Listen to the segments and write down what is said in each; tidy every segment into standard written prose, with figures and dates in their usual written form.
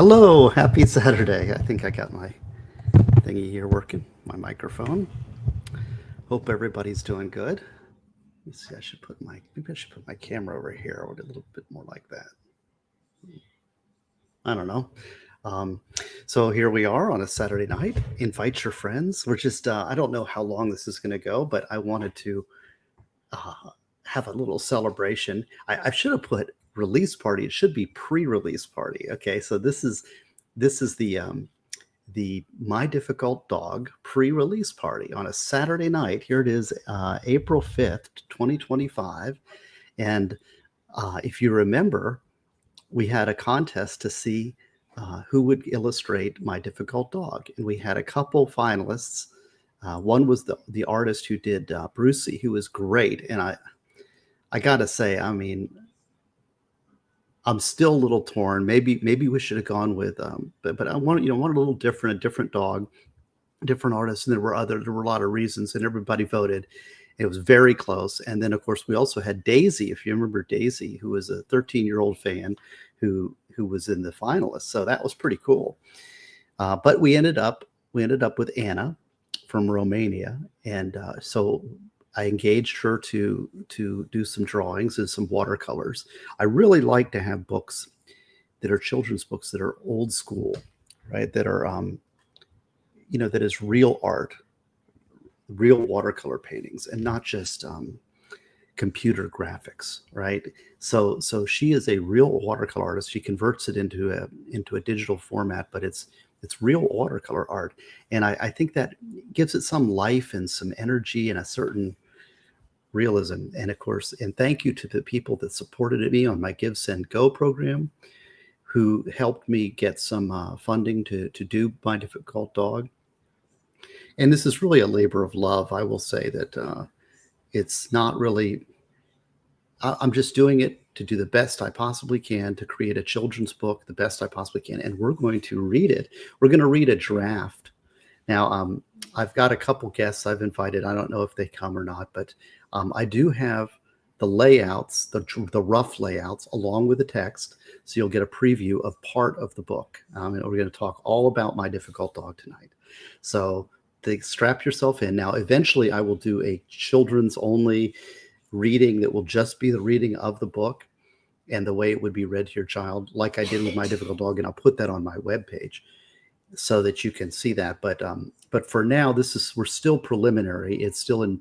Hello, happy Saturday. I think I got my thingy here working, my microphone. Hope everybody's doing good. Let me see, maybe I should put my camera over here or a little bit more like that. I don't know. So here we are on a Saturday night. Invite your friends. We're just, I don't know how long this is going to go, but I wanted to uh, have a little celebration. I should have put release party. It should be pre-release party. Okay, so this is the My Difficult Dog pre-release party on a Saturday night. Here it is, April 5th, 2025. And if you remember, we had a contest to see who would illustrate My Difficult Dog. And we had a couple finalists. One was the artist who did Brucey, who was great. And I got to say, I mean, I'm still a little torn. Maybe we should have gone with, but I wanted a little different, a different dog, different artist, and there were a lot of reasons, and everybody voted. It was very close. And then of course we also had Daisy, if you remember Daisy, who was a 13-year-old fan who was in the finalists. So that was pretty cool. But we ended up with Anna from Romania, and so I engaged her to do some drawings and some watercolors. I really like to have books that are children's books that are old school, right? That are, that is real art, real watercolor paintings, and not just computer graphics, right? So she is a real watercolor artist. She converts it into a digital format, but it's real watercolor art, and I think that gives it some life and some energy and a certain realism. And of course, and thank you to the people that supported me on my Give, Send, Go program, who helped me get some funding to do My Difficult Dog. And this is really a labor of love. I will say that it's not really, I'm just doing it to do the best I possibly can to create a children's book the best I possibly can. And we're going to read it. We're going to read a draft. Now, I've got a couple guests I've invited. I don't know if they come or not, but I do have the layouts, the rough layouts, along with the text. So you'll get a preview of part of the book. And we're going to talk all about My Difficult Dog tonight. So strap yourself in. Now, eventually I will do a children's only reading that will just be the reading of the book and the way it would be read to your child, like I did with My Difficult Dog. And I'll put that on my webpage so that you can see that. But for now, we're still preliminary. It's still in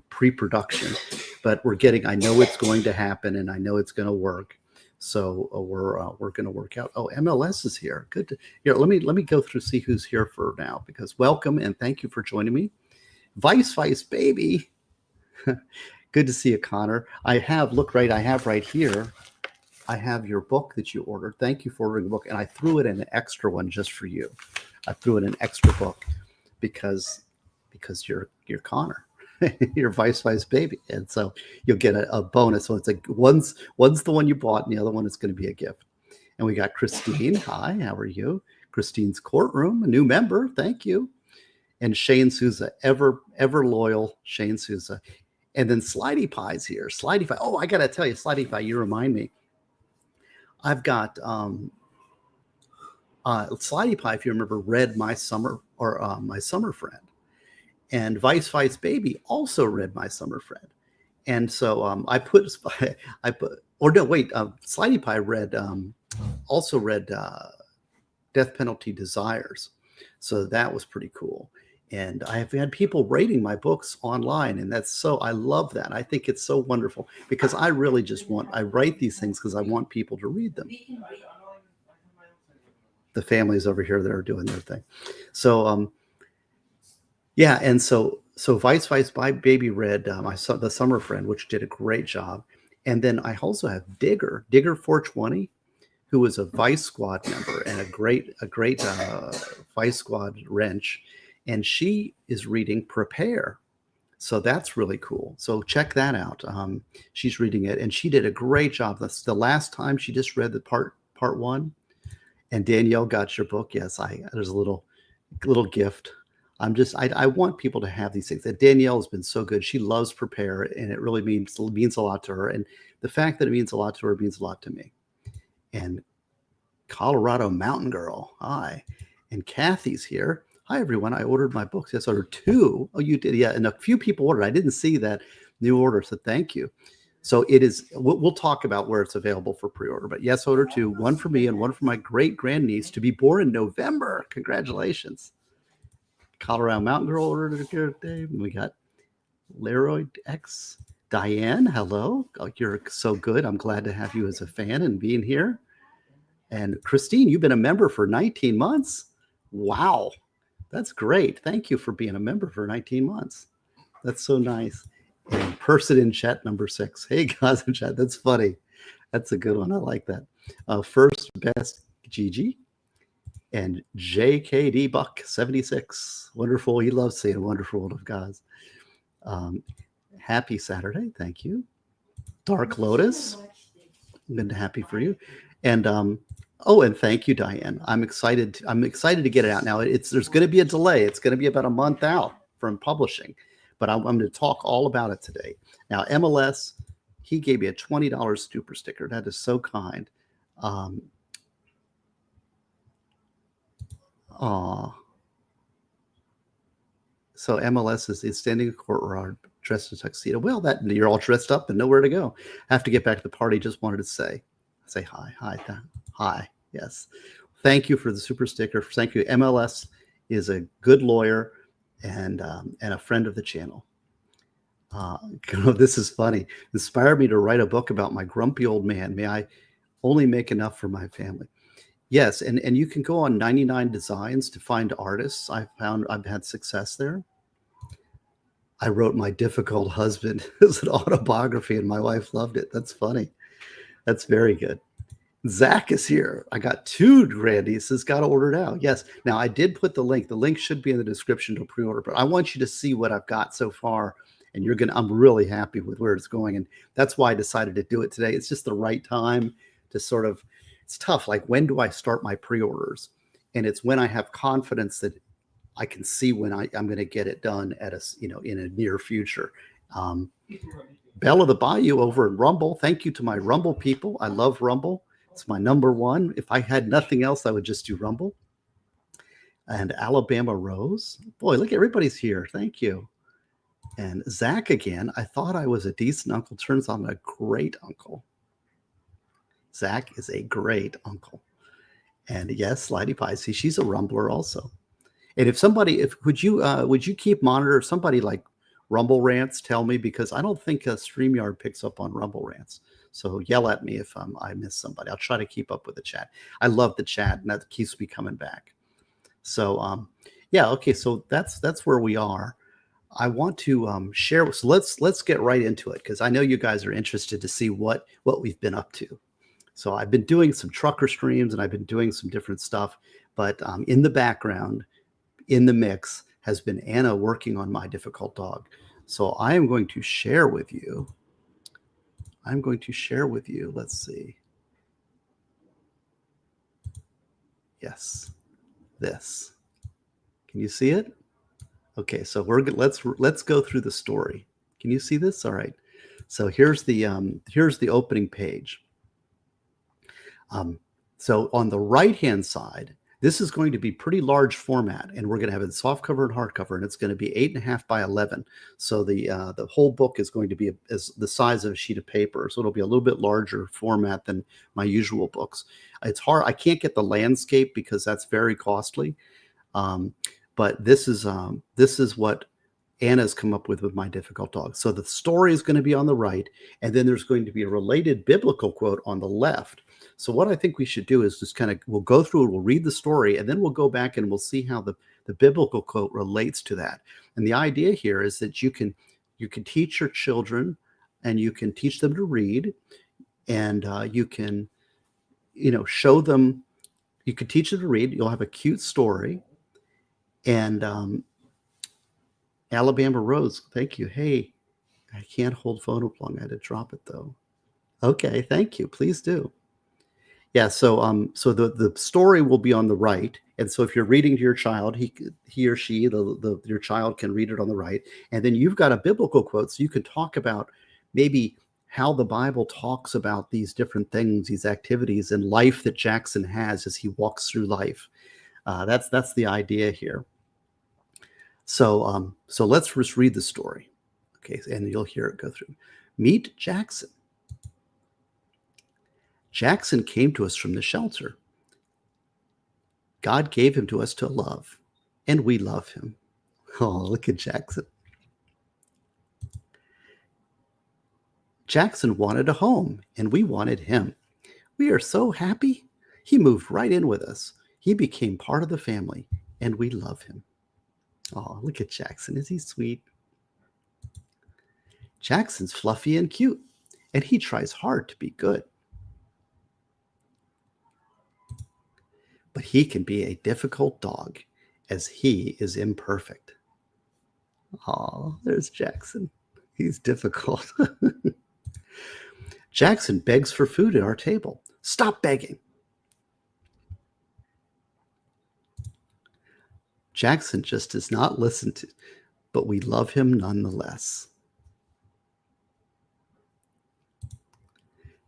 pre-production, but I know it's going to happen, and I know it's going to work. So we're going to work out. Oh, MLS is here. Good. Here, let me go through, see who's here for now, because welcome and thank you for joining me. Vice baby. Good to see you, Connor. I have right here. I have your book that you ordered. Thank you for ordering the book. And I threw it in an extra one just for you. I threw in an extra book because you're Connor. You're Vice baby. And so you'll get a bonus. So it's like one's the one you bought and the other one is going to be a gift. And we got Christine. Hi, how are you? Christine's Courtroom, a new member. Thank you. And Shane Souza, ever loyal Shane Souza. And then Slidey Pie's here. Slidey Pie. Oh, I got to tell you, Slidey Pie, you remind me. I've got Slidey Pie, if you remember, read My Summer Friend, and Vice baby also read My Summer Friend, and so Slidey Pie also read Death Penalty Desires, so that was pretty cool. And I have had people rating my books online, and I love that. I think it's so wonderful because I really I write these things because I want people to read them. The families over here that are doing their thing. So, yeah. And so Vice baby read The Summer Friend, which did a great job. And then I also have Digger 420, who was a Vice Squad member and a great Vice Squad wrench. And she is reading Prepare. So that's really cool. So check that out. She's reading it, and she did a great job. That's the last time she just read the part one. And Danielle got your book. Yes, there's a little gift. I want people to have these things. And Danielle has been so good. She loves Prepare, and it really means a lot to her. And the fact that it means a lot to her means a lot to me. And Colorado Mountain Girl. Hi. And Kathy's here. Hi, everyone. I ordered my books. Yes, I ordered 2. Oh, you did? Yeah. And a few people ordered. I didn't see that new order, so thank you. So it is, we'll talk about where it's available for pre-order. But yes, order 2, one for me and one for my great-grandniece to be born in November. Congratulations. Colorado Mountain Girl ordered it here today. We got Leroy X. Diane, hello. Oh, you're so good. I'm glad to have you as a fan and being here. And Christine, you've been a member for 19 months. Wow. That's great. Thank you for being a member for 19 months. That's so nice. And person in chat number 6. Hey, guys in chat. That's funny. That's a good one. I like that. First best Gigi and JKD Buck 76. Wonderful. He loves saying wonderful World of Gods. Happy Saturday. Thank you. Dark Lotus. Been happy for you. And and thank you, Diane. I'm excited to get it out now. There's going to be a delay. It's going to be about a month out from publishing, but I'm going to talk all about it today. Now, MLS, he gave me a $20 super sticker. That is so kind. So MLS is standing in courtyard dressed in a tuxedo. Well, that you're all dressed up and nowhere to go. I have to get back to the party. Just wanted to say hi. Yes. Thank you for the super sticker. Thank you. MLS is a good lawyer and a friend of the channel. This is funny. Inspired me to write a book about my grumpy old man. May I only make enough for my family. Yes, and you can go on 99 Designs to find artists. I've had success there. I wrote My Difficult Husband as an autobiography, and my wife loved it. That's funny. That's very good. Zach is here. I got 2 grandnieces. Got to order it out. Yes. Now, I did put the link. The link should be in the description to pre-order, but I want you to see what I've got so far, and I'm really happy with where it's going, and that's why I decided to do it today. It's just the right time to sort of, it's tough. Like, when do I start my pre-orders? And it's when I have confidence that I can see when I'm going to get it done in a near future. Bella the Bayou over in Rumble. Thank you to my Rumble people. I love Rumble. It's my number 1. If I had nothing else, I would just do Rumble. And Alabama Rose. Boy, look, everybody's here. Thank you. And Zach again. I thought I was a decent uncle. Turns out I'm a great uncle. Zach is a great uncle. And yes, Slidey Pie. See, she's a Rumbler also. And would you keep monitor if somebody like Rumble rants, tell me, because I don't think StreamYard picks up on Rumble rants. So yell at me if I miss somebody. I'll try to keep up with the chat. I love the chat, and that keeps me coming back. So yeah, okay. So that's where we are. I want to share. So let's get right into it, because I know you guys are interested to see what we've been up to. So I've been doing some trucker streams, and I've been doing some different stuff, but in the background, in the mix, has been Anna working on My Difficult Dog. So I am going to share with you. Let's see. Yes, this. Can you see it? Okay, so let's go through the story. Can you see this? All right. So here's the opening page. So on the right-hand side, this is going to be pretty large format, and we're going to have it soft cover and hardcover, and it's going to be 8.5 by 11. So the whole book is going to be as the size of a sheet of paper. So it'll be a little bit larger format than my usual books. It's hard. I can't get the landscape because that's very costly. But this is what Anna's come up with My Difficult Dog. So the story is going to be on the right, and then there's going to be a related biblical quote on the left. So what I think we should do is just we'll go through it, we'll read the story, and then we'll go back and we'll see how the biblical quote relates to that. And the idea here is that you can teach your children, and you can teach them to read, and you can show them, you can teach them to read. You'll have a cute story. And Alabama Rose, thank you. Hey, I can't hold photo plug. I had to drop it though. Okay, thank you. Please do. Yeah, so the story will be on the right, and so if you're reading to your child, he or she, your child can read it on the right, and then you've got a biblical quote, so you can talk about maybe how the Bible talks about these different things, these activities, and life that Jackson has as he walks through life. That's the idea here. So let's just read the story, okay? And you'll hear it go through. Meet Jackson. Jackson came to us from the shelter. God gave him to us to love, and we love him. Oh, look at Jackson. Jackson wanted a home, and we wanted him. We are so happy. He moved right in with us. He became part of the family, and we love him. Oh, look at Jackson. Is he sweet? Jackson's fluffy and cute, and he tries hard to be good. But he can be a difficult dog, as he is imperfect. Oh, there's Jackson. He's difficult. Jackson begs for food at our table. Stop begging. Jackson just does not listen to, but we love him nonetheless.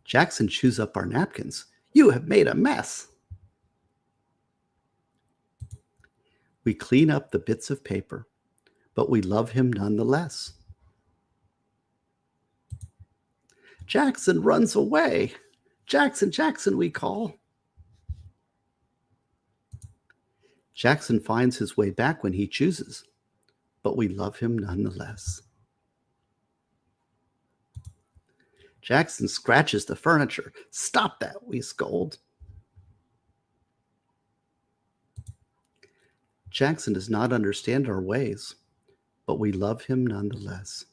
Jackson chews up our napkins. You have made a mess. We clean up the bits of paper, but we love him nonetheless. Jackson runs away. Jackson, Jackson, we call. Jackson finds his way back when he chooses, but we love him nonetheless. Jackson scratches the furniture. Stop that, we scold. Jackson does not understand our ways, but we love him nonetheless.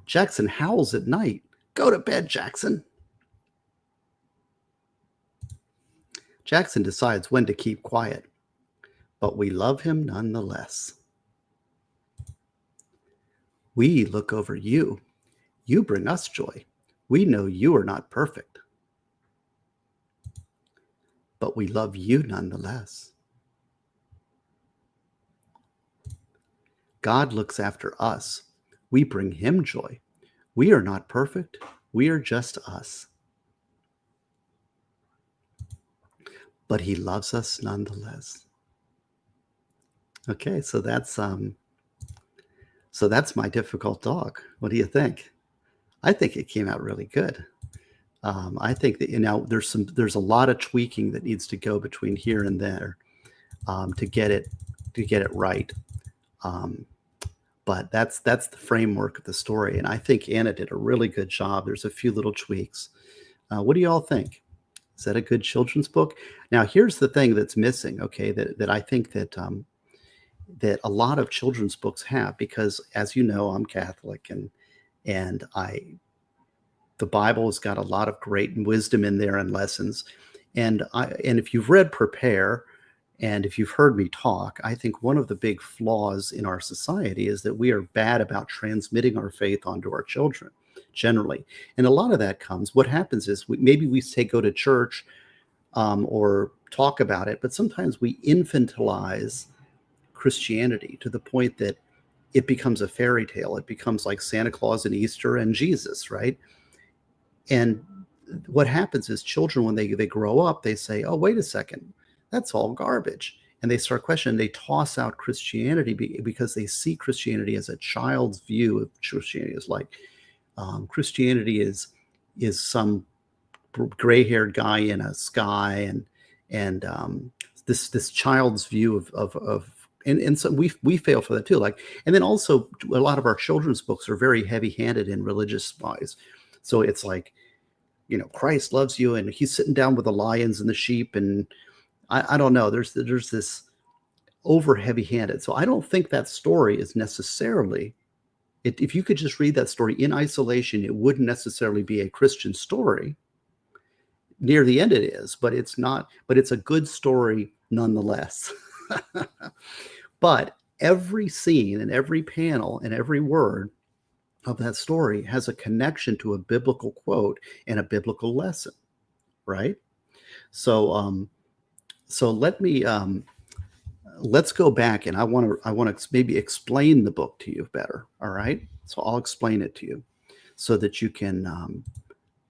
Jackson howls at night. Go to bed, Jackson. Jackson decides when to keep quiet, but we love him nonetheless. We look over you. You bring us joy. We know you are not perfect, but we love you nonetheless. God looks after us. We bring him joy. We are not perfect. We are just us. But he loves us nonetheless. Okay, so that's my difficult dog. What do you think? I think it came out really good. I think that there's a lot of tweaking that needs to go between here and there to get it right. But that's the framework of the story, and I think Anna did a really good job. There's a few little tweaks. What do you all think? Is that a good children's book? Now, here's the thing that's missing, okay, that I think that that a lot of children's books have, because as you know, I'm Catholic, and the Bible has got a lot of great wisdom in there and lessons. And if you've read Prepare, and if you've heard me talk, I think one of the big flaws in our society is that we are bad about transmitting our faith onto our children generally. And a lot of that comes, what happens is maybe we say go to church or talk about it, but sometimes we infantilize Christianity to the point that it becomes a fairy tale. It becomes like Santa Claus and Easter and Jesus, right? And what happens is children, when they grow up, they say, oh, wait a second, that's all garbage. And they start questioning, they toss out Christianity because they see Christianity as a child's view of Christianity. Is like Christianity is some gray-haired guy in a sky, and this child's view of and so we fail for that too. Like, and then also a lot of our children's books are very heavy-handed in religious wise. So it's like, Christ loves you, and he's sitting down with the lions and the sheep, and I don't know. There's this over heavy-handed. So I don't think that story is necessarily. If you could just read that story in isolation, it wouldn't necessarily be a Christian story. Near the end, it is, but it's not. But it's a good story nonetheless. But every scene and every panel and every word of that story has a connection to a biblical quote and a biblical lesson, right? So let me let's go back, and I want to maybe explain the book to you better. All right, so I'll explain it to you. so that you can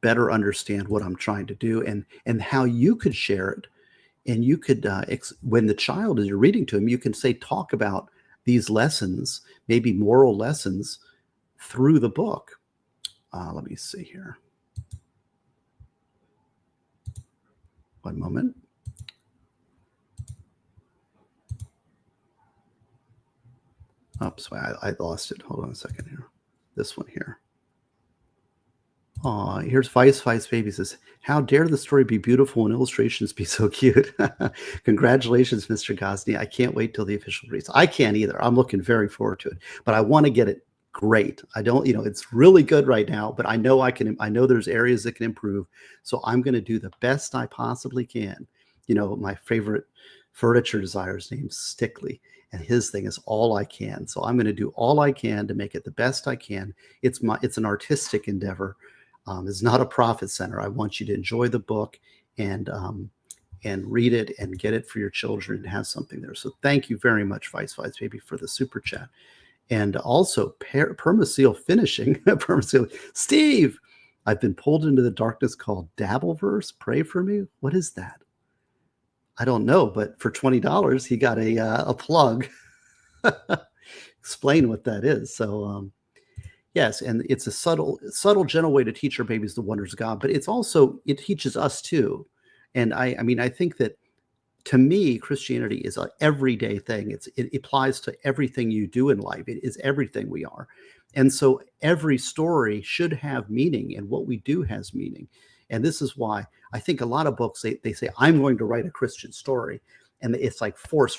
better understand what I'm trying to do and how you could share it. And you could, when the child is you're reading to him, you can say, talk about these lessons, maybe moral lessons through the book. Let me see here. One moment. Oops, I lost it. Hold on a second here. This one here. Here's Vice Baby says, how dare the story be beautiful and illustrations be so cute? Congratulations, Mr. Gosney. I can't wait till the official release. I can't either. I'm looking very forward to it, but I want to get it great. I don't, it's really good right now, but I know I know there's areas that can improve. So I'm going to do the best I possibly can. My favorite furniture designer's name's Stickley, and his thing is all I can. So I'm going to do all I can to make it the best I can. It's an artistic endeavor. It's not a profit center. I want you to enjoy the book and read it and get it for your children and have something there. So thank you very much, Vice Baby, for the super chat. And also Permaseal Finishing. Permaseal Steve, I've been pulled into the darkness called Dabbleverse. Pray for me. What is that? I don't know, but for $20, he got a plug. Explain what that is. So yes, and it's a subtle, gentle way to teach our babies the wonders of God, but it teaches us too. And I think that, to me, Christianity is an everyday thing. It applies to everything you do in life. It is everything we are. And so every story should have meaning, and what we do has meaning. And this is why I think a lot of books, they say, I'm going to write a Christian story. And it's like force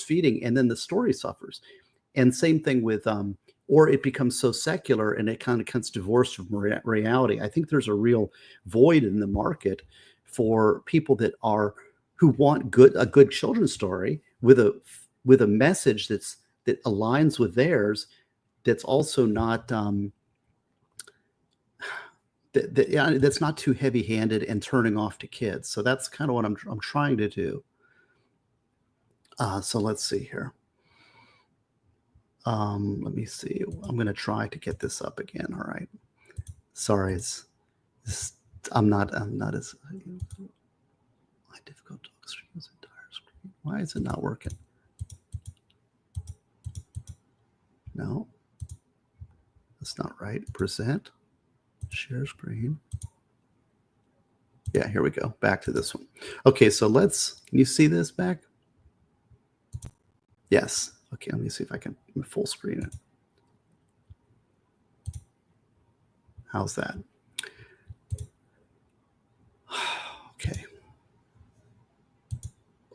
feeding, and then the story suffers. And same thing with or it becomes so secular and it kind of becomes divorced from reality. I think there's a real void in the market for people who want a good children's story with a message that aligns with theirs, that's also not that's not too heavy-handed and turning off to kids. So that's kind of what I'm trying to do. So let's see here. Let me see. I'm going to try to get this up again. All right. Sorry, I'm not as difficult to stream this entire screen. Why is it not working? No, that's not right. Present, share screen. Yeah, here we go. Back to this one. Okay, so can you see this back? Yes. Okay, let me see if I can full screen it. How's that? Okay.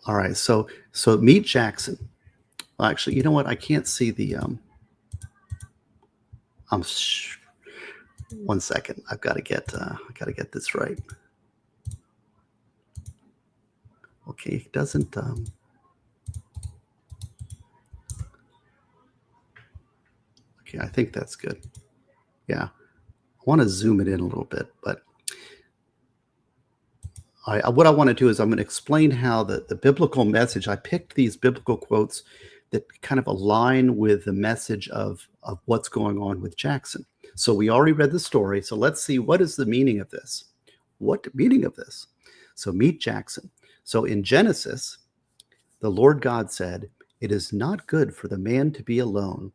All right, so meet Jackson. Well, actually, you know what? I can't see the one second. I've got to get this right. Okay, it doesn't okay, I think that's good. Yeah. I want to zoom it in a little bit, but what I want to do is I'm going to explain how the biblical message, I picked these biblical quotes that kind of align with the message of what's going on with Jackson. So we already read the story. So let's see, what is the meaning of this? What meaning of this? So meet Jackson. So in Genesis, the Lord God said, "It is not good for the man to be alone.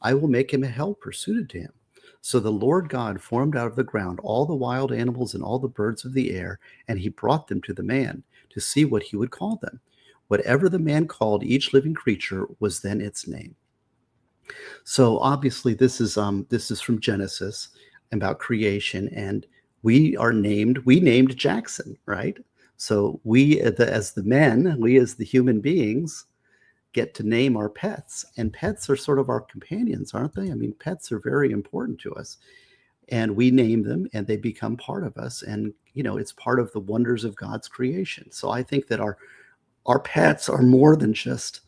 I will make him a helper suited to him." So the Lord God formed out of the ground all the wild animals and all the birds of the air, and he brought them to the man to see what he would call them. Whatever the man called each living creature was then its name. So obviously this is from Genesis about creation, and we named Jackson, right? So we as the men, we as the human beings, get to name our pets, and pets are sort of our companions, aren't they? I mean, pets are very important to us, and we name them and they become part of us, and it's part of the wonders of God's creation. So I think that our pets are more than just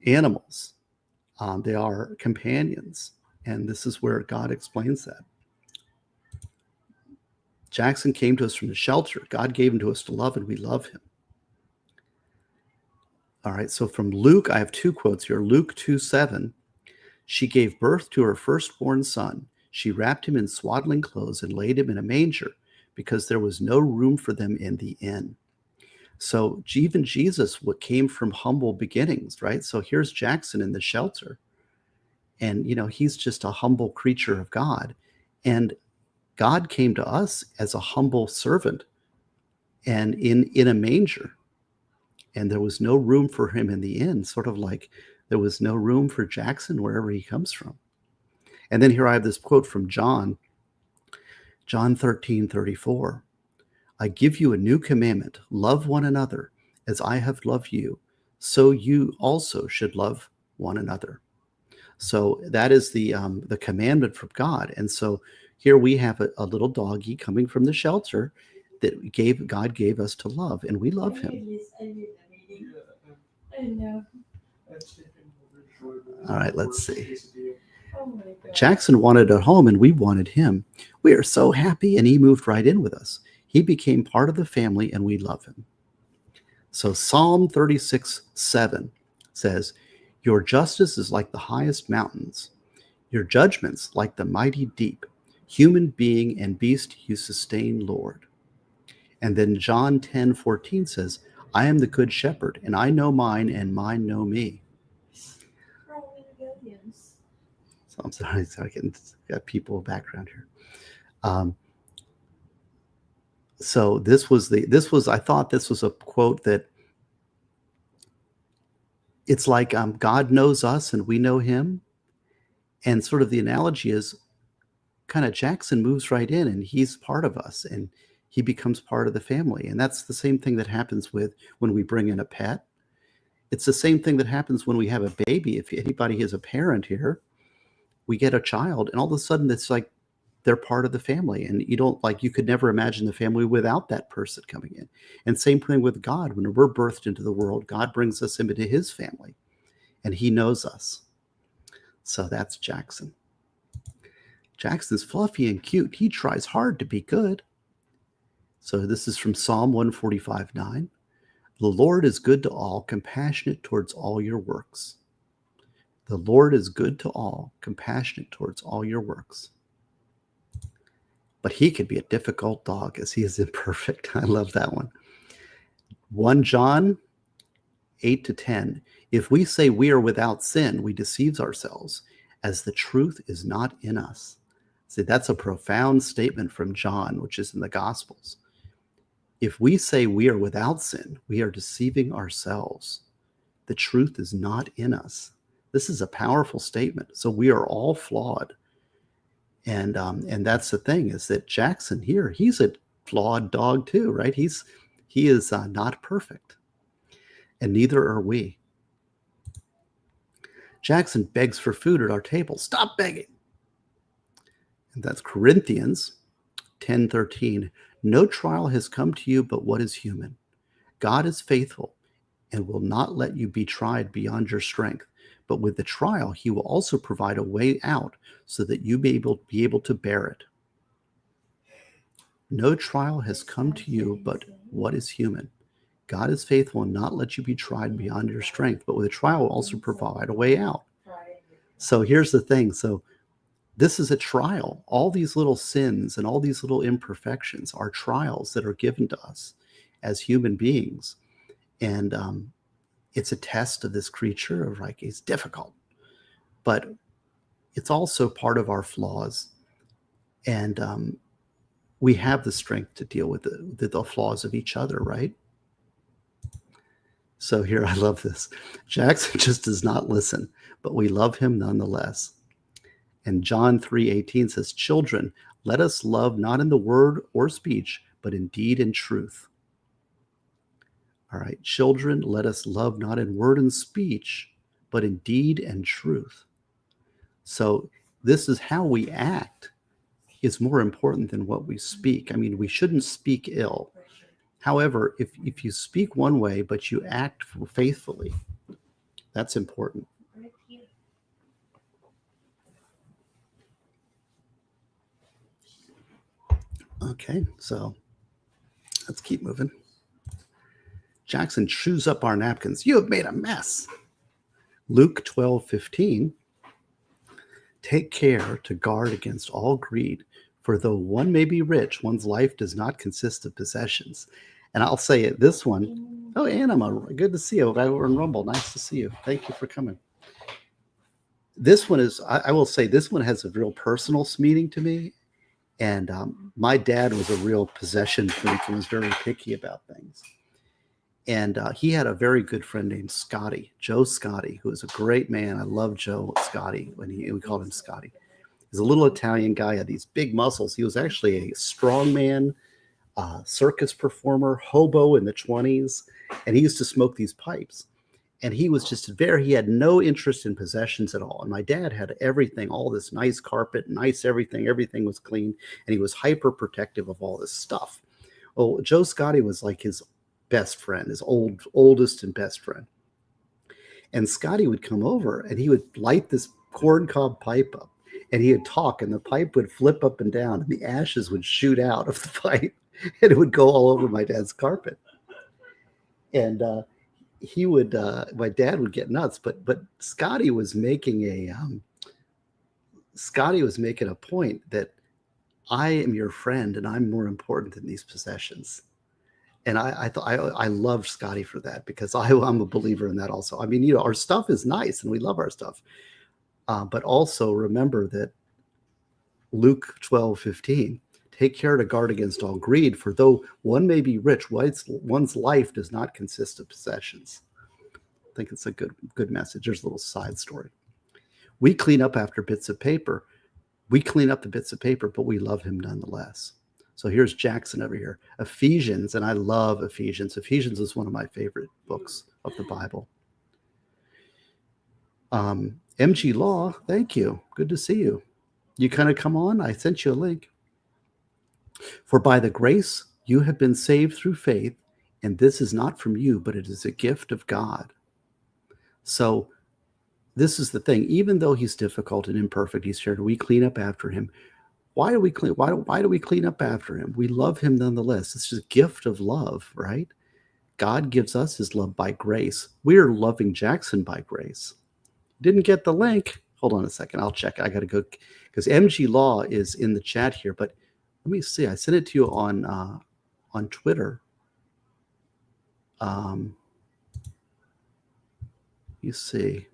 animals. They are companions, and this is where God explains that. Jackson came to us from the shelter. God gave him to us to love, and we love him. All right, so from Luke, I have two quotes here. Luke 2:7, she gave birth to her firstborn son. She wrapped him in swaddling clothes and laid him in a manger because there was no room for them in the inn. So even Jesus came from humble beginnings, right? So here's Jackson in the shelter. And, he's just a humble creature of God. And God came to us as a humble servant and in a manger. And there was no room for him in the inn, sort of like there was no room for Jackson wherever he comes from. And then here I have this quote from John 13:34. I give you a new commandment, love one another as I have loved you, so you also should love one another. So that is the commandment from God. And so here we have a little doggy coming from the shelter that God gave us to love, and we love him. I know. All right, let's see. Jackson wanted a home and we wanted him. We are so happy, and he moved right in with us. He became part of the family and we love him. So Psalm 36:7 says, your justice is like the highest mountains, your judgments like the mighty deep. Human being and beast you sustain, Lord. And then John 10:14 says, I am the good shepherd, and I know mine, and mine know me. So I'm sorry, got people background here. So I thought this was a quote that it's like God knows us and we know him. And sort of the analogy is kind of Jackson moves right in and he's part of us and he becomes part of the family. And that's the same thing that happens when we bring in a pet. It's the same thing that happens when we have a baby. If anybody is a parent here, we get a child and all of a sudden it's like they're part of the family, and you could never imagine the family without that person coming in. And same thing with God. When we're birthed into the world, God brings us into his family and he knows us. So that's Jackson. Jackson's fluffy and cute. He tries hard to be good. So this is from Psalm 145:9. The Lord is good to all, compassionate towards all your works. The Lord is good to all, compassionate towards all your works. But he could be a difficult dog as he is imperfect. I love that one. 1 John 8-10. If we say we are without sin, we deceive ourselves, as the truth is not in us. See, that's a profound statement from John, which is in the Gospels. If we say we are without sin, we are deceiving ourselves. The truth is not in us. This is a powerful statement. So we are all flawed. And that's the thing, is that Jackson here, he's a flawed dog too, right? He is not perfect, and neither are we. Jackson begs for food at our table. Stop begging. And that's Corinthians 10:13. No trial has come to you but what is human. God is faithful and will not let you be tried beyond your strength. But with the trial, he will also provide a way out so that you may be able to bear it. No trial has come to you but what is human. God is faithful and not let you be tried beyond your strength. But with a trial, will also provide a way out. So here's the thing. So this is a trial. All these little sins and all these little imperfections are trials that are given to us as human beings. And it's a test of this creature of like, it's difficult, but it's also part of our flaws. And we have the strength to deal with the flaws of each other, right? So here, I love this. Jackson just does not listen, but we love him nonetheless. And John 3:18 says, children, let us love not in the word or speech, but in deed and truth. All right, children, let us love not in word and speech, but in deed and truth. So this is how we act is more important than what we speak. I mean, we shouldn't speak ill. However, if you speak one way, but you act faithfully, that's important. Okay, so let's keep moving. Jackson chews up our napkins. You have made a mess. Luke 12:15 Take care to guard against all greed, for though one may be rich, one's life does not consist of possessions. And I'll say it, this one, oh, Anima, good to see you. We're in Rumble. Nice to see you. Thank you for coming. This one is, I will say, this one has a real personal meaning to me. And my dad was a real possession freak and was very picky about things. And he had a very good friend named Scotty, Joe Scotty, who was a great man. I love Joe Scotty when we called him Scotty. He's a little Italian guy, had these big muscles. He was actually a strongman, circus performer, hobo in the 20s, and he used to smoke these pipes. And he was just he had no interest in possessions at all. And my dad had everything, all this nice carpet, nice everything was clean, and he was hyper protective of all this stuff. Well, Joe Scotty was like his best friend, his oldest and best friend. And Scotty would come over and he would light this corncob pipe up, and he would talk, and the pipe would flip up and down, and the ashes would shoot out of the pipe, and it would go all over my dad's carpet. And he would, my dad would get nuts, but Scotty was making a point that I am your friend and I'm more important than these possessions. And I loved Scotty for that, because I'm a believer in that also. I mean, our stuff is nice and we love our stuff. But also remember that Luke 12:15, take care to guard against all greed, for though one may be rich, one's life does not consist of possessions. I think it's a good message. There's a little side story. We clean up after bits of paper. We clean up the bits of paper, but we love him nonetheless. So here's Jackson over here. Ephesians, and I love Ephesians. Ephesians is one of my favorite books of the Bible. MGLaw, thank you. Good to see you. You kind of come on. I sent you a link. For by the grace you have been saved through faith, and this is not from you, but it is a gift of God. So this is the thing. Even though he's difficult and imperfect, he's here. We clean up after him. Why do we clean up after him? We love him nonetheless. It's just a gift of love, right? God gives us his love by grace. We're loving Jackson by grace. Didn't get the link. Hold on a second. I'll check. I got to go, because MGLaw is in the chat here. But let me see. I sent it to you on Twitter. You see.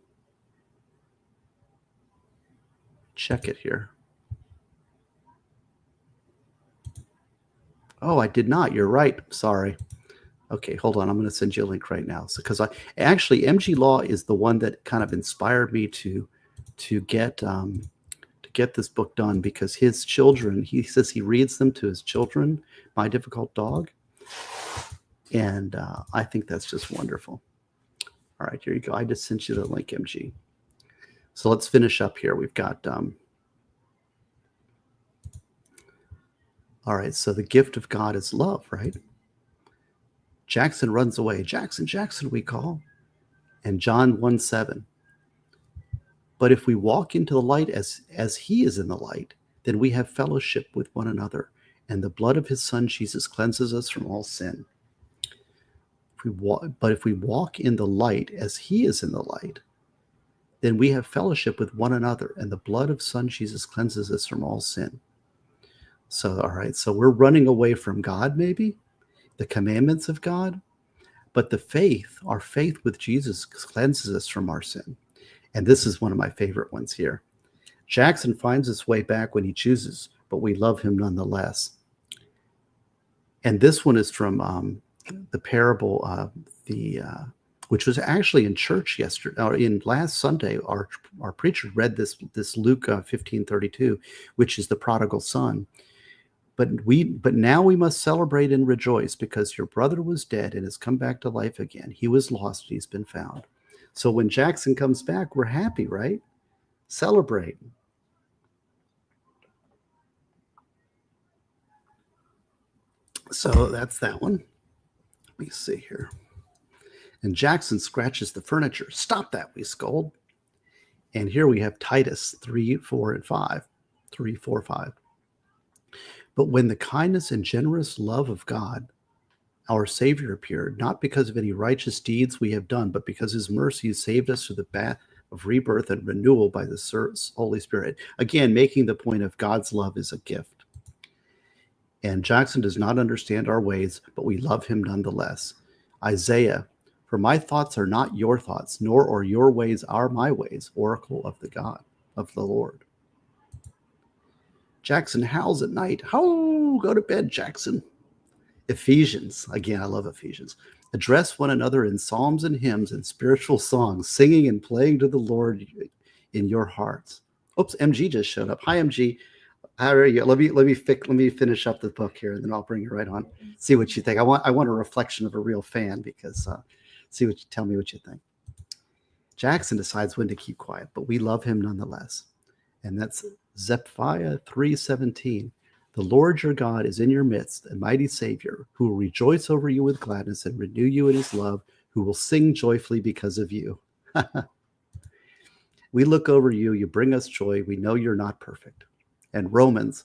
Check it here. Oh, I did not. You're right. Sorry. Okay, hold on. I'm going to send you a link right now. So, because MGLaw is the one that kind of inspired me to get this book done, because his children, he says he reads them to his children, My Difficult Dog, and I think that's just wonderful. All right, here you go. I just sent you the link, MG. So let's finish up here. We've got all right, so the gift of God is love, right? Jackson runs away. Jackson, we call. And John 1:7. But if we walk into the light as he is in the light, then we have fellowship with one another, and the blood of his son Jesus cleanses us from all sin. But if we walk in the light as he is in the light, then we have fellowship with one another, and the blood of son Jesus cleanses us from all sin. So, all right, so we're running away from God, maybe, the commandments of God, but our faith with Jesus cleanses us from our sin. And this is one of my favorite ones here. Jackson finds his way back when he chooses, but we love him nonetheless. And this one is from the parable, which was actually in church yesterday, or in last Sunday. Our preacher read this Luke 15:32, which is the prodigal son. But now we must celebrate and rejoice, because your brother was dead and has come back to life again. He was lost, he's been found. So when Jackson comes back, we're happy, right? Celebrate. So that's that one. Let me see here. And Jackson scratches the furniture. Stop that, we scold. And here we have Titus 3, 4, and 5. 3, 4, 5. But when the kindness and generous love of God, our Savior, appeared, not because of any righteous deeds we have done, but because his mercy saved us through the of rebirth and renewal by the Holy Spirit. Again, making the point of God's love is a gift. And Jackson does not understand our ways, but we love him nonetheless. Isaiah, for my thoughts are not your thoughts, nor are your ways are my ways, oracle of the God, of the Lord. Jackson howls at night. How? Go to bed, Jackson. Ephesians, again, I love Ephesians. Address one another in psalms and hymns and spiritual songs, singing and playing to the Lord in your hearts. Oops, MG just showed up. Hi, MG. How are you? Let me finish up the book here, and then I'll bring you right on. See what you think. I want a reflection of a real fan, because tell me what you think. Jackson decides when to keep quiet, but we love him nonetheless. And that's Zephaniah 3:17. The Lord your God is in your midst, a mighty Savior, who will rejoice over you with gladness and renew you in his love, who will sing joyfully because of you. We look over you, you bring us joy. We know you're not perfect. And Romans,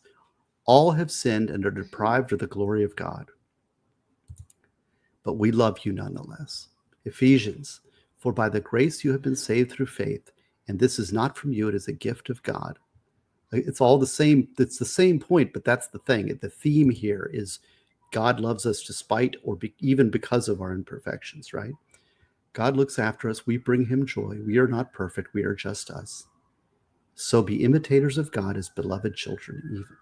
all have sinned and are deprived of the glory of God. But we love you nonetheless. Ephesians, for by the grace you have been saved through faith, and this is not from you, it is a gift of God. It's all the same. It's the same point, but that's the thing. The theme here is God loves us despite or even because of our imperfections, right? God looks after us. We bring him joy. We are not perfect. We are just us. So be imitators of God as beloved children even.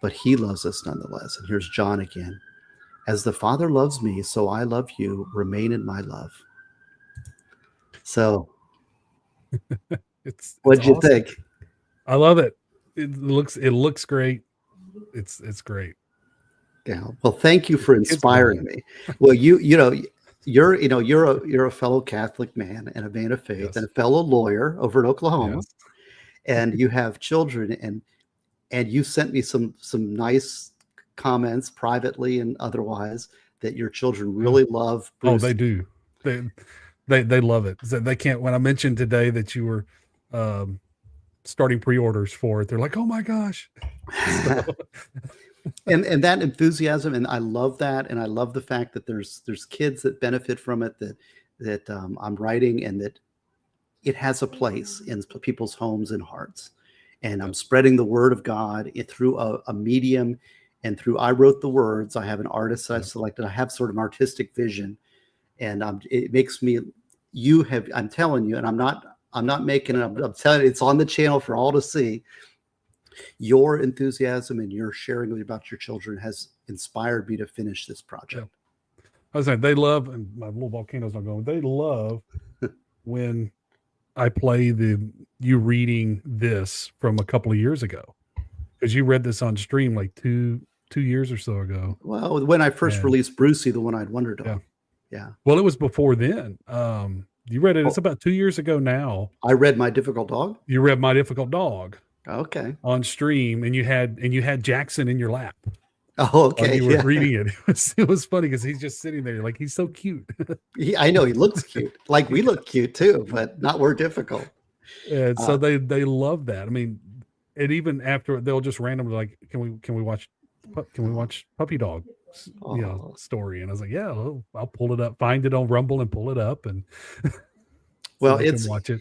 But he loves us nonetheless. And here's John again. As the Father loves me, so I love you. Remain in my love. So what'd you awesome. think? I love it. It looks great. It's great. Yeah. Well, thank you for inspiring me. Well, you're a fellow Catholic man and a man of faith, yes, and a fellow lawyer over in Oklahoma, yes, and you have children, and you sent me some nice comments privately and otherwise that your children really love Bruce. Oh, they do. They love it. So they can't. When I mentioned today that you were starting pre-orders for it, they're like, "Oh my gosh!" and that enthusiasm, and I love that, and I love the fact that there's kids that benefit from it, that I'm writing, and that it has a place in people's homes and hearts, and I'm spreading the word of God through a medium, and through I wrote the words. I have an artist that I selected. I have sort of an artistic vision, and it makes me. I'm telling you, and I'm not making it. I'm telling you, it's on the channel for all to see. Your enthusiasm and your sharing about your children has inspired me to finish this project. Yeah. I was saying, they love, and my little volcano's not going, they love when I play you reading this from a couple of years ago, because you read this on stream like two years or so ago. Well, when I first released Brucey, the one I'd wondered on. Yeah. Well, it was before then. You read it. It's about 2 years ago now. I read My Difficult Dog. You read My Difficult Dog. Okay. On stream, and you had Jackson in your lap. Oh, okay. You were reading it. It was funny because he's just sitting there, like, he's so cute. I know he looks cute. Like, we look cute too, but not we're difficult. And so they love that. I mean, and even after, they'll just randomly like, can we watch Puppy Dog, story? And I was like, yeah, I'll pull it up, find it on Rumble, and pull it up, and well, watch it.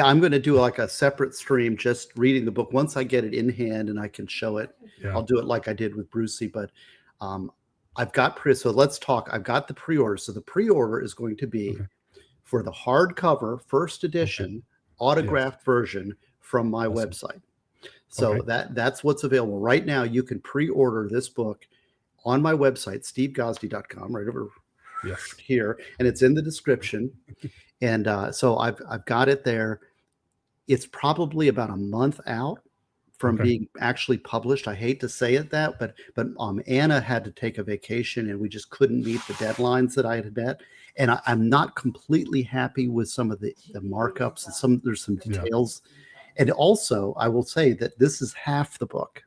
I'm going to do like a separate stream just reading the book. Once I get it in hand and I can show it, I'll do it like I did with Brucey. But I've got so let's talk. I've got the pre-order. So the pre-order is going to be for the hardcover first edition autographed version from my website. So that's what's available right now. You can pre-order this book on my website, stevegosdy.com, right over here, and it's in the description. And so I've got it there. It's probably about a month out from being actually published. I hate to say it but Anna had to take a vacation, and we just couldn't meet the deadlines that I had met. And I'm not completely happy with some of the markups, and there's some details. And also, I will say that this is half the book.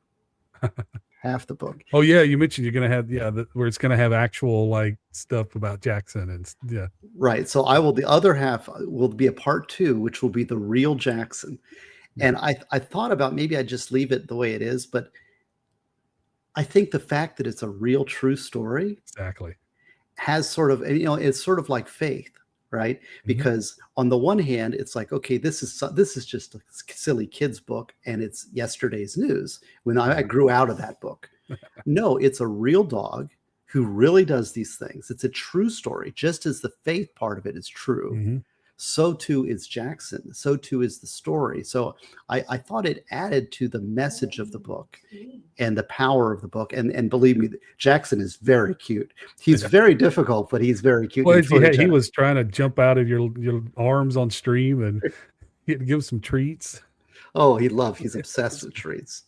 Half the book. Oh yeah, you mentioned you're gonna have where it's gonna have actual like stuff about Jackson and right. So the other half will be a part 2, which will be the real Jackson. And I thought about maybe I just leave it the way it is, but I think the fact that it's a real true story exactly has sort of, it's sort of like faith. right? Because on the one hand, it's like, okay, this is just a silly kids book, and it's yesterday's news. When I grew out of that book, no, it's a real dog who really does these things. It's a true story, just as the faith part of it is true. Mm-hmm. So too is Jackson. So too is the story. So I thought it added to the message of the book and the power of the book. And believe me, Jackson is very cute. He's very difficult, but he's very cute. Well, he was trying to jump out of your arms on stream and give some treats. Oh, he's obsessed with treats.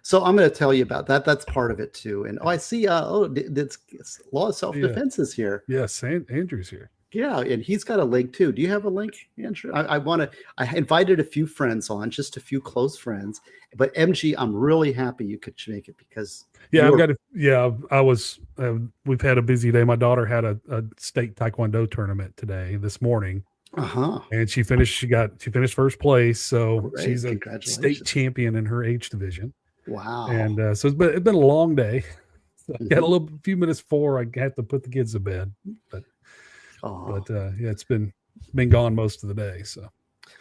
So I'm going to tell you about that. That's part of it too. And I see. It's Law of Self-Defense is here. Yes, Andrew's here. Yeah, and he's got a link too. Do you have a link, Andrew? I invited a few friends on, just a few close friends. But MG, I'm really happy you could make it because we've had a busy day. My daughter had a state taekwondo tournament this morning. And she finished first place. So she's a state champion in her age division. Wow. And so it's been a long day. So I got a few minutes before I have to put the kids to bed. But it's been gone most of the day. So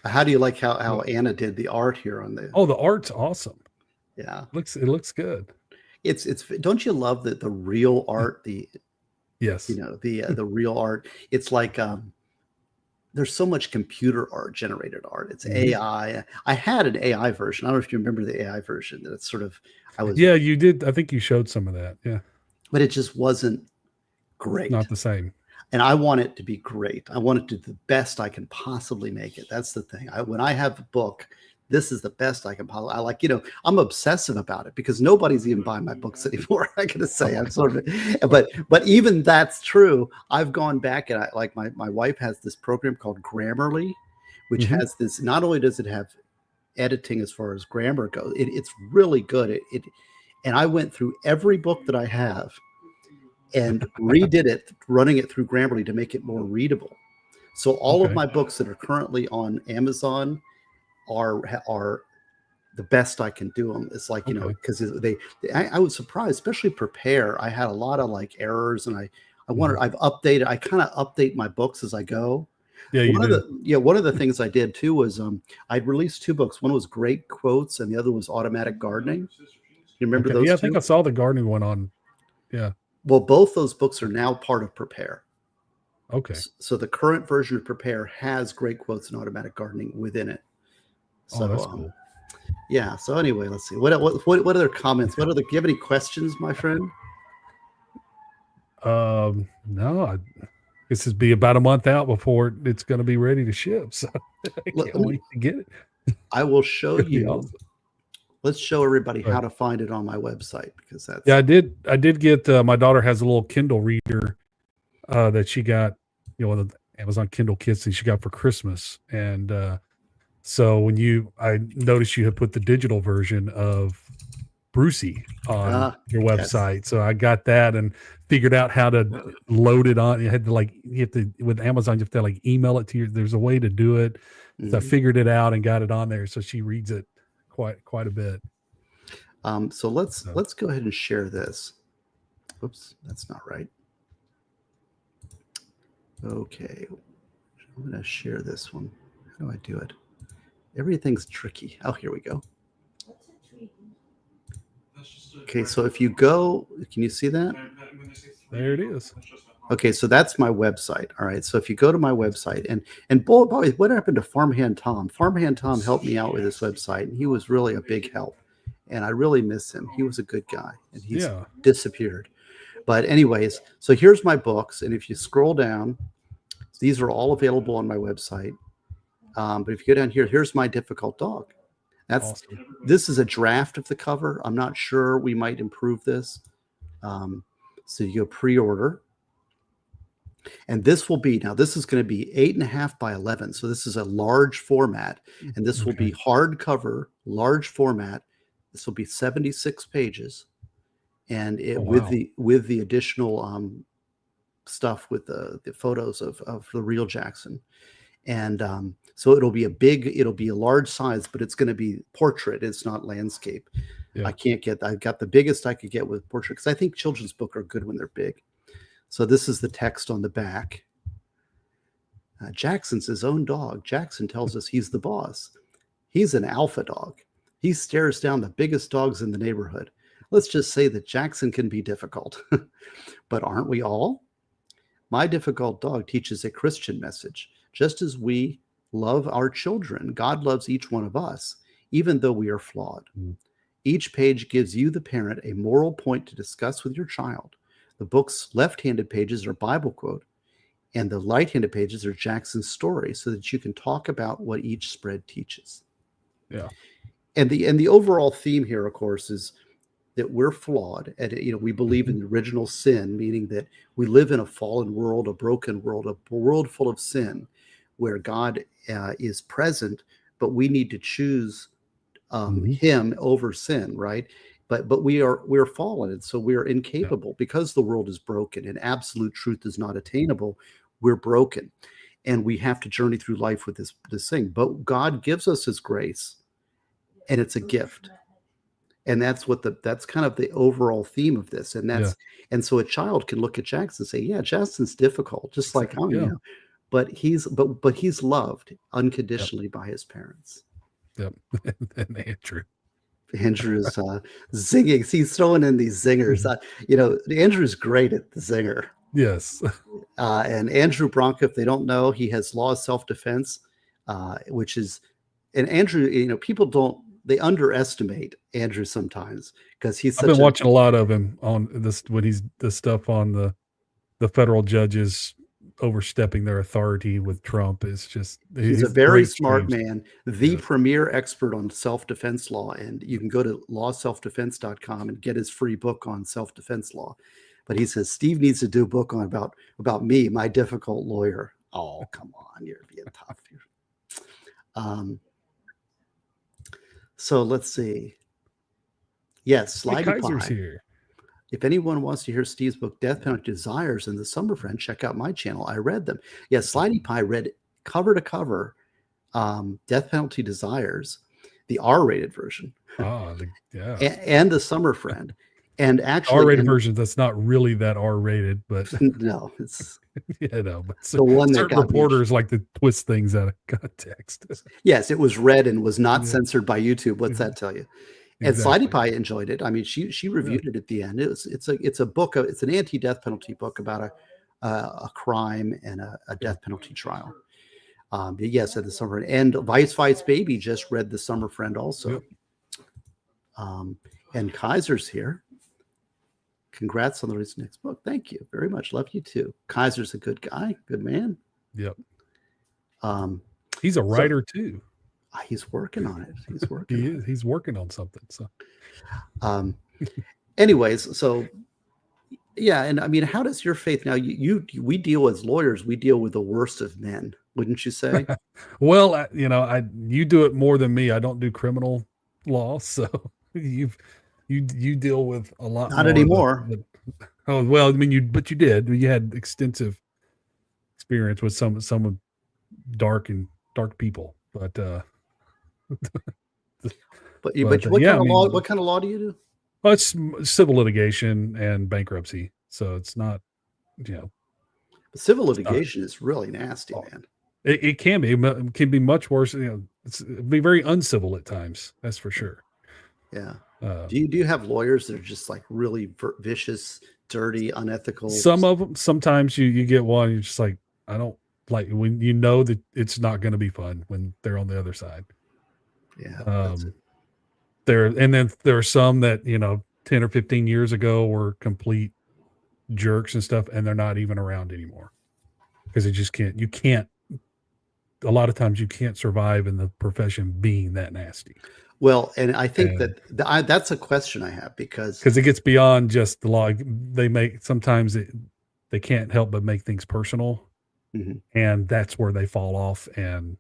how do you like how Anna did the art here on the the art's awesome. Yeah. It looks good. It's don't you love the real art, yes. The real art. It's like there's so much computer art, generated art. It's AI. I had an AI version. I don't know if you remember the AI version. That it's sort of you did. I think you showed some of that. Yeah. But it just wasn't great. Not the same. And I want it to be great. I want it to do the best I can possibly make it. That's the thing. When I have a book, this is the best I can possibly. I'm obsessive about it because nobody's even buying my books anymore. I gotta say, I'm sort of, but even that's true. I've gone back and my wife has this program called Grammarly, which has this. Not only does it have editing as far as grammar goes, it's really good. And I went through every book that I have and redid it, running it through Grammarly to make it more readable. So all of my books that are currently on Amazon are the best I can do them. It's like, because I was surprised, especially Prepare. I had a lot of errors, and I kind of update my books as I go. Yeah, one of the things I did too was I'd released 2 books. One was Great Quotes, and the other was Automatic Gardening. You remember those? Yeah, I two? think I saw the gardening one on. Yeah. Well, both those books are now part of Prepare. Okay. So the current version of Prepare has Great Quotes and Automatic Gardening within it. So that's cool. Yeah. So anyway, let's see. What other comments? Do you have any questions, my friend? No. This is be about a month out before it's going to be ready to ship. So I can't wait to get it. I will show you. Awesome. Let's show everybody how to find it on my website because that's. Yeah, I did get. My daughter has a little Kindle reader that she got, one of the Amazon Kindle kits that she got for Christmas, and so I noticed you had put the digital version of Brucey on your website, yes. So I got that and figured out how to load it on. You have to with Amazon, you have to email it to you. There's a way to do it. So I figured it out and got it on there, so she reads it quite a bit. So let's go ahead and share this. Oops, that's not right. Okay, I'm going to share this one. How do I do it? Everything's tricky. Oh, here we go. Okay, so if you go, can you see that? There it is. Okay, so that's my website. All right, so if you go to my website, and boy, what happened to Farmhand Tom? Farmhand Tom helped me out with this website, and he was really a big help, and I really miss him. He was a good guy, and he's disappeared. But anyways, so here's my books, and if you scroll down, these are all available on my website. But if you go down here, here's My Difficult Dog. This is a draft of the cover. I'm not sure. We might improve this. So you go pre-order. And this will be, now this is going to be 8.5 by 11. So this is a large format, and this will be hardcover, large format. This will be 76 pages, and with the additional stuff with the photos of the real Jackson. And so it'll be a large size, but it's going to be portrait. It's not landscape. Yeah. I've got the biggest I could get with portrait, because I think children's books are good when they're big. So this is the text on the back. Jackson's his own dog. Jackson tells us he's the boss. He's an alpha dog. He stares down the biggest dogs in the neighborhood. Let's just say that Jackson can be difficult. But aren't we all? My difficult dog teaches a Christian message. Just as we love our children, God loves each one of us, even though we are flawed. Each page gives you, the parent, a moral point to discuss with your child. The book's left-handed pages are Bible quote, and the right-handed pages are Jackson's story, so that you can talk about what each spread teaches. Yeah. And the overall theme here, of course, is that we're flawed, and we believe in the original sin, meaning that we live in a fallen world, a broken world, a world full of sin, where God is present, but we need to choose Him over sin, right? But we're fallen, and so we're incapable because the world is broken and absolute truth is not attainable. We're broken, and we have to journey through life with this thing. But God gives us His grace, and it's a gift. And that's kind of the overall theme of this. And so a child can look at Jackson and say, yeah, Jackson's difficult, just like I'm, but he's loved unconditionally by his parents. Yep. And Andrew's zinging. He's throwing in these zingers. Andrew's great at the zinger. Yes. And Andrew Branca, if they don't know, he has Law of Self-Defense, which is, and Andrew, people they underestimate Andrew sometimes because he's. I've been watching a lot of him on this when he's the stuff on the federal judges overstepping their authority with Trump. Is just he's a very smart man, the premier expert on self-defense law, and you can go to lawselfdefense.com and get his free book on self-defense law. But he says Steve needs to do a book on about me, my difficult lawyer. Oh, come on, you're being tough here. So let's see. Yes, Slidey Kaiser's Pie. Here. If anyone wants to hear Steve's book, Death Penalty Desires and The Summer Friend, check out my channel. I read them. Yes, Slidey Pie read cover to cover Death Penalty Desires, the R-rated version. And The Summer Friend. And actually, R-rated version that's not really that R-rated, but no, it's but the one that got reporters like to twist things out of context. Yes, it was read and was not censored by YouTube. What's that tell you? And Slidey Pie enjoyed it. I mean, she reviewed it at the end. It's a book. It's an anti-death penalty book about a crime and a death penalty trial. Yes, at The Summer Friend. And Vice Vice Baby just read The Summer Friend also. And Kaiser's here. Congrats on the next book. Thank you very much. Love you too. Kaiser's a good guy, good man. Yep. He's a writer too. He's working on it. He's working on something. So, anyways, so yeah, and I mean, how does your faith now? We deal as lawyers. We deal with the worst of men, wouldn't you say? Well, you do it more than me. I don't do criminal law, so you deal with a lot. Not anymore. Oh well, I mean, you did. You had extensive experience with some dark people, but what kind of law do you do? Well, it's civil litigation and bankruptcy, so it's not, But civil litigation is really nasty, man. It can be. It can be much worse. It'd be very uncivil at times. That's for sure. Yeah. Do you have lawyers that are just like really vicious, dirty, unethical? Some of them. Sometimes you get one. You're just like, I don't like when that it's not going to be fun when they're on the other side. Yeah. Then there are some that 10 or 15 years ago were complete jerks and stuff, and they're not even around anymore because you can't. A lot of times you can't survive in the profession being that nasty. Well, and I think that's a question I have because it gets beyond just the law. They can't help but make things personal, and that's where they fall off and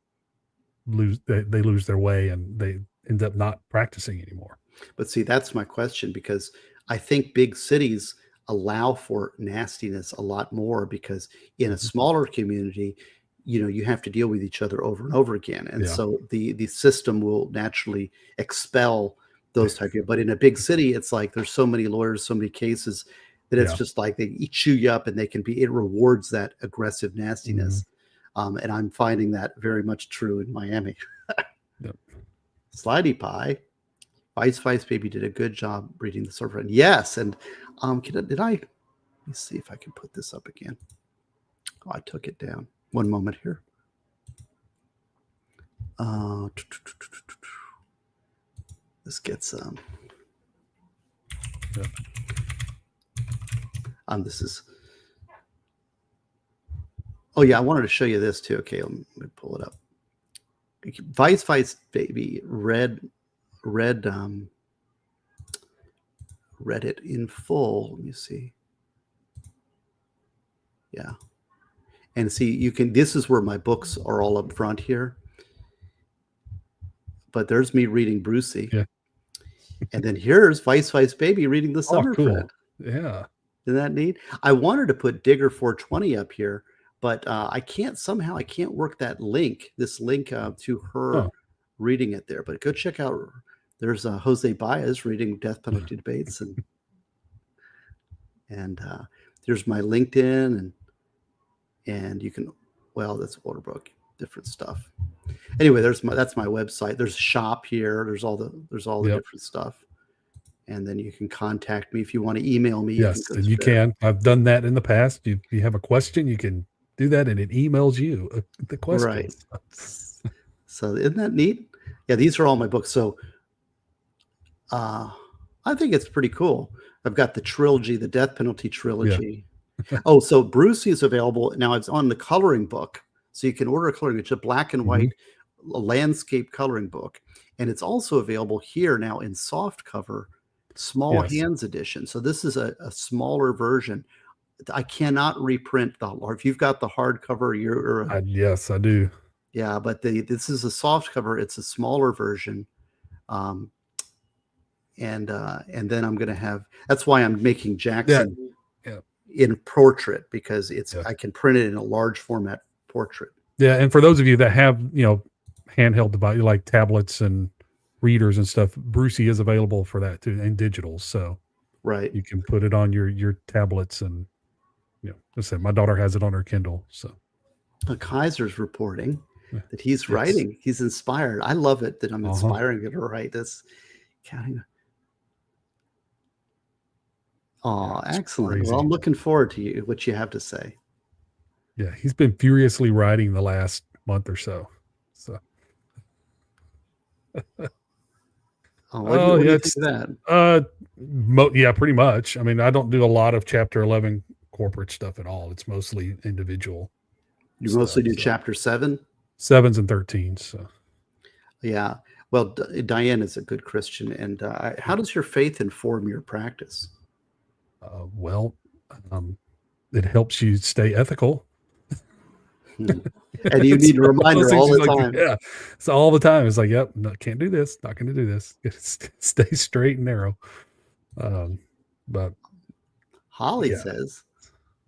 they lose their way and they end up not practicing anymore. But see, that's my question because I think big cities allow for nastiness a lot more because in a smaller community, you have to deal with each other over and over again. And so the system will naturally expel those type of people. But in a big city, it's like there's so many lawyers, so many cases that it's just like they chew you up and it rewards that aggressive nastiness. And I'm finding that very much true in Miami. Yep. Slidey Pie, Vice Baby did a good job reading the server. And yes, and let me see if I can put this up again. Oh, I took it down. One moment here. This gets this is. Oh yeah, I wanted to show you this too. Okay, let me pull it up. Vice Baby read it in full. Let me see. Yeah. And see, you can, this is where my books are all up front here. But there's me reading Brucey. Yeah. And then here's Vice Baby reading The Summer Friend. Yeah. Isn't that neat? I wanted to put Digger 420 up here, but I can't work that link, to her reading it there. But go check out, there's Jose Baez reading Death Penalty Debates. And there's my LinkedIn and you can, that's Waterbrook, different stuff. Anyway, that's my website. There's a shop here. There's all the different stuff. And then you can contact me if you want to email me. Yes, you can. I've done that in the past. If you have a question, you can do that and it emails you the question. Right. So isn't that neat? Yeah, these are all my books. So I think it's pretty cool. I've got the trilogy, the Death Penalty trilogy. Yeah. So Brucey is available. Now it's on the coloring book. So you can order a coloring. It's a black and white landscape coloring book. And it's also available here now in soft cover, small hands edition. So this is a smaller version. I cannot reprint or if you've got the hardcover, yes, I do. Yeah, but this is a soft cover. It's a smaller version. And then I'm going to have, that's why I'm making Jackson in portrait, because I can print it in a large format portrait. Yeah. And for those of you that have, handheld device like tablets and readers and stuff, Brucey is available for that too, and digital. So you can put it on your tablets, and I said my daughter has it on her Kindle. So Kaiser's reporting that he's writing. He's inspired. I love it that I'm inspiring her to write this. Counting. Oh, excellent. Crazy. Well, I'm looking forward to what you have to say. Yeah, he's been furiously writing the last month or so. So. What do you think of that? Yeah, pretty much. I mean, I don't do a lot of Chapter 11 corporate stuff at all. It's mostly individual. You mostly do Chapter 7? 7s and 13s. So. Yeah. Well, Diane is a good Christian. And how does your faith inform your practice? It helps you stay ethical. And you need a reminder all the time. Yeah. So all the time. It's like, yep, no, can't do this. Not going to do this. Stay straight and narrow. But Holly says,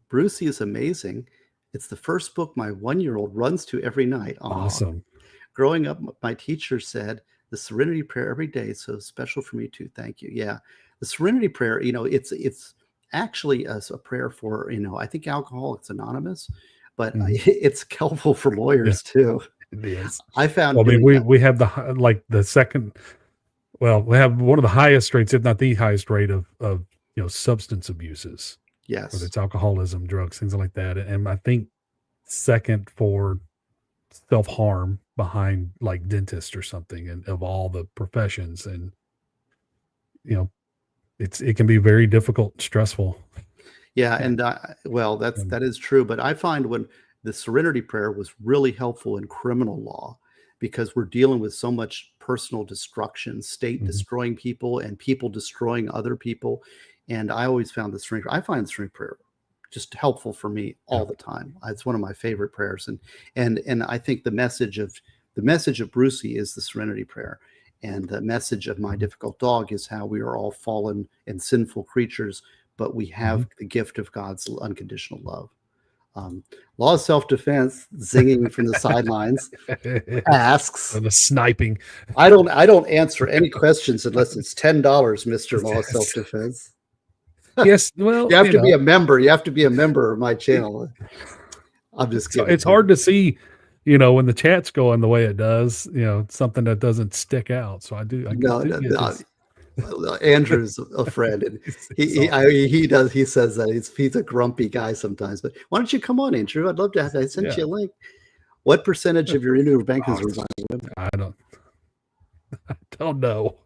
Brucey is amazing. It's the first book my 1-year-old runs to every night. Awesome. Growing up, my teacher said the Serenity Prayer every day. So special for me too. Thank you. Yeah. The Serenity Prayer, it's actually a prayer for, I think Alcoholics Anonymous, but it's helpful for lawyers too. It is. I found. Well, I mean, we have the second. Well, we have one of the highest rates, if not the highest rate of substance abuses. Yes, whether it's alcoholism, drugs, things like that, and I think second for self-harm behind like dentists or something, and of all the professions, and it can be very difficult and stressful. Yeah. And that is true. But I find when the Serenity Prayer was really helpful in criminal law, because we're dealing with so much personal destruction, state destroying people and people destroying other people. And I always found I find the Serenity Prayer just helpful for me all the time. It's one of my favorite prayers. And I think the message of Brucey is the Serenity Prayer. And the message of My Difficult Dog is how we are all fallen and sinful creatures, but we have the gift of God's unconditional love. Law of Self-Defense, zinging from the sidelines, asks. The sniping. I don't answer any questions unless it's $10, Mr. Law of Self-Defense. Yes, well, you have to be a member. You have to be a member of my channel. I'm just So kidding. it's hard to see, when the chat's going the way it does, something that doesn't stick out. So I do No, get no. this. Andrew's a friend, and he says that he's a grumpy guy sometimes. But why don't you come on, Andrew? I'd love to have. I sent you a link. What percentage of your inner bankers resign? I don't know.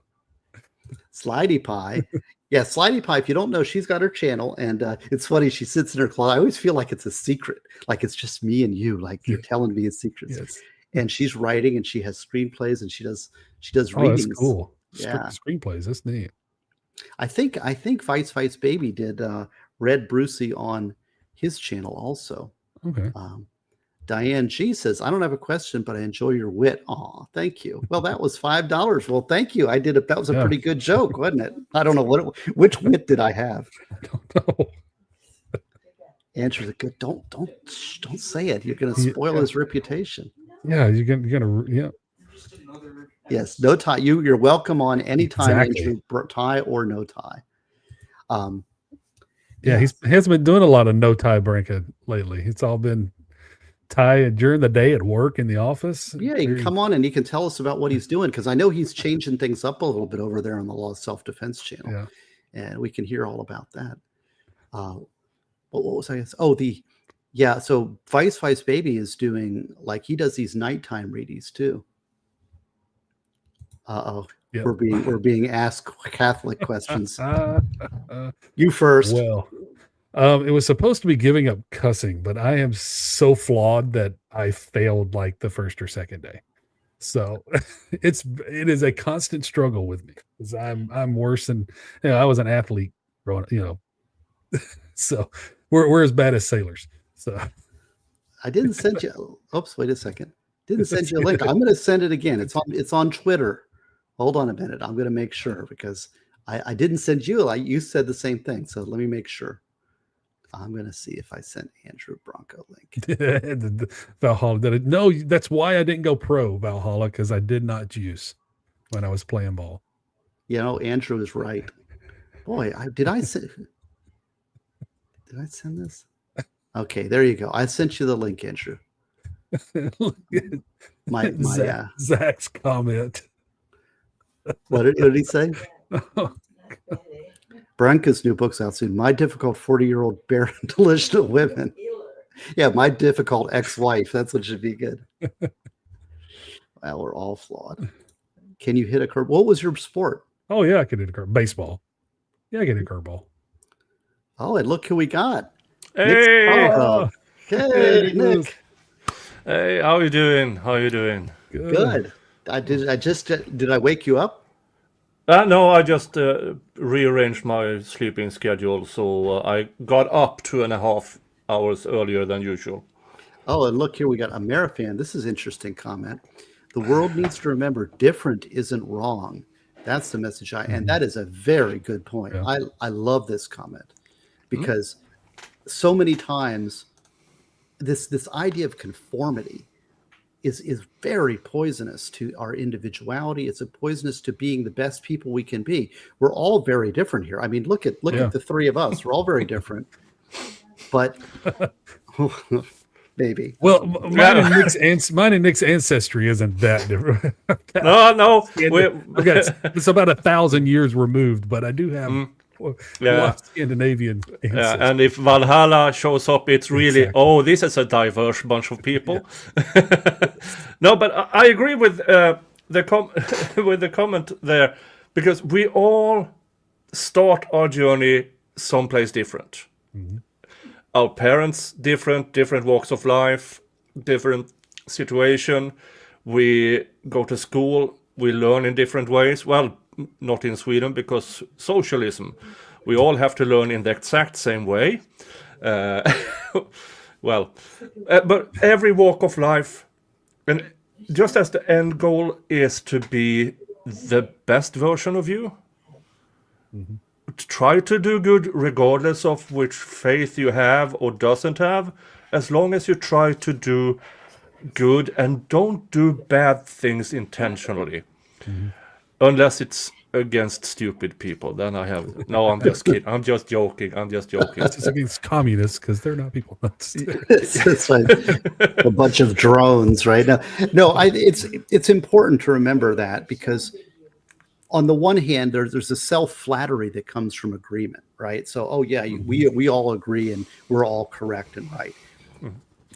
Slidey Pie. Yeah, Slidey Pie, if you don't know, she's got her channel, and it's funny. She sits in her closet. I always feel like it's a secret, like it's just me and you, like you're telling me a secret. Yes. And she's writing, and she has screenplays, and she does Oh, readings. that's cool. Yeah. Screenplays. That's neat. I think Vice Baby did Red Brucey on his channel also. Okay. Diane G says, I don't have a question, but I enjoy your wit. Aw, thank you. Well, that was $5. Well, thank you. That was a pretty good joke, wasn't it? I don't know which wit did I have? I don't know. Andrew's a good. Don't say it. You're going to spoil his reputation. Yeah, you're gonna. Yeah. Yes, no tie. You're welcome on anytime, Exactly. Andrew, tie or no tie. Yeah, he hasn't been doing a lot of no tie Branca lately. It's all been tie during the day at work in the office. Yeah, he can come on and he can tell us about what he's doing, because I know he's changing things up a little bit over there on the Law of Self-Defense channel. Yeah. And we can hear all about that. What was I? So Vice Baby is doing, like, he does these nighttime readies too. Yep. We're being asked Catholic questions. You first. Well, it was supposed to be giving up cussing, but I am so flawed that I failed like the first or second day. So it is a constant struggle with me, because I'm worse than, I was an athlete growing up, so we're as bad as sailors. So I didn't send you. Oops, wait a second. Didn't send you a link. I'm going to send it again. It's on Twitter. Hold on a minute. I'm going to make sure, because I didn't send you. You said the same thing. So let me make sure. I'm going to see if I sent Andrew Branca a link. Valhalla did it. No, that's why I didn't go pro Valhalla, because I did not juice when I was playing ball. Andrew is right. Boy, did I send this? Okay, there you go. I sent you the link, Andrew. Zach's comment. What did he say? Branca's new book's out soon. My difficult 40-year-old barren delusional women. Yeah, my difficult ex-wife. That's what should be good. Well, we're all flawed. Can you hit a curve? What was your sport? Oh yeah, I could hit a curve. Baseball. Yeah, I can hit a curveball. Oh, and look who we got. Hey, Hey, Nick. hey, how you doing? How you doing? Good. Did I wake you up? No, I just rearranged my sleeping schedule, so I got up 2.5 hours earlier than usual. Oh, and look here, we got a Marifan. This is interesting comment. The world needs to remember different isn't wrong. That's the message and that is a very good point. Yeah. I love this comment, because so many times this idea of conformity is very poisonous to our individuality. It's poisonous to being the best people we can be. We're all very different here. I mean, look at the three of us. We're all very different. But maybe. Well, mine and Nick's ancestry isn't that different. No, It's about 1,000 years removed, but I do have Scandinavian ancestry. Yeah, and if Valhalla shows up, it's really this is a diverse bunch of people. Yeah. No, but I agree with with the comment there, because we all start our journey someplace different. Mm-hmm. Our parents different walks of life, different situation. We go to school, we learn in different ways. Well, not in Sweden, because socialism. We all have to learn in the exact same way. But every walk of life, and just as the end goal is to be the best version of you, try to do good regardless of which faith you have or doesn't have, as long as you try to do good and don't do bad things intentionally. Unless it's against stupid people. Then I have no. I'm just kidding. I'm just joking. It's just against communists because they're not people. It's like a bunch of drones, right? It's important to remember that, because on the one hand, there's a self-flattery that comes from agreement, right? So, oh yeah, we all agree and we're all correct and right.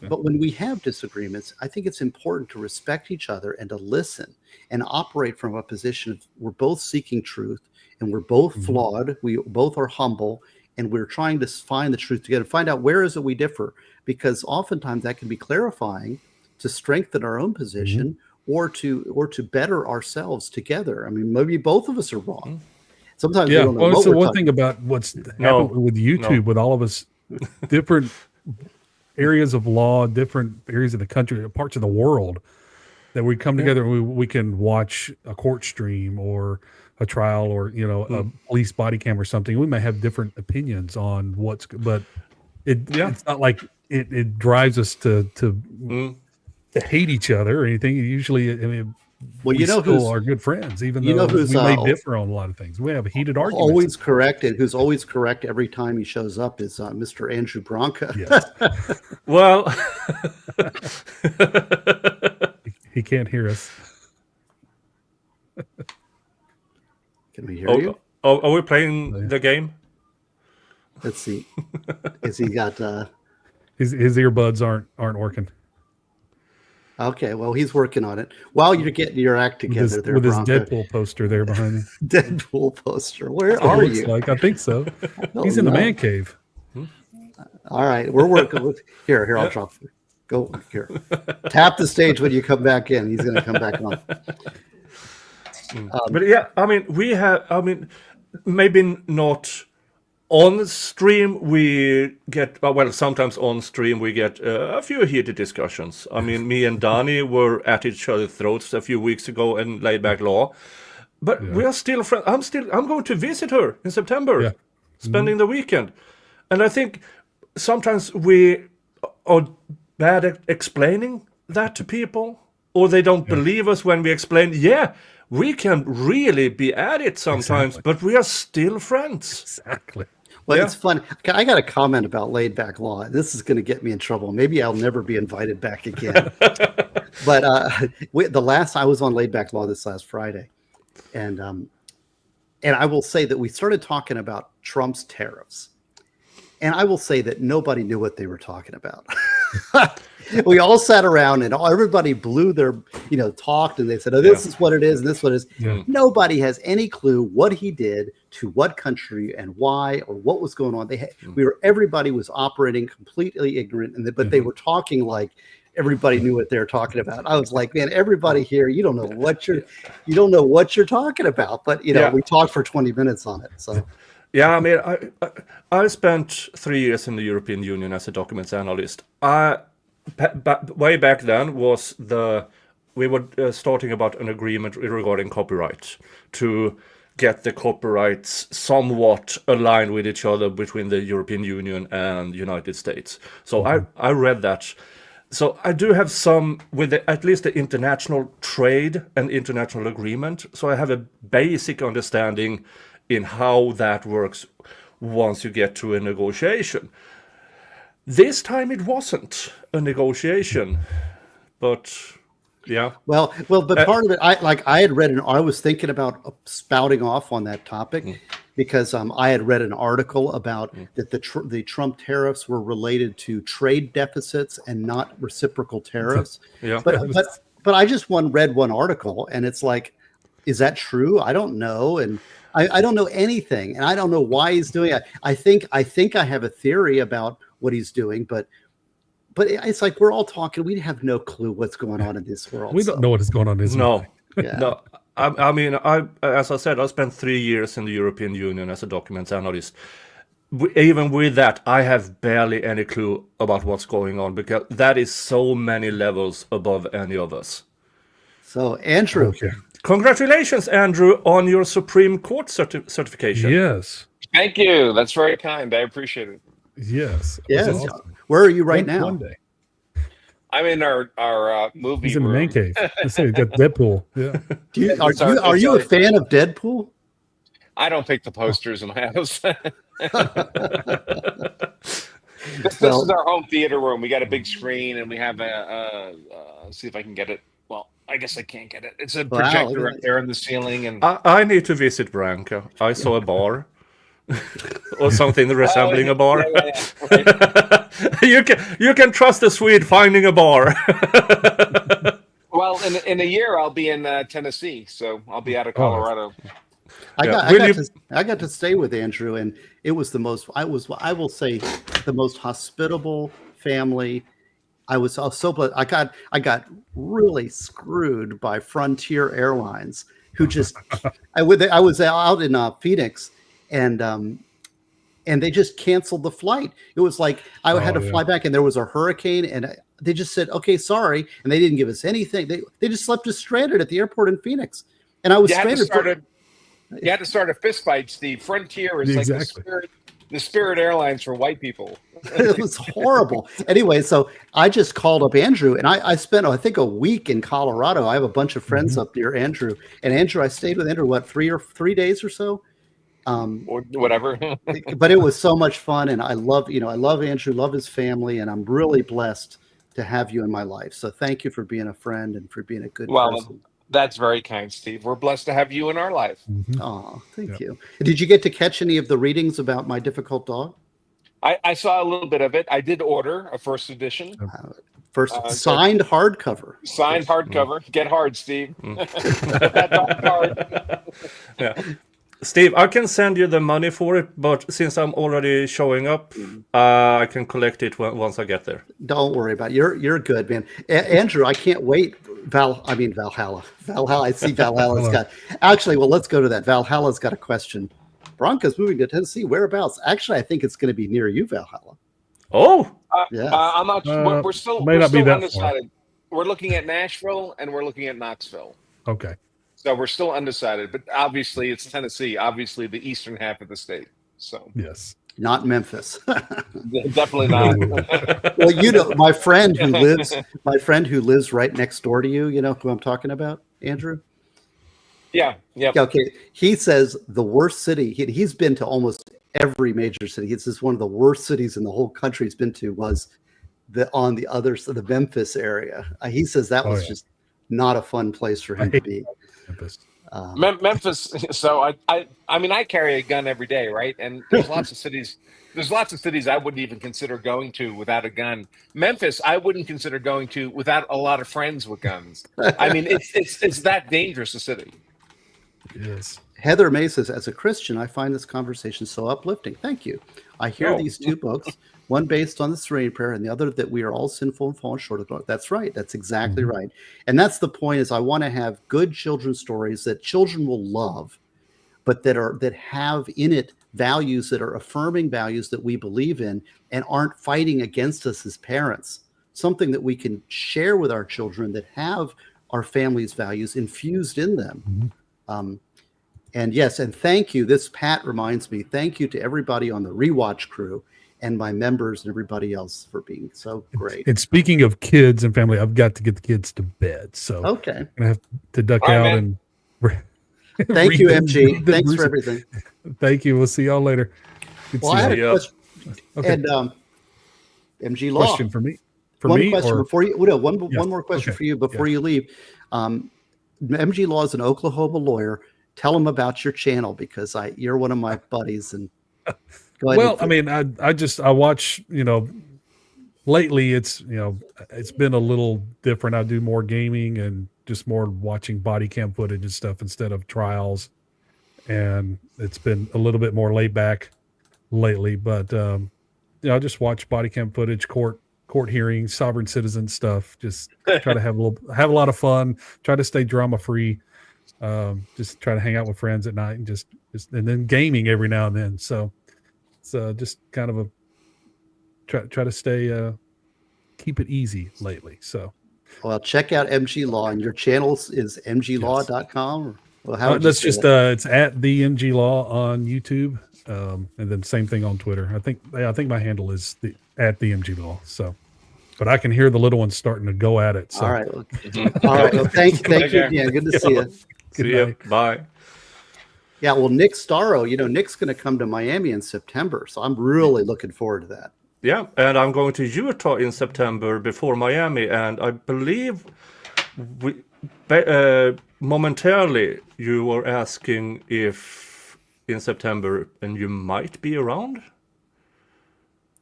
But when we have disagreements, I think it's important to respect each other and to listen and operate from a position of we're both seeking truth and we're both flawed. We both are humble and we're trying to find the truth together, find out where is it we differ, because oftentimes that can be clarifying to strengthen our own position or to better ourselves together. I mean, maybe both of us are wrong. Sometimes we don't know well, what so we're one talking thing about what's happened with YouTube, with all of us different areas of law, different areas of the country, parts of the world, that we come together and we can watch a court stream or a trial or a police body cam or something. We may have different opinions on but it's not like it drives us to hate each other or anything. Usually, I mean, we still are good friends, even though we may differ on a lot of things. We have heated arguments. Always correct, and who's always correct every time he shows up is Mr. Andrew Branca. Yes. Well, he can't hear us. Can we hear you? Are we playing the game? Let's see. Has he got his earbuds aren't working? Okay, well, he's working on it. While you're getting your act together with his Deadpool poster there behind him. Deadpool poster. Where are you? I think so. He's in the man cave. All right, we're working with here. I'll drop. Go here. Tap the stage when you come back in. He's going to come back on. But yeah, I mean, maybe not on stream. We get sometimes on stream we get a few heated discussions. I mean, me and Danny were at each other's throats a few weeks ago in Laidback Law, but we are still friends. I'm going to visit her in September, spending the weekend, and I think sometimes we are bad at explaining that to people, or they don't believe us when we explain. Yeah, we can really be at it sometimes, but we are still friends. Exactly. Well, it's fun. I got a comment about Laid Back Law. This is going to get me in trouble. Maybe I'll never be invited back again. But I was on Laid Back Law this last Friday, and I will say that we started talking about Trump's tariffs, and I will say that nobody knew what they were talking about. We all sat around and everybody blew their, talked, and they said, "Oh, this is what it is, and this is what it is." Yeah. Nobody has any clue what he did to what country and why or what was going on. Everybody was operating completely ignorant, but they were talking like everybody knew what they were talking about. I was like, man, everybody here, you don't know what you're talking about. But we talked for 20 minutes on it. So. Yeah, I mean, I spent 3 years in the European Union as a documents analyst. Way back then we were starting about an agreement regarding copyright to get the copyrights somewhat aligned with each other between the European Union and United States. So I read that. So I do have some with at least the international trade and international agreement. So I have a basic understanding in how that works once you get to a negotiation. This time it wasn't a negotiation, but yeah. Well, but part of it, I had read I was thinking about spouting off on that topic because I had read an article about that the Trump tariffs were related to trade deficits and not reciprocal tariffs. Yeah. But I just read one article, and it's like, is that true? I don't know, and I don't know anything, and I don't know why he's doing it. I think I have a theory about what he's doing, but it's like we're all talking. We have no clue what's going on in this world. We don't know what is going on in this world. No. I mean, as I said, I spent 3 years in the European Union as a documents analyst. Even with that, I have barely any clue about what's going on because that is so many levels above any of us. So, Andrew. Okay. Congratulations, Andrew, on your Supreme Court certification. Yes. Thank you. That's very kind. I appreciate it. Yes. Yes. Awesome. Where are you right now? One day. I'm in our movie He's in the room. man cave. Let's say got Deadpool. Yeah. Are you a fan of Deadpool? I don't pick the posters in my house. This Well- is our home theater room. We got a big screen, and we have see if I can get it. Well, I guess I can't get it. It's a Wow, projector look at up there in the ceiling, and I need to visit Branca. I saw a bar. Or something resembling a bar. Right. You can trust a Swede finding a bar. Well, in a year I'll be in Tennessee, so I'll be out of Colorado. I Yeah. I got to stay with Andrew, and it was the most. I will say the most hospitable family. I was so blessed. I got really screwed by Frontier Airlines, who just I was out in Phoenix, and they just canceled the flight. It was like I had to fly back, and there was a hurricane, and they just said, "Okay, sorry," and they didn't give us anything. They just left us stranded at the airport in Phoenix, and I was stranded. You had to start a fist fight, Steve. Frontier is Exactly. like the Spirit Airlines for white people. It was horrible. Anyway, so I just called up Andrew, and I spent, I think, a week in Colorado. I have a bunch of friends up near Andrew, and Andrew, I stayed with Andrew, what, 3 days or so? Or whatever. But it was so much fun, and I love Andrew, love his family, and I'm really blessed to have you in my life. So thank you for being a friend and for being a good person. That's very kind, Steve. We're blessed to have you in our life. Oh, thank you. Did you get to catch any of the readings about My Difficult Dog? I saw a little bit of it. I did order a first edition. First signed hardcover. Signed hardcover. Get hard, Steve. That dog hard. Yeah. Steve, I can send you the money for it, but since I'm already showing up, I can collect it once I get there. Don't worry about it. You're good, man. Andrew, I can't wait. Valhalla. I see Valhalla's got. Actually, well, let's go to that. Valhalla's got a question. Branca's moving to Tennessee. Whereabouts? Actually, I think it's going to be near you, Valhalla. Oh, Yeah. I'm not. We're still undecided. We're looking at Nashville and we're looking at Knoxville. Okay. So we're still undecided, but obviously it's Tennessee. Obviously the eastern half of the state. So Yes. Not Memphis. definitely not. Well, you know, my friend who lives right next door to you. You know who I'm talking about, Andrew. Yeah. Okay. He says the worst city. He's been to almost every major city. He says one of the worst cities in the whole country he's been to was on the other side, the Memphis area. He says that was just not a fun place for him to be. Memphis. Memphis. So I mean, I carry a gun every day, right? And there's lots of cities. There's lots of cities I wouldn't even consider going to without a gun. Memphis, I wouldn't consider going to without a lot of friends with guns. I mean, it's that dangerous a city. Yes. Heather May says, as a Christian, I find this conversation so uplifting. Thank you. I hear these two books, one based on the Serenity Prayer and the other that we are all sinful and fallen short of God. That's right. That's exactly right. And that's the point, is I want to have good children's stories that children will love, but that have in it values that are affirming values that we believe in and aren't fighting against us as parents. Something that we can share with our children that have our family's values infused in them. And yes, and thank you. This Pat reminds me, thank you to everybody on the Rewatch crew and my members and everybody else for being so great. And speaking of kids and family, I've got to get the kids to bed. So Okay. I'm gonna have to duck All right, out man. and Thank you, MG. read the Thanks for Bruce. everything. Thank you. We'll see y'all later. Good Well, I seeing had you. a question. Okay. And MG Law. Question for me. One question or before you. No, one Yes. more question Okay. for you before you leave. MG Law is an Oklahoma lawyer. Tell him about your channel, because you're one of my buddies. And go ahead. Well, I mean, I watch, lately it's been a little different. I do more gaming and just more watching body cam footage and stuff instead of trials. And it's been a little bit more laid back lately, but I just watch body cam footage, court hearings, sovereign citizen stuff. Just try to have a lot of fun. Try to stay drama free. Just try to hang out with friends at night and just and then gaming every now and then. So it's just kind of try to stay keep it easy lately. So well, check out MG Law, and your channel is mglaw.com. Well, how would you that's say just that? it's at the MGLaw on YouTube, and then same thing on Twitter. I think my handle is at the MGLaw. So, but I can hear the little ones starting to go at it. So. All right. Well, thank you again. Good to see you. See you. Bye. Yeah, well, Nick Starow, Nick's going to come to Miami in September, so I'm really looking forward to that. Yeah, and I'm going to Utah in September before Miami, and I believe momentarily you were asking if in September, and you might be around.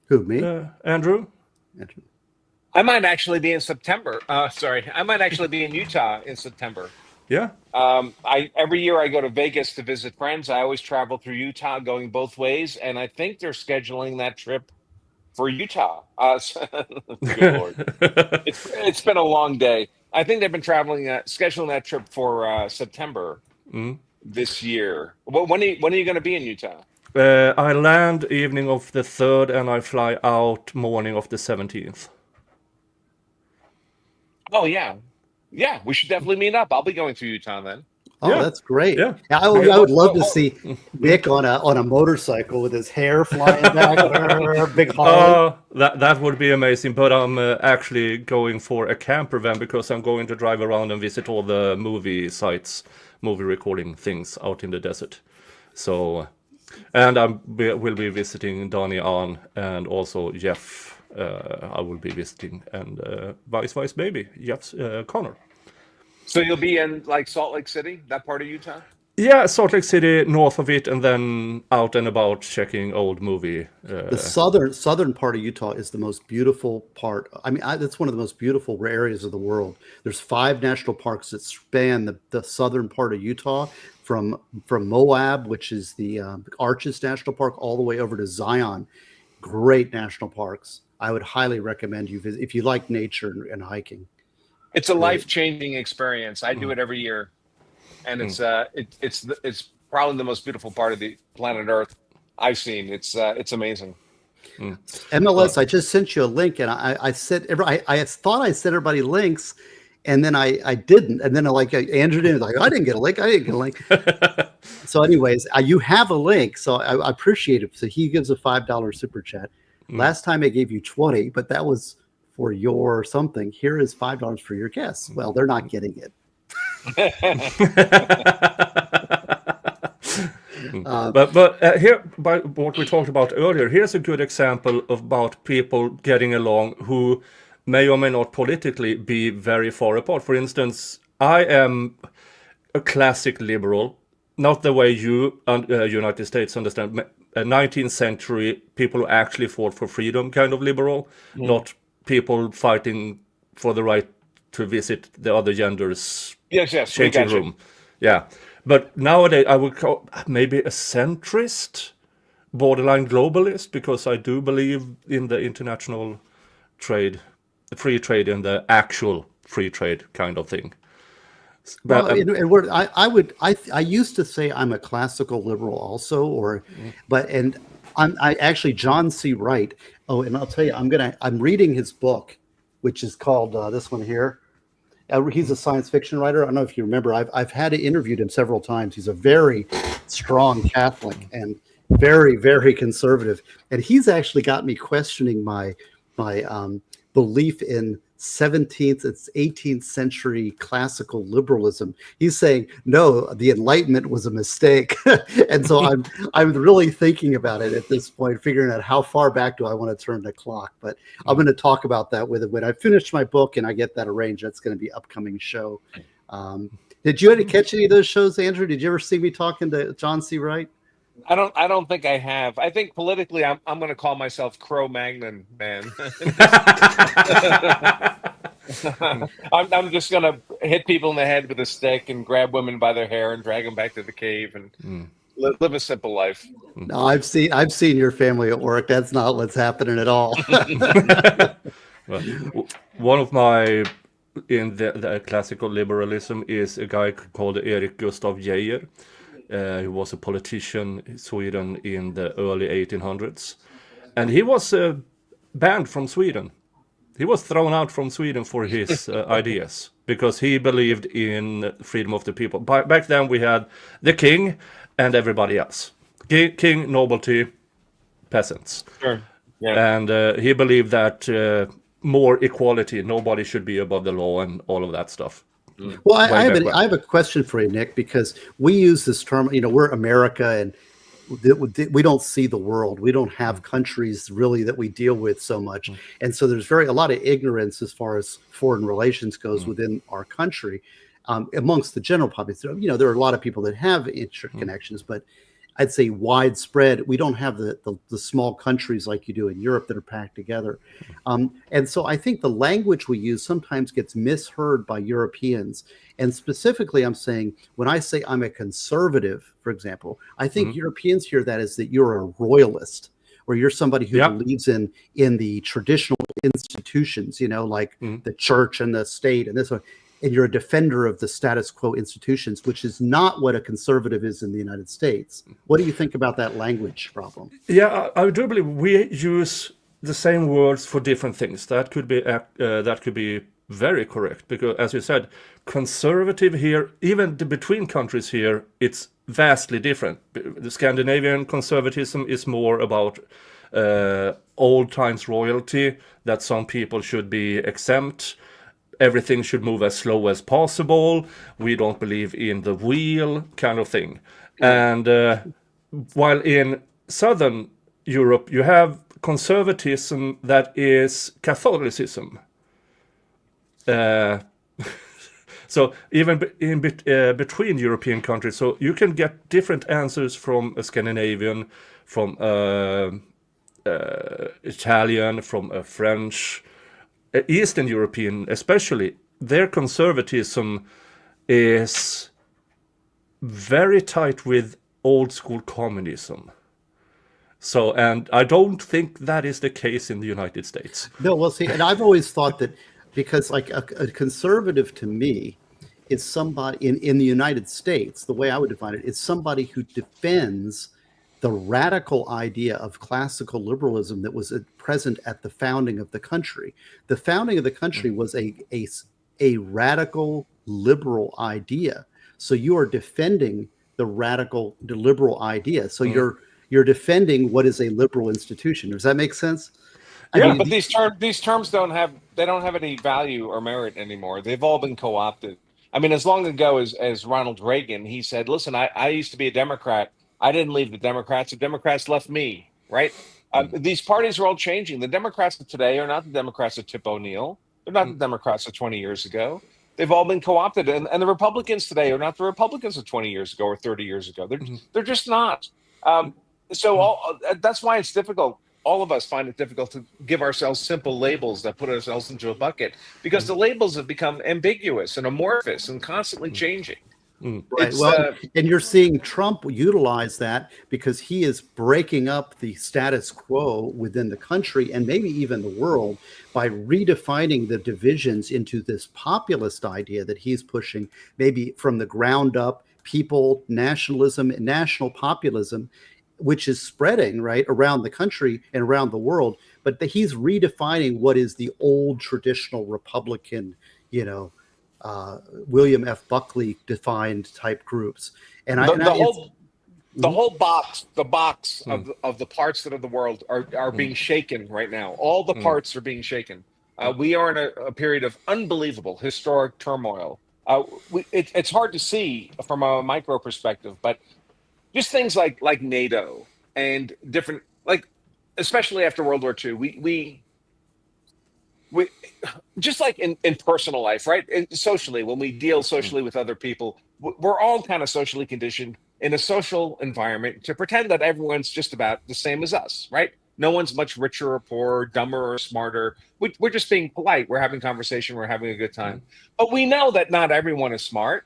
Who, me? Andrew? I might actually be in September. I might actually be in Utah in September. Yeah. Every year I go to Vegas to visit friends. I always travel through Utah, going both ways, and I think they're scheduling that trip for Utah. Good Lord, it's been a long day. I think they've been scheduling that trip for September this year. When are you going to be in Utah? I land evening of the 3rd, and I fly out morning of the 17th. Oh yeah. Yeah, we should definitely meet up. I'll be going through Utah then. Oh, Yeah. that's great. Yeah. I would love to see Nick on a motorcycle with his hair flying back, big Harley. That would be amazing, but I'm actually going for a camper van because I'm going to drive around and visit all the movie sites, movie recording things out in the desert. So, and will be visiting Donnie Ahn and also Jeff. I will be visiting, and vice baby Jeff's Connor. So you'll be in like Salt Lake City, that part of Utah? Yeah, Salt Lake City, north of it, and then out and about checking old movie. The southern part of Utah is the most beautiful part. I mean, that's one of the most beautiful areas of the world. There's 5 national parks that span the southern part of Utah, from Moab, which is the Arches National Park, all the way over to Zion. Great national parks. I would highly recommend you visit if you like nature and hiking. It's a life-changing experience. I do it every year, and it's probably the most beautiful part of the planet Earth I've seen. It's amazing. MLS, I just sent you a link, and I thought I sent everybody links, and then I didn't, and then Andrew didn't, I didn't get a link. So anyways, you have a link, so I appreciate it. So he gives a $5 super chat. Last time I gave you 20, but that was for your something. Here is $5 for your guess. Well, they're not getting it. But here, by what we talked about earlier, here's a good example about people getting along who may or may not politically be very far apart. For instance, I am a classic liberal, not the way you United States understand. 19th century people who actually fought for freedom kind of liberal, not people fighting for the right to visit the other gender's changing room. Yeah. But nowadays I would call maybe a centrist, borderline globalist, because I do believe in the international trade, free trade, and the actual free trade kind of thing. Well, I used to say I'm a classical liberal also, I actually John C. Wright. Oh, and I'll tell you, I'm reading his book, which is called this one here. He's a science fiction writer. I don't know if you remember. I've had interviewed him several times. He's a very strong Catholic and very, very conservative, and he's actually got me questioning my belief in 17th and 18th century classical liberalism. He's saying, no, the Enlightenment was a mistake. And so I'm really thinking about it at this point, figuring out how far back do I want to turn the clock. But I'm going to talk about that with it when I finish my book and I get that arranged. That's going to be an upcoming show. Did you catch any of those shows, Andrew? Did you ever see me talking to John C. Wright? I don't think I have. I think politically, I'm going to call myself Cro-Magnon man. I'm just going to hit people in the head with a stick and grab women by their hair and drag them back to the cave and live a simple life. No, I've seen your family at work. That's not what's happening at all. Well, one of my in the classical liberalism is a guy called Erik Gustav Geijer. He was a politician in Sweden in the early 1800s. And he was banned from Sweden. He was thrown out from Sweden for his ideas because he believed in freedom of the people. Back then we had the king and everybody else. King, nobility, peasants. Sure. Yeah. And he believed that more equality, nobody should be above the law and all of that stuff. Well, way back when. I have a question for you, Nick, because we use this term, we're America, and we don't see the world. We don't have countries really that we deal with so much. And so there's a lot of ignorance as far as foreign relations goes within our country. Amongst the general population, there are a lot of people that have interconnections, but I'd say widespread. We don't have the small countries like you do in Europe that are packed together. And so I think the language we use sometimes gets misheard by Europeans. And specifically, I'm saying when I say I'm a conservative, for example, I think Europeans hear that as that you're a royalist, or you're somebody who believes in the traditional institutions, like the church and the state and this one. And you're a defender of the status quo institutions, which is not what a conservative is in the United States. What do you think about that language problem? Yeah, I do believe we use the same words for different things. That could be very correct, because, as you said, conservative here, even between countries here, it's vastly different. The Scandinavian conservatism is more about old times royalty, that some people should be exempt. Everything should move as slow as possible. We don't believe in the wheel, kind of thing. And while in Southern Europe, you have conservatism that is Catholicism. So even between European countries, so you can get different answers from a Scandinavian, from Italian, from a French, Eastern European especially. Their conservatism is very tight with old school communism. So, and I don't think that is the case in the United States. No, well, see, and I've always thought that, because like a conservative to me is somebody in the United States, the way I would define it, is somebody who defends the radical idea of classical liberalism that was present at the founding of the country. The founding of the country was a radical liberal idea. So you are defending the liberal idea. So you're defending what is a liberal institution. Does that make sense? Yeah, but these terms don't have any value or merit anymore. They've all been co-opted. I mean, as long ago as Ronald Reagan, he said, "Listen, I used to be a Democrat. I didn't leave the Democrats. The Democrats left me." Right? These parties are all changing. The Democrats of today are not the Democrats of Tip O'Neill. They're not the Democrats of 20 years ago. They've all been co-opted, and the Republicans today are not the Republicans of 20 years ago or 30 years ago. They're just not. That's why it's difficult. All of us find it difficult to give ourselves simple labels that put ourselves into a bucket, because the labels have become ambiguous and amorphous and constantly changing. Right. Well, and you're seeing Trump utilize that because he is breaking up the status quo within the country and maybe even the world by redefining the divisions into this populist idea that he's pushing, maybe from the ground up, people, nationalism, and national populism, which is spreading right around the country and around the world. But he's redefining what is the old traditional Republican, William F. Buckley defined type groups. And the whole box of the parts that of the world are being shaken right now. All the parts are being shaken. We are in a period of unbelievable historic turmoil. It's hard to see from a micro perspective, but just things like NATO and different, like especially after World War II, we just like in personal life, right? And socially, when we deal socially with other people, we're all kind of socially conditioned in a social environment to pretend that everyone's just about the same as us, right? No one's much richer or poorer, dumber or smarter. We're just being polite. We're having conversation. We're having a good time. But we know that not everyone is smart.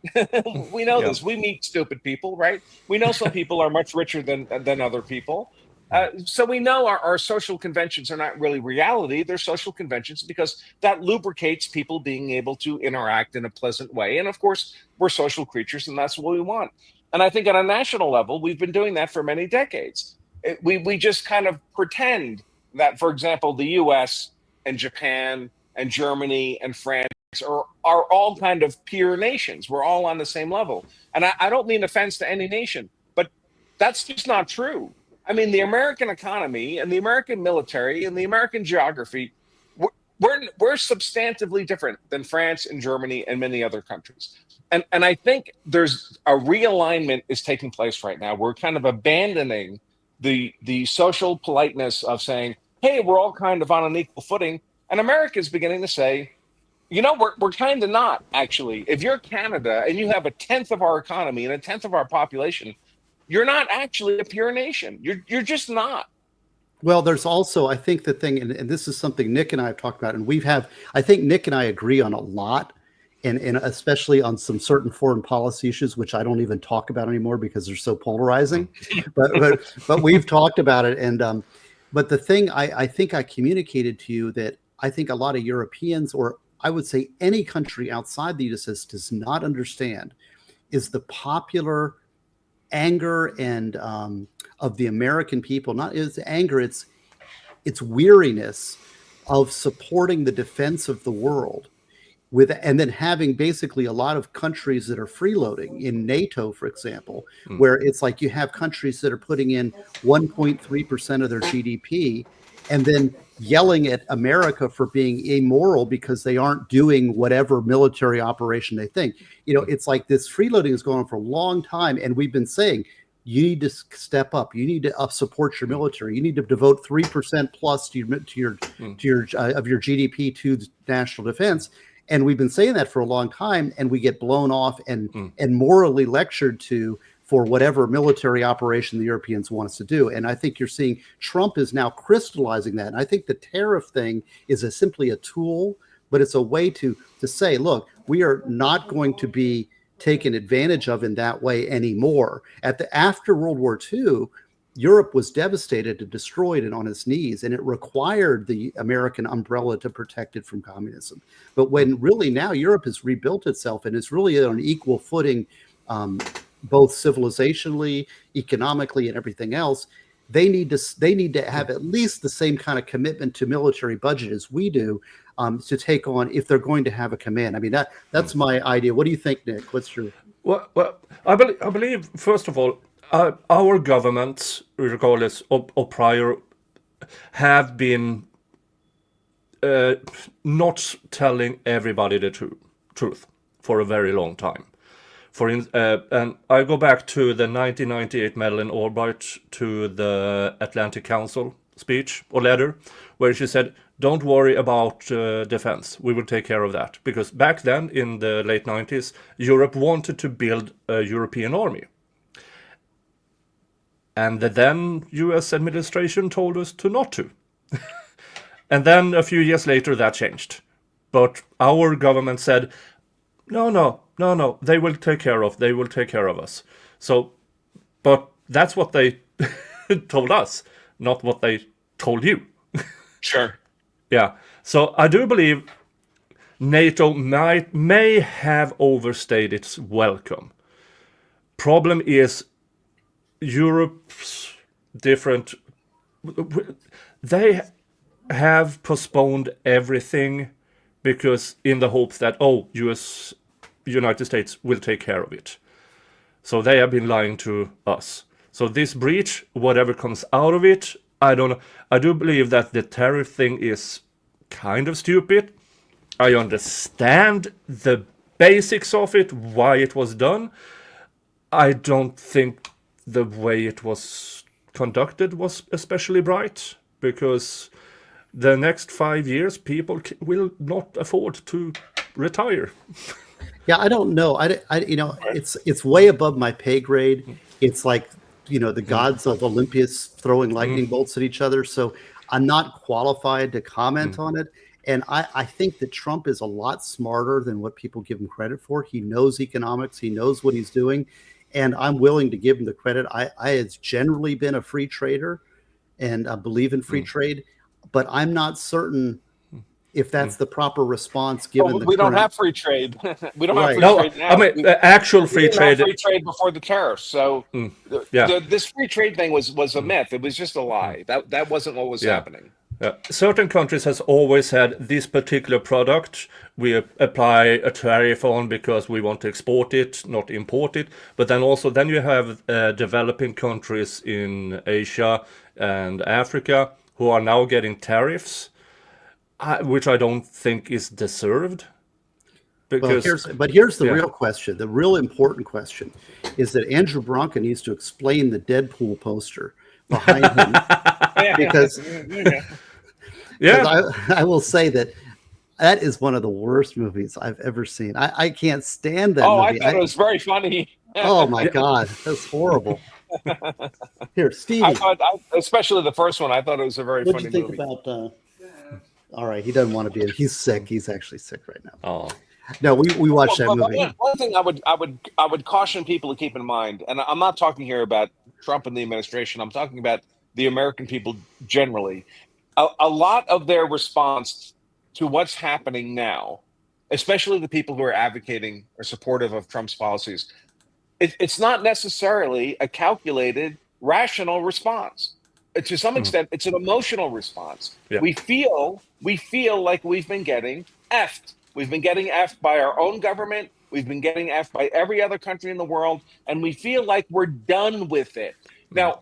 We know this. We meet stupid people, right? We know some people are much richer than other people. So we know our social conventions are not really reality. They're social conventions because that lubricates people being able to interact in a pleasant way. And of course, we're social creatures, and that's what we want. And I think at a national level, we've been doing that for many decades. We just kind of pretend that, for example, the US and Japan and Germany and France are all kind of peer nations. We're all on the same level. And I don't mean offense to any nation, but that's just not true. I mean, the American economy and the American military and the American geography, we're substantively different than France and Germany and many other countries. And I think there's a realignment is taking place right now. We're kind of abandoning the social politeness of saying, hey, we're all kind of on an equal footing. And America is beginning to say, we're kind of not, actually. If you're Canada and you have a tenth of our economy and a tenth of our population, you're not actually a pure nation. You're just not. Well, there's also, I think the thing, and this is something Nick and I have talked about, and I think Nick and I agree on a lot, and especially on some certain foreign policy issues, which I don't even talk about anymore because they're so polarizing. but we've talked about it, and but the thing I think I communicated to you that I think a lot of Europeans, or I would say any country outside the U.S., does not understand is the popular anger and of the American people. Not it's anger, it's weariness of supporting the defense of the world and then having basically a lot of countries that are freeloading in NATO, for example, where it's like you have countries that are putting in 1.3% of their GDP and then yelling at America for being immoral because they aren't doing whatever military operation they think. It's like this freeloading is going on for a long time, and we've been saying you need to step up. You need to support your military. You need to devote 3% plus to your of your GDP to national defense. And we've been saying that for a long time, and we get blown off and morally lectured to for whatever military operation the Europeans want us to do. And I think you're seeing Trump is now crystallizing that. And I think the tariff thing is simply a tool, but it's a way to say, look, we are not going to be taken advantage of in that way anymore. After World War II, Europe was devastated and destroyed and on its knees, and it required the American umbrella to protect it from communism. But when really now Europe has rebuilt itself and is really on an equal footing, both civilizationally, economically, and everything else, they need to have at least the same kind of commitment to military budget as we do to take on if they're going to have a command. I mean, that's my idea. What do you think, Nick? What's your... Well, I believe, first of all, our governments, regardless of prior, have been not telling everybody the truth for a very long time. And I go back to the 1998 Madeleine Albright to the Atlantic Council speech or letter, where she said, "Don't worry about defense. We will take care of that." Because back then, in the late 90s, Europe wanted to build a European army. And the then US administration told us to not to. And then a few years later, that changed. But our government said, no, they will take care of us. So, but that's what they told us, not what they told you. Sure. Yeah. So I do believe NATO may have overstayed its welcome. Problem is Europe's different. They have postponed everything because in the hopes that United States will take care of it. So they have been lying to us. So this breach, whatever comes out of it, I don't know. I do believe that the tariff thing is kind of stupid. I understand the basics of it, why it was done. I don't think the way it was conducted was especially bright, because the next 5 years people will not afford to retire. Yeah, I don't know. It's way above my pay grade. It's like, the gods of Olympus throwing lightning bolts at each other. So I'm not qualified to comment on it. And I think that Trump is a lot smarter than what people give him credit for. He knows economics. He knows what he's doing. And I'm willing to give him the credit. I have generally been a free trader, and I believe in free trade, but I'm not certain if that's the proper response given we don't have free trade. We don't have free trade now. I mean, actual free trade. Free trade before the tariffs. So this free trade thing was a myth. It was just a lie. That wasn't what was happening. Certain countries has always had this particular product we apply a tariff on because we want to export it, not import it. But then you have developing countries in Asia and Africa who are now getting tariffs. which I don't think is deserved. Well, Because here's the yeah. real question. The real important question is that Andrew Branca needs to explain the Deadpool poster behind him, because yeah, I will say that is one of the worst movies I've ever seen. I can't stand that Oh, I movie. thought it was very funny. Oh my God, that's horrible. Here, Stevie, Especially the first one, I thought it was a very what do funny you think movie. about? All right, he doesn't want to be. He's sick. He's actually sick right now. oh, No, we watched that But movie. one thing I would caution people to keep in mind, and I'm not talking here about Trump and the administration. I'm talking about the American people generally. A lot of their response to what's happening now, especially the people who are advocating or supportive of Trump's policies, it's not necessarily a calculated, rational response. To some extent, it's an emotional response. Yeah. We feel like we've been getting effed. We've been getting effed by our own government. We've been getting effed by every other country in the world, and we feel like we're done with it. Now,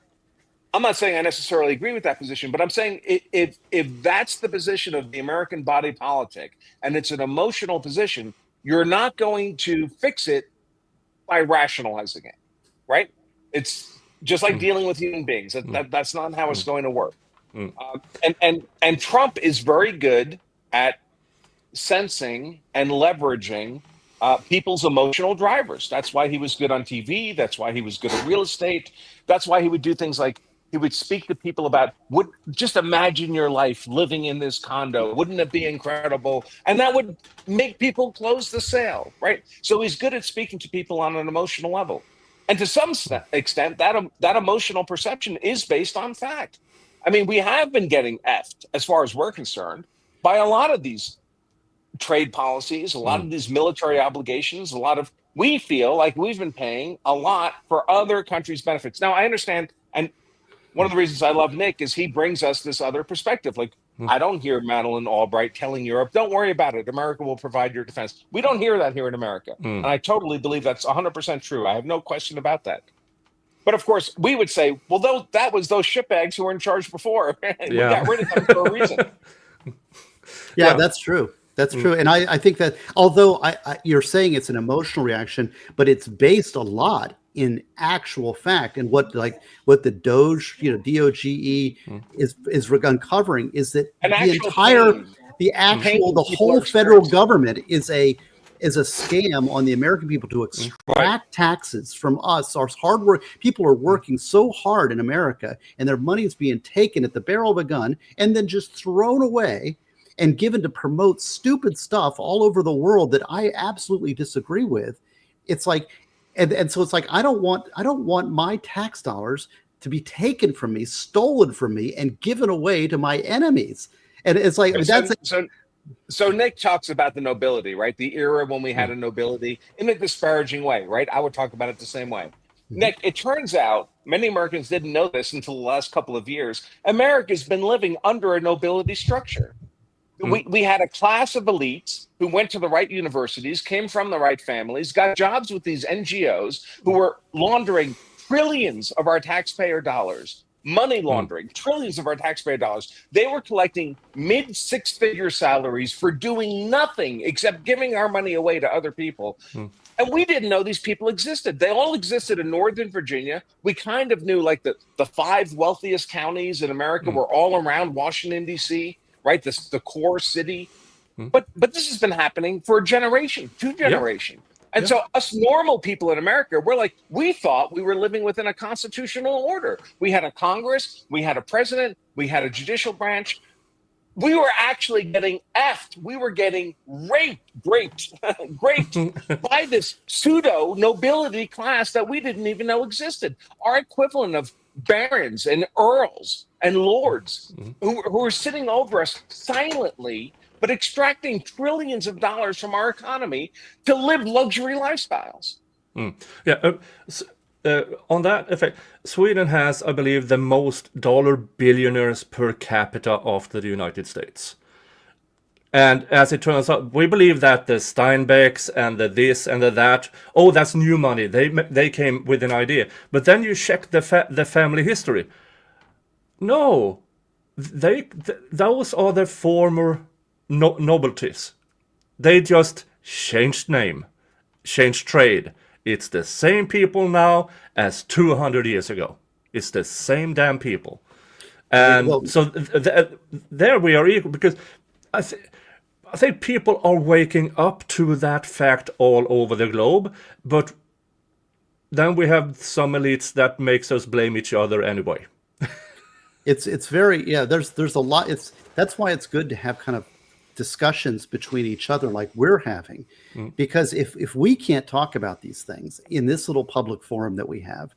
I'm not saying I necessarily agree with that position, but I'm saying if that's the position of the American body politic, and it's an emotional position, you're not going to fix it by rationalizing it, right? It's just like dealing with human beings. That's not how it's going to work. And Trump is very good at sensing and leveraging people's emotional drivers. That's why he was good on TV. That's why he was good at real estate. That's why he would do things like he would speak to people about, just imagine your life living in this condo. Wouldn't it be incredible? And that would make people close the sale, right? So he's good at speaking to people on an emotional level. And to some extent, that emotional perception is based on fact. I mean, we have been getting effed, as far as we're concerned, by a lot of these trade policies, a lot of these military obligations, we feel like we've been paying a lot for other countries' benefits. Now, I understand, and one of the reasons I love Nick is he brings us this other perspective. Like, I don't hear Madeleine Albright telling Europe, don't worry about it, America will provide your defense. We don't hear that here in America. And I totally believe that's 100% true. I have no question about that. But of course, we would say, well, that was those shitbags who were in charge before. We got rid of them for a reason. Yeah, that's true. That's true. And I think that although you're saying it's an emotional reaction, but it's based a lot in actual fact. And what the Doge, DOGE is uncovering is that the whole federal government is a scam on the American people to extract taxes from us. Our hard work people are working so hard in America, and their money is being taken at the barrel of a gun and then just thrown away and given to promote stupid stuff all over the world that I absolutely disagree with. It's like, and so it's like, I don't want my tax dollars to be taken from me, stolen from me, and given away to my enemies. And it's like, So Nick talks about the nobility, right? The era when we had a nobility in a disparaging way, right? I would talk about it the same way. Nick, it turns out many Americans didn't know this until the last couple of years. America's been living under a nobility structure. We had a class of elites who went to the right universities, came from the right families, got jobs with these NGOs who were laundering trillions of our taxpayer dollars, money laundering, trillions of our taxpayer dollars. They were collecting mid-six-figure salaries for doing nothing except giving our money away to other people. And we didn't know these people existed. They all existed in Northern Virginia. We kind of knew like the 5 wealthiest counties in America were all around Washington, D.C., right? The core city. But this has been happening for a generation, 2 generations. And so us normal people in America, we thought we were living within a constitutional order. We had a Congress, we had a president, we had a judicial branch. We were actually getting effed. We were getting raped by this pseudo nobility class that we didn't even know existed. Our equivalent of barons and earls and lords who were sitting over us silently, but extracting trillions of dollars from our economy to live luxury lifestyles. On that effect, Sweden has, I believe, the most dollar billionaires per capita after the United States. And as it turns out, we believe that the Steinbecks and the this and the that, that's new money. They came with an idea. But then you check the family history. No, those are the former novelties. They just changed name, changed trade. It's the same people now as 200 years ago. It's the same damn people. And Well- so there we are equal, because I think people are waking up to that fact all over the globe, but then we have some elites that makes us blame each other anyway. It's very, yeah, there's a lot. That's why it's good to have kind of discussions between each other like we're having, because if we can't talk about these things in this little public forum that we have,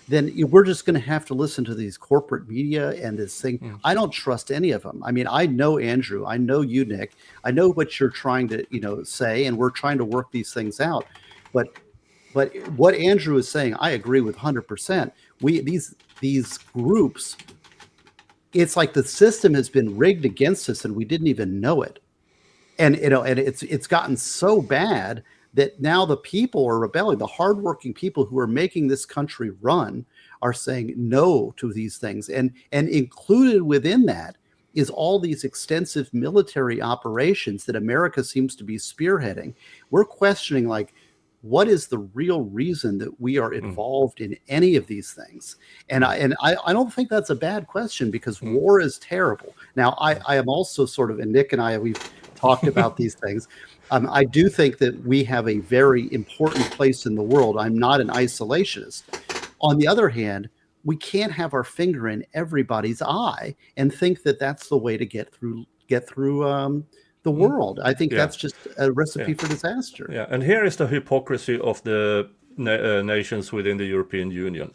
then we're just going to have to listen to these corporate media and this thing. I don't trust any of them. I mean, I know Andrew, I know you, Nick, I know what you're trying to say, and we're trying to work these things out. But what Andrew is saying, I agree with 100%. These groups, it's like the system has been rigged against us and we didn't even know it. And and it's gotten so bad that now the people are rebelling. The hardworking people who are making this country run are saying no to these things. And included within that is all these extensive military operations that America seems to be spearheading. We're questioning, like, what is the real reason that we are involved in any of these things? And I don't think that's a bad question, because war is terrible. Now, I am also sort of, and Nick and I, we've talked about these things. I do think that we have a very important place in the world. I'm not an isolationist. On the other hand, we can't have our finger in everybody's eye and think that that's the way to get through the world. I think that's just a recipe for disaster. Yeah, and here is the hypocrisy of the nations within the European Union.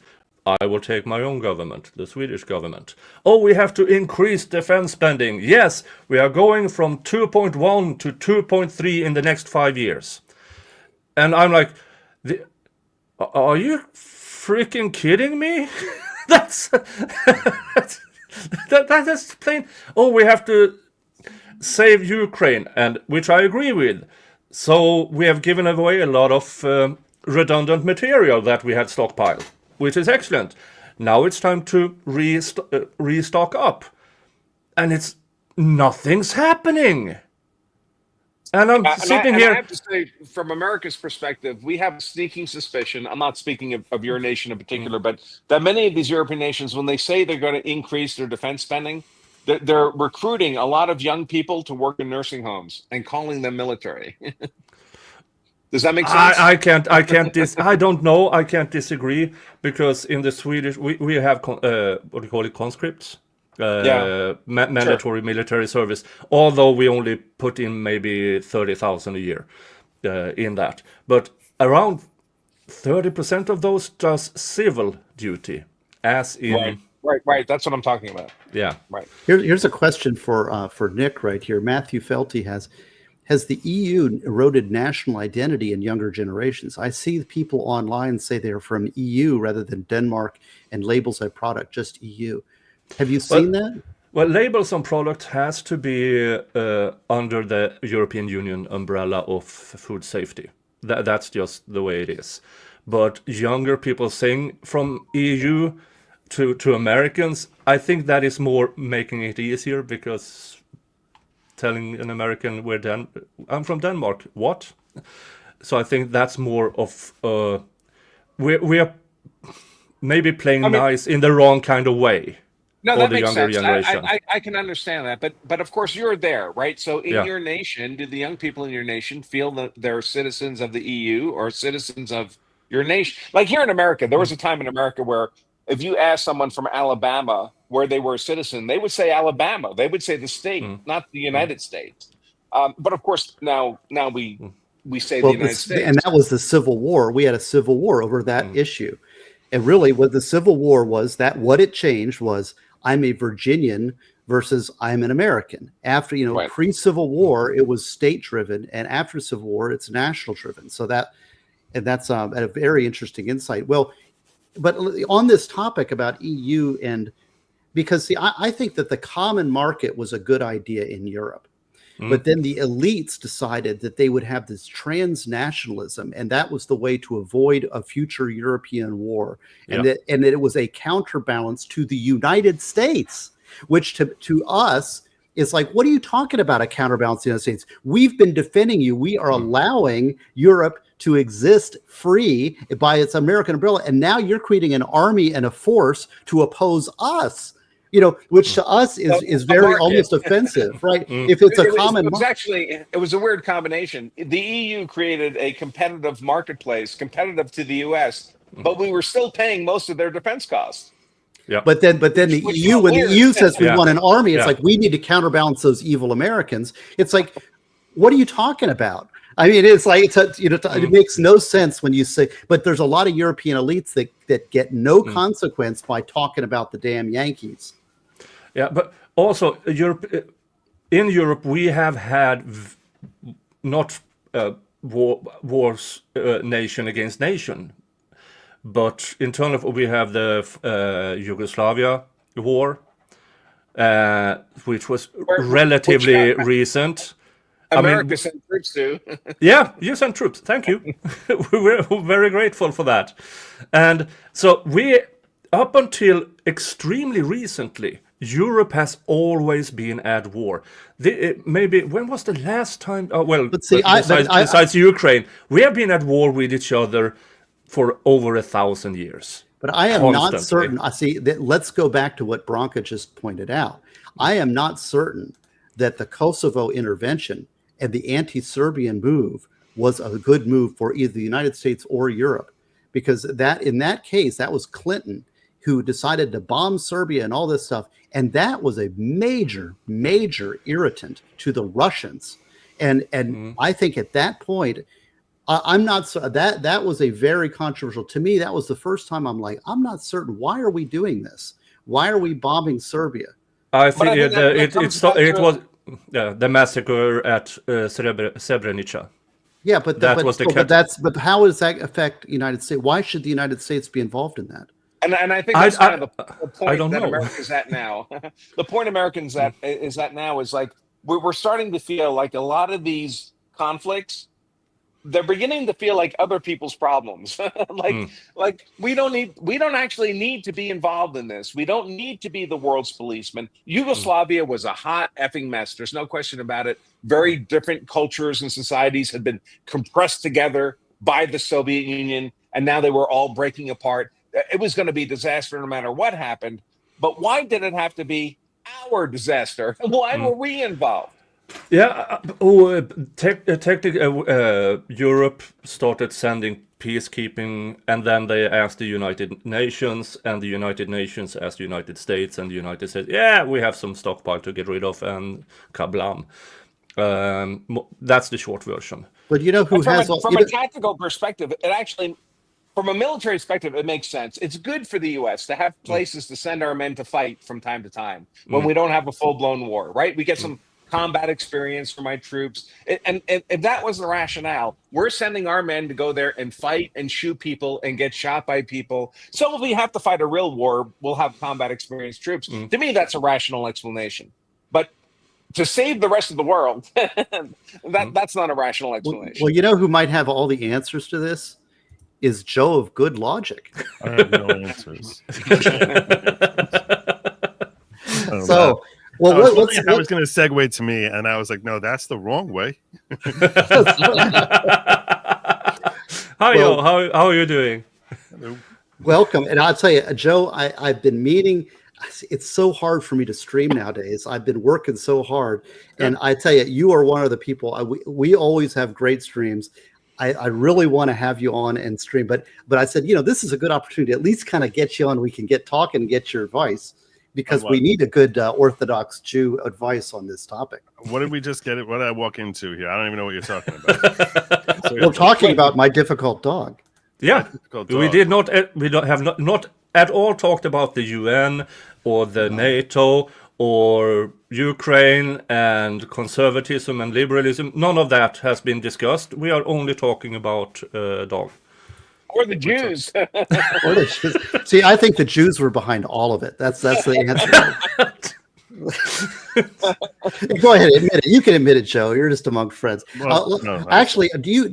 I will take my own government, the Swedish government. Oh, we have to increase defense spending. Yes, we are going from 2.1 to 2.3 in the next 5 years. And I'm like, are you freaking kidding me? That's plain. Oh, we have to save Ukraine, and which I agree with. So we have given away a lot of redundant material that we had stockpiled, which is excellent. Now it's time to restock up, and nothing's happening. And I'm sitting here. I have to say, from America's perspective, we have a sneaking suspicion. I'm not speaking of your nation in particular, but that many of these European nations, when they say they're going to increase their defense spending, they're recruiting a lot of young people to work in nursing homes and calling them military. Does that make sense? I can't. I don't know. I can't disagree, because in the Swedish we have what do you call it, conscripts, mandatory military service. Although we only put in maybe 30,000 a year in that, but around 30% of those does civil duty, as in. Right. That's what I'm talking about. Yeah. Right. Here's a question for Nick right here. Matthew Felty has the EU eroded national identity in younger generations? I see people online say they're from EU rather than Denmark, and labels a product just EU. Have you seen that? Well, labels on product has to be under the European Union umbrella of food safety. That's just the way it is. But younger people saying from EU to Americans, I think that is more making it easier, because telling an American I'm from Denmark, what? So I think that's more of we are maybe playing nice in the wrong kind of way. No, that makes sense. Generation. I can understand that, but of course you're there, right? So in your nation, do the young people in your nation feel that they're citizens of the EU or citizens of your nation? Like here in America, there was a time in America where if you ask someone from Alabama where they were a citizen, they would say Alabama. They would say the state, not the United States. But of course, now we say the United States. And that was the Civil War. We had a civil war over that issue. And really what the Civil War was, that what it changed was, I'm a Virginian versus I'm an American. After, pre-Civil War, it was state-driven, and after Civil War, it's national-driven. So that's a very interesting insight. Well, but on this topic about EU, and because I think that the common market was a good idea in Europe, but then the elites decided that they would have this transnationalism, and that was the way to avoid a future European war, and that it was a counterbalance to the United States, which to us It's like, what are you talking about? A counterbalance the United States? We've been defending you. We are allowing Europe to exist free by its American umbrella, and now you're creating an army and a force to oppose us. Which to us is very almost offensive, right? If it's a common, it was a weird combination. The EU created a competitive marketplace, competitive to the US, but we were still paying most of their defense costs. Yeah. But then the EU, when the EU says we want an army, it's like we need to counterbalance those evil Americans. It's like, what are you talking about? I mean, it's like it makes no sense when you say. But there's a lot of European elites that get no consequence by talking about the damn Yankees. Yeah, but also in Europe we have had not wars nation against nation. But internally, we have the Yugoslavia war, which was relatively recent. America sent troops to. Yeah, you sent troops. Thank you. We're very grateful for that. And so up until extremely recently, Europe has always been at war. Maybe when was the last time? Besides Ukraine, we have been at war with each other for over 1,000 years. But I am not certain. I see that. Let's go back to what Branca just pointed out. I am not certain that the Kosovo intervention and the anti-Serbian move was a good move for either the United States or Europe, because in that case, that was Clinton who decided to bomb Serbia and all this stuff, and that was a major irritant to the Russians. And I think at that point, I'm not that was a very controversial to me. That was the first time I'm like, I'm not certain. Why are we doing this? Why are we bombing Serbia? I think it was the massacre at Srebrenica. Yeah, but but how does that affect the United States? Why should the United States be involved in that? And I think that's kind of the point that America's at now. The point Americans is at now is like we're starting to feel like a lot of these conflicts, they're beginning to feel like other people's problems. like we don't actually need to be involved in this. We don't need to be the world's policeman. Yugoslavia was a hot effing mess. There's no question about it. Very different cultures and societies had been compressed together by the Soviet Union, and now they were all breaking apart. It was going to be disaster no matter what happened. But why did it have to be our disaster? Why were we involved? Yeah, Europe started sending peacekeeping, and then they asked the United Nations, and the United Nations asked the United States, and the United States, we have some stockpile to get rid of, and kablam. That's the short version. But you know who has... From a tactical perspective, it actually... From a military perspective, it makes sense. It's good for the U.S. to have places to send our men to fight from time to time when we don't have a full-blown war, right? We get some combat experience for my troops. And if that was the rationale, we're sending our men to go there and fight and shoot people and get shot by people. So if we have to fight a real war, we'll have combat experienced troops. To me, that's a rational explanation. But to save the rest of the world, that's not a rational explanation. Well, you know who might have all the answers to this? Is Joe of Good Logic. I have no answers. So... Well, I was going to segue to me, and I was like, "No, that's the wrong way." How are you doing? Welcome, and I'll tell you, Joe, I've been meaning. It's so hard for me to stream nowadays. I've been working so hard, and I tell you, you are one of the people. We always have great streams. I really want to have you on and stream, but I said, this is a good opportunity to at least kind of get you on. We can get talking and get your advice. Because we need a good Orthodox Jew advice on this topic. What did we just get? What did I walk into here? I don't even know what you're talking about. We're talking about my difficult dog. Yeah, we did not. We don't have not at all talked about the UN or the NATO or Ukraine and conservatism and liberalism. None of that has been discussed. We are only talking about dog. Or the Jews. See, I think the Jews were behind all of it. That's the answer. Go ahead, admit it. You can admit it, Joe. You're just among friends. No, actually, do you?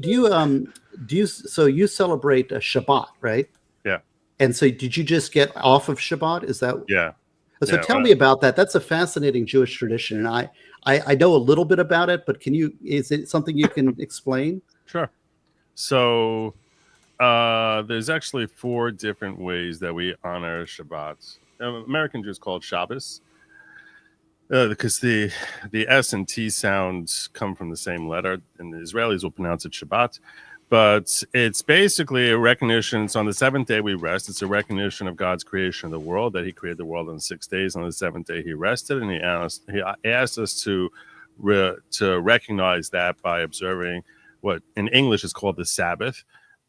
So you celebrate Shabbat, right? Yeah. And so, did you just get off of Shabbat? Is that? Yeah. So Yeah, tell me about that. That's a fascinating Jewish tradition, and I know a little bit about it, but is it something you can explain? Sure. So there's actually 4 different ways that we honor Shabbat. American Jews call it Shabbos because the S and T sounds come from the same letter, and the Israelis will pronounce it Shabbat. But it's basically a recognition. It's on the 7th day we rest. It's a recognition of God's creation of the world, that he created the world in 6 days. On the 7th day he rested, and he asked us to recognize that by observing what in English is called the Sabbath.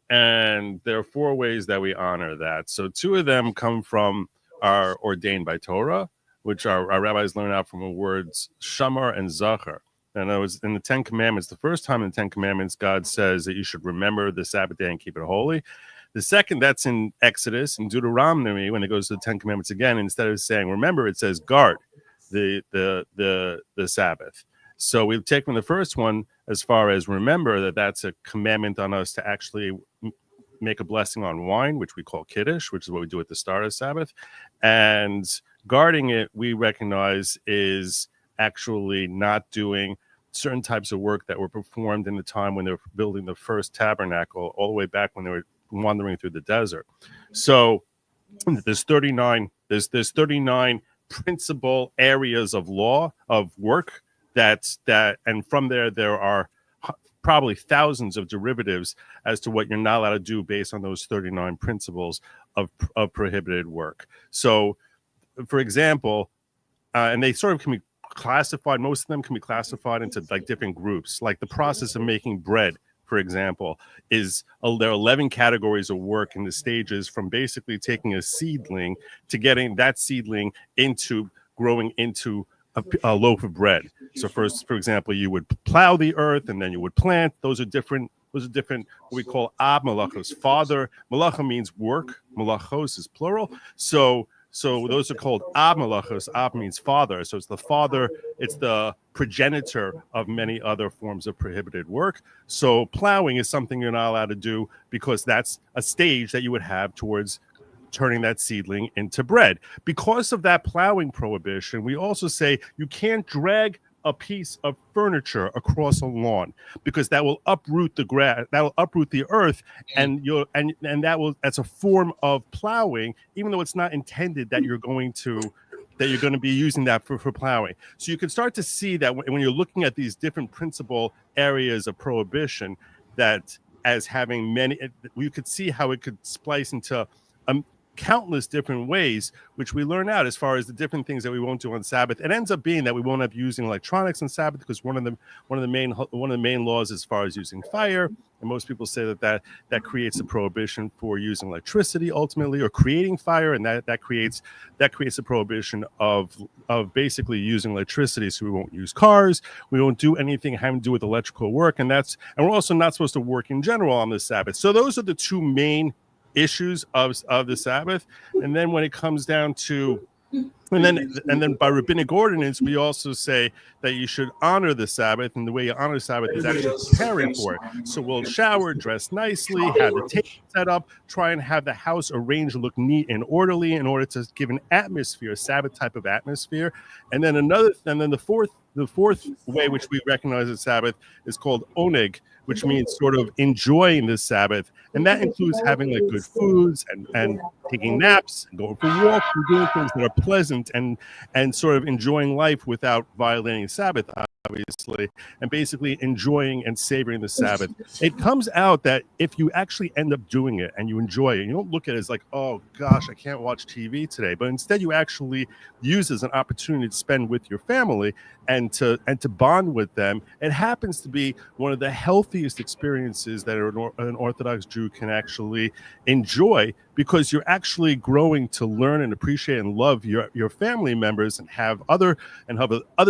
And there are 4 ways that we honor that. So 2 of them come from are ordained by Torah, which our rabbis learn out from the words shamar and zachar. And it was in the 10 Commandments. The first time in the 10 Commandments, God says that you should remember the Sabbath day and keep it holy. The second, that's in Exodus and Deuteronomy, when it goes to the 10 Commandments again. Instead of saying remember, it says guard the Sabbath. So we've taken the first one as far as remember that's a commandment on us to actually make a blessing on wine, which we call Kiddush, which is what we do at the start of Sabbath. And guarding it, we recognize is actually not doing certain types of work that were performed in the time when they were building the first tabernacle, all the way back when they were wandering through the desert. So there's 39 principal areas of law of work that and from there are probably thousands of derivatives as to what you're not allowed to do based on those 39 principles of prohibited work. So for example, and they sort of can be classified, most of them can be classified into like different groups. Like the process of making bread, for example, there are 11 categories of work in the stages, from basically taking a seedling to getting that seedling into growing into a loaf of bread. So first, for example, you would plow the earth and then you would plant. Those are different what we call ab malachos. Father, malacha means work, malachos is plural. So those are called ab malachos. Ab means father. So it's the father, it's the progenitor of many other forms of prohibited work. So plowing is something you're not allowed to do because that's a stage that you would have towards turning that seedling into bread. Because of that plowing prohibition, we also say you can't drag a piece of furniture across a lawn because that will uproot the grass, that will uproot the earth, and that's a form of plowing, even though it's not intended that you're going to be using that for plowing. So you can start to see that when you're looking at these different principal areas of prohibition, that as having many, you could see how it could splice into countless different ways, which we learn out as far as the different things that we won't do on Sabbath. It ends up being that we won't have using electronics on Sabbath because one of the main laws as far as using fire, and most people say that creates a prohibition for using electricity ultimately, or creating fire, and that creates a prohibition of basically using electricity. So we won't use cars, we won't do anything having to do with electrical work, and we're also not supposed to work in general on the Sabbath. So those are the 2 main issues of the Sabbath. And then when it comes down to and then by rabbinic ordinance, we also say that you should honor the Sabbath, and the way you honor Sabbath is actually preparing for it. So we'll shower, dress nicely, have the table set up, try and have the house arranged, look neat and orderly in order to give an atmosphere, a Sabbath type of atmosphere. And then the fourth way which we recognize as Sabbath is called oneg, which means sort of enjoying the Sabbath. And that includes having like good foods and taking naps and going for walks and doing things that are pleasant and sort of enjoying life without violating Sabbath, obviously, and basically enjoying and savoring the Sabbath. It comes out that if you actually end up doing it and you enjoy it, you don't look at it as like, oh gosh, I can't watch TV today, but instead you actually use it as an opportunity to spend with your family and to bond with them. It happens to be one of the healthiest experiences that an Orthodox Jew can actually enjoy, because you're actually growing to learn and appreciate and love your family members, and have other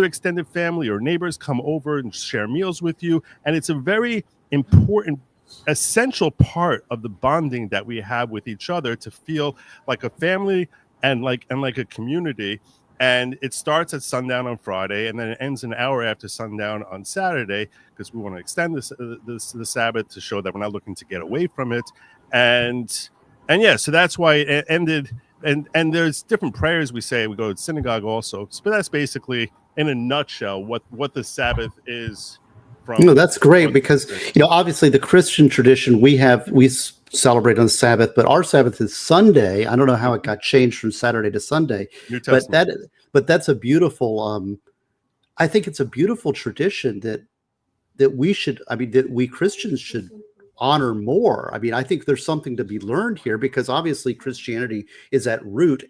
extended family or neighbors come over and share meals with you. And it's a very important, essential part of the bonding that we have with each other, to feel like a family and like a community. And it starts at sundown on Friday, and then it ends an hour after sundown on Saturday, because we want to extend the Sabbath to show that we're not looking to get away from it. And yeah, so that's why it ended. and there's different prayers we say. We go to synagogue also, but that's basically in a nutshell what the Sabbath is. No, that's great because obviously the Christian tradition we celebrate on Sabbath, but our Sabbath is Sunday. I don't know how it got changed from Saturday to Sunday, New Testament. but that's a beautiful. I think it's a beautiful tradition that we Christians should honor more. I mean, I think there's something to be learned here because obviously Christianity is at root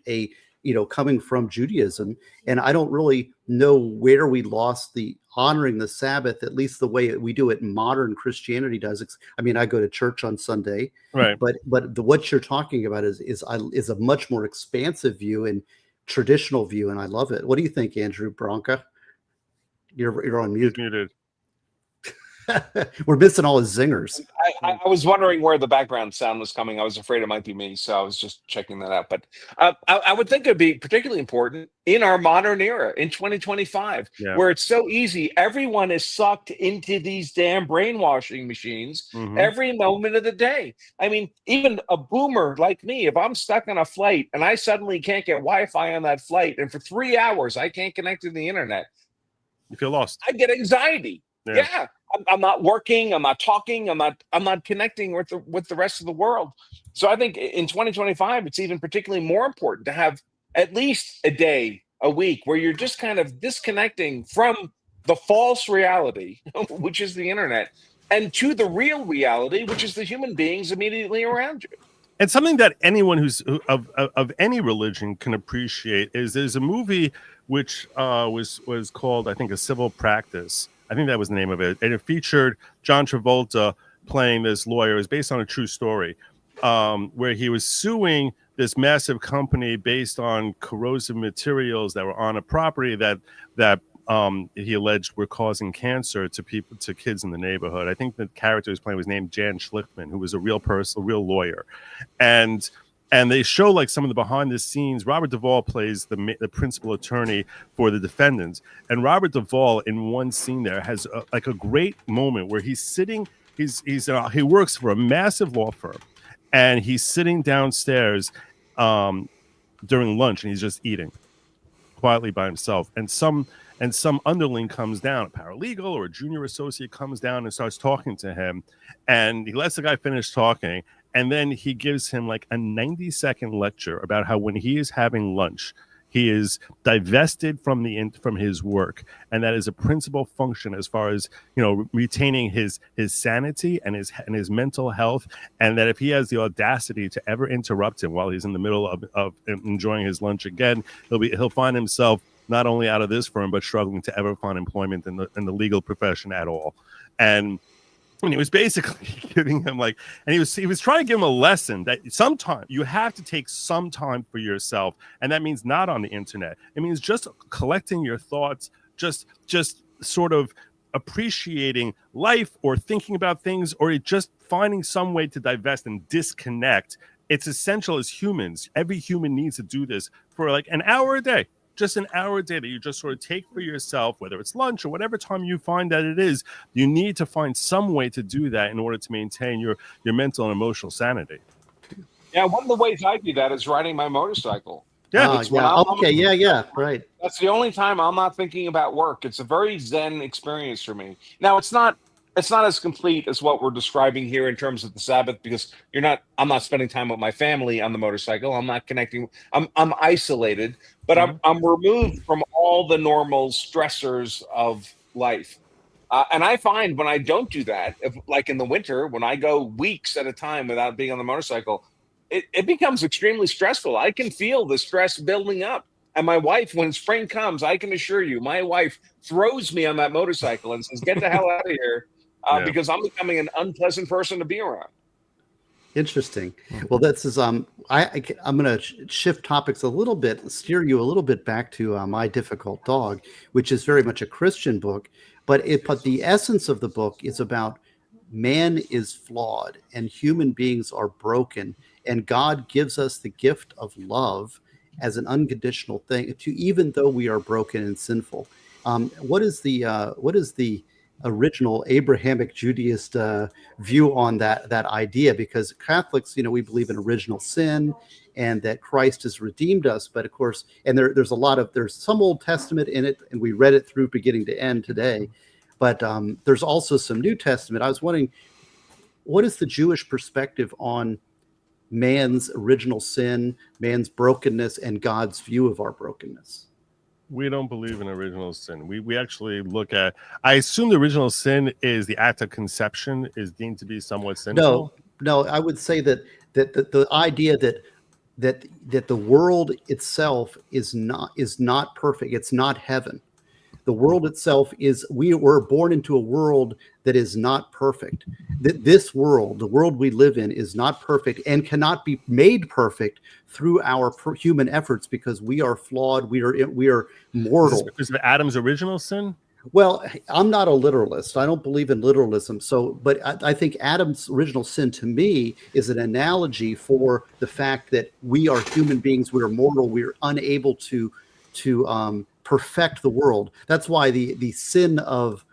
coming from Judaism, and I don't really know where we lost the honoring the Sabbath, at least the way we do it in modern Christianity does. I mean, I go to church on Sunday, right? But what you're talking about is a much more expansive view and traditional view, and I love it. What do you think, Andrew Branca? You're on mute. He's muted. We're missing all his zingers. I was wondering where the background sound was coming. I was afraid it might be me, so I was just checking that out. But I would think it'd be particularly important in our modern era, in 2025, where it's so easy. Everyone is sucked into these damn brainwashing machines every moment of the day. I mean, even a boomer like me, if I'm stuck on a flight and I suddenly can't get Wi-Fi on that flight, and for 3 hours I can't connect to the internet, you feel lost. I get anxiety. Yeah. I'm not working. I'm not talking. I'm not connecting with the rest of the world. So I think in 2025, it's even particularly more important to have at least a day, a week, where you're just kind of disconnecting from the false reality, which is the internet, and to the real reality, which is the human beings immediately around you. And something that anyone who's of any religion can appreciate is there's a movie which was called, I think, A Civil Practice. I think that was the name of it. And it featured John Travolta playing this lawyer. It was based on a true story where he was suing this massive company based on corrosive materials that were on a property that he alleged were causing cancer to kids in the neighborhood. I think the character he was playing was named Jan Schlichtman, who was a real person, a real lawyer. And they show like some of the behind the scenes. Robert Duvall plays the principal attorney for the defendants. And Robert Duvall in one scene there has a great moment where he's sitting, he works for a massive law firm and he's sitting downstairs during lunch and he's just eating quietly by himself. And some underling comes down, a paralegal or a junior associate comes down and starts talking to him. And he lets the guy finish talking. And then he gives him like a 90-second lecture about how when he is having lunch, he is divested from his work, and that is a principal function as far as retaining his sanity and his mental health, and that if he has the audacity to ever interrupt him while he's in the middle of enjoying his lunch again, he'll find himself not only out of this firm but struggling to ever find employment in the legal profession at all. And he was basically giving him and he was trying to give him a lesson that sometimes you have to take some time for yourself, and that means not on the internet. It means just collecting your thoughts, just sort of appreciating life or thinking about things, or just finding some way to divest and disconnect. It's essential as humans. Every human needs to do this for like an hour a day. Just an hour a day that you just sort of take for yourself, whether it's lunch or whatever time you find that it is. You need to find some way to do that in order to maintain your mental and emotional sanity. Yeah, one of the ways I do that is riding my motorcycle. Yeah. Right. That's the only time I'm not thinking about work. It's a very zen experience for me. Now, it's not as complete as what we're describing here in terms of the Sabbath, because I'm not spending time with my family on the motorcycle. I'm not connecting. I'm isolated, but I'm removed from all the normal stressors of life. And I find when I don't do that, like in the winter, when I go weeks at a time without being on the motorcycle, it becomes extremely stressful. I can feel the stress building up. And my wife, when spring comes, I can assure you, my wife throws me on that motorcycle and says, "Get the hell out of here." Because I'm becoming an unpleasant person to be around. Interesting. Well, this is I'm going to shift topics a little bit, steer you a little bit back to My Difficult Dog, which is very much a Christian book, but the essence of the book is about man is flawed and human beings are broken, and God gives us the gift of love as an unconditional thing, even though we are broken and sinful. What is the original Abrahamic Judaist view on that idea, because Catholics, we believe in original sin and that Christ has redeemed us. But of course, and there's some Old Testament in it, and we read it through beginning to end today. But there's also some New Testament. I was wondering, what is the Jewish perspective on man's original sin, man's brokenness, and God's view of our brokenness? We don't believe in original sin. We actually look at, I assume the original sin is the act of conception is deemed to be somewhat sinful. No, I would say that the idea that the world itself is not perfect. It's not heaven. The world itself we were born into a world that is not perfect. This world, the world we live in, is not perfect and cannot be made perfect through our human efforts, because we are flawed. We are mortal. Is it Adam's original sin? Well, I'm not a literalist. I don't believe in literalism. But I think Adam's original sin, to me, is an analogy for the fact that we are human beings. We are mortal. We are unable to perfect the world. That's why the sin of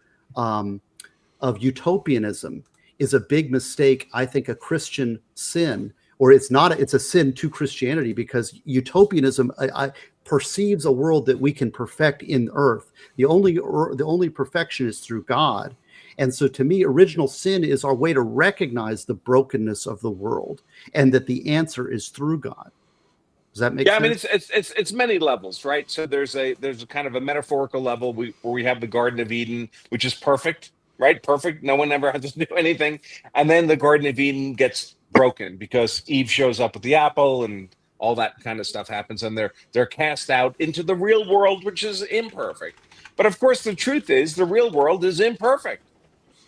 utopianism is a big mistake. I think a Christian sin, or it's a sin to Christianity, because utopianism perceives a world that we can perfect in earth. The only perfection is through God. And so to me, original sin is our way to recognize the brokenness of the world, and that the answer is through God. Does that make sense? I mean, it's many levels, right? So there's a kind of a metaphorical level where we have the Garden of Eden, which is perfect, right? Perfect. No one ever has to do anything. And then the Garden of Eden gets broken because Eve shows up with the apple, and all that kind of stuff happens, and they're cast out into the real world, which is imperfect. But of course, the truth is the real world is imperfect.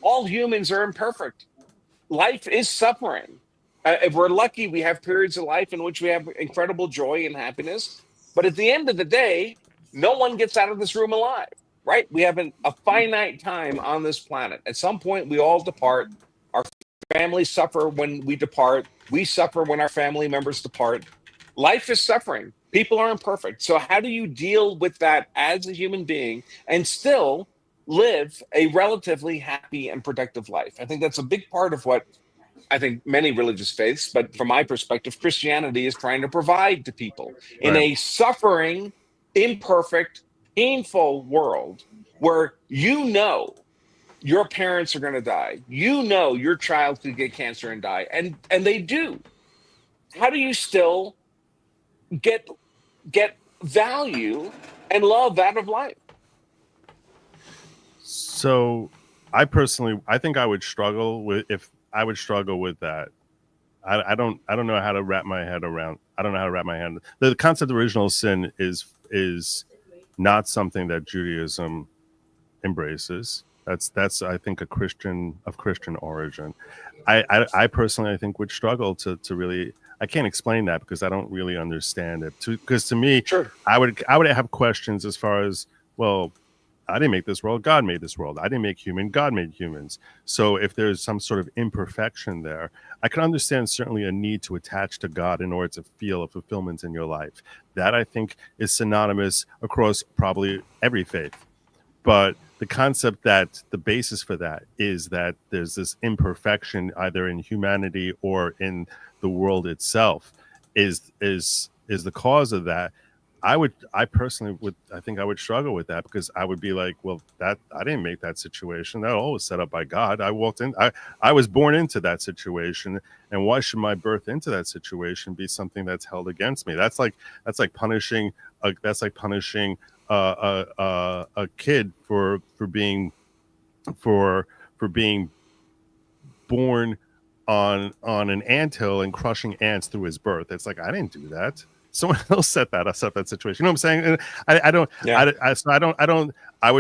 All humans are imperfect. Life is suffering. If we're lucky, we have periods of life in which we have incredible joy and happiness. But at the end of the day, no one gets out of this room alive, right? We have a finite time on this planet. At some point, we all depart. Our families suffer when we depart. We suffer when our family members depart. Life is suffering. People are imperfect. So how do you deal with that as a human being and still live a relatively happy and productive life? I think that's a big part of what I think many religious faiths, but from my perspective, Christianity is trying to provide to people in a suffering, imperfect, painful world where your parents are going to die. Your child could get cancer and die, and they do. How do you still get value and love out of life? So I think I would struggle with that. I don't know how to wrap my head around. I don't know how to wrap my hand. The concept of original sin is not something that Judaism embraces. That's I think of Christian origin. I personally, I think, would struggle to really. I can't explain that because I don't really understand it. Because to me, sure, I would have questions as far as, well, I didn't make this world. God made this world. I didn't make human. God made humans. So if there's some sort of imperfection there, I can understand certainly a need to attach to God in order to feel a fulfillment in your life. That, I think, is synonymous across probably every faith. But the concept that the basis for that is that there's this imperfection either in humanity or in the world itself is the cause of that. I personally would struggle with that, because I would be like, well, that I didn't make that situation. That all was set up by God. I was born into that situation, and why should my birth into that situation be something that's held against me? That's like punishing a kid for being born on an anthill and crushing ants through his birth. It's like, I didn't do that. Someone else set that situation. You know what I'm saying?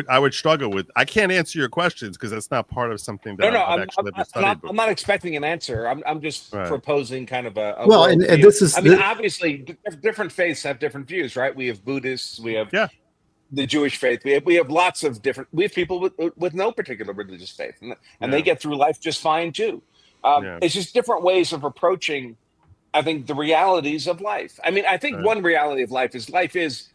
I would struggle with. I can't answer your questions because that's not part of something that I've actually studied. I'm not expecting an answer. I'm just proposing kind of a well, and this is. I mean, obviously, different faiths have different views, right? We have Buddhists. We have the Jewish faith. We have lots of different. We have people with no particular religious faith, and they get through life just fine too. It's just different ways of approaching, I think, the realities of life. I mean, I think one reality of life is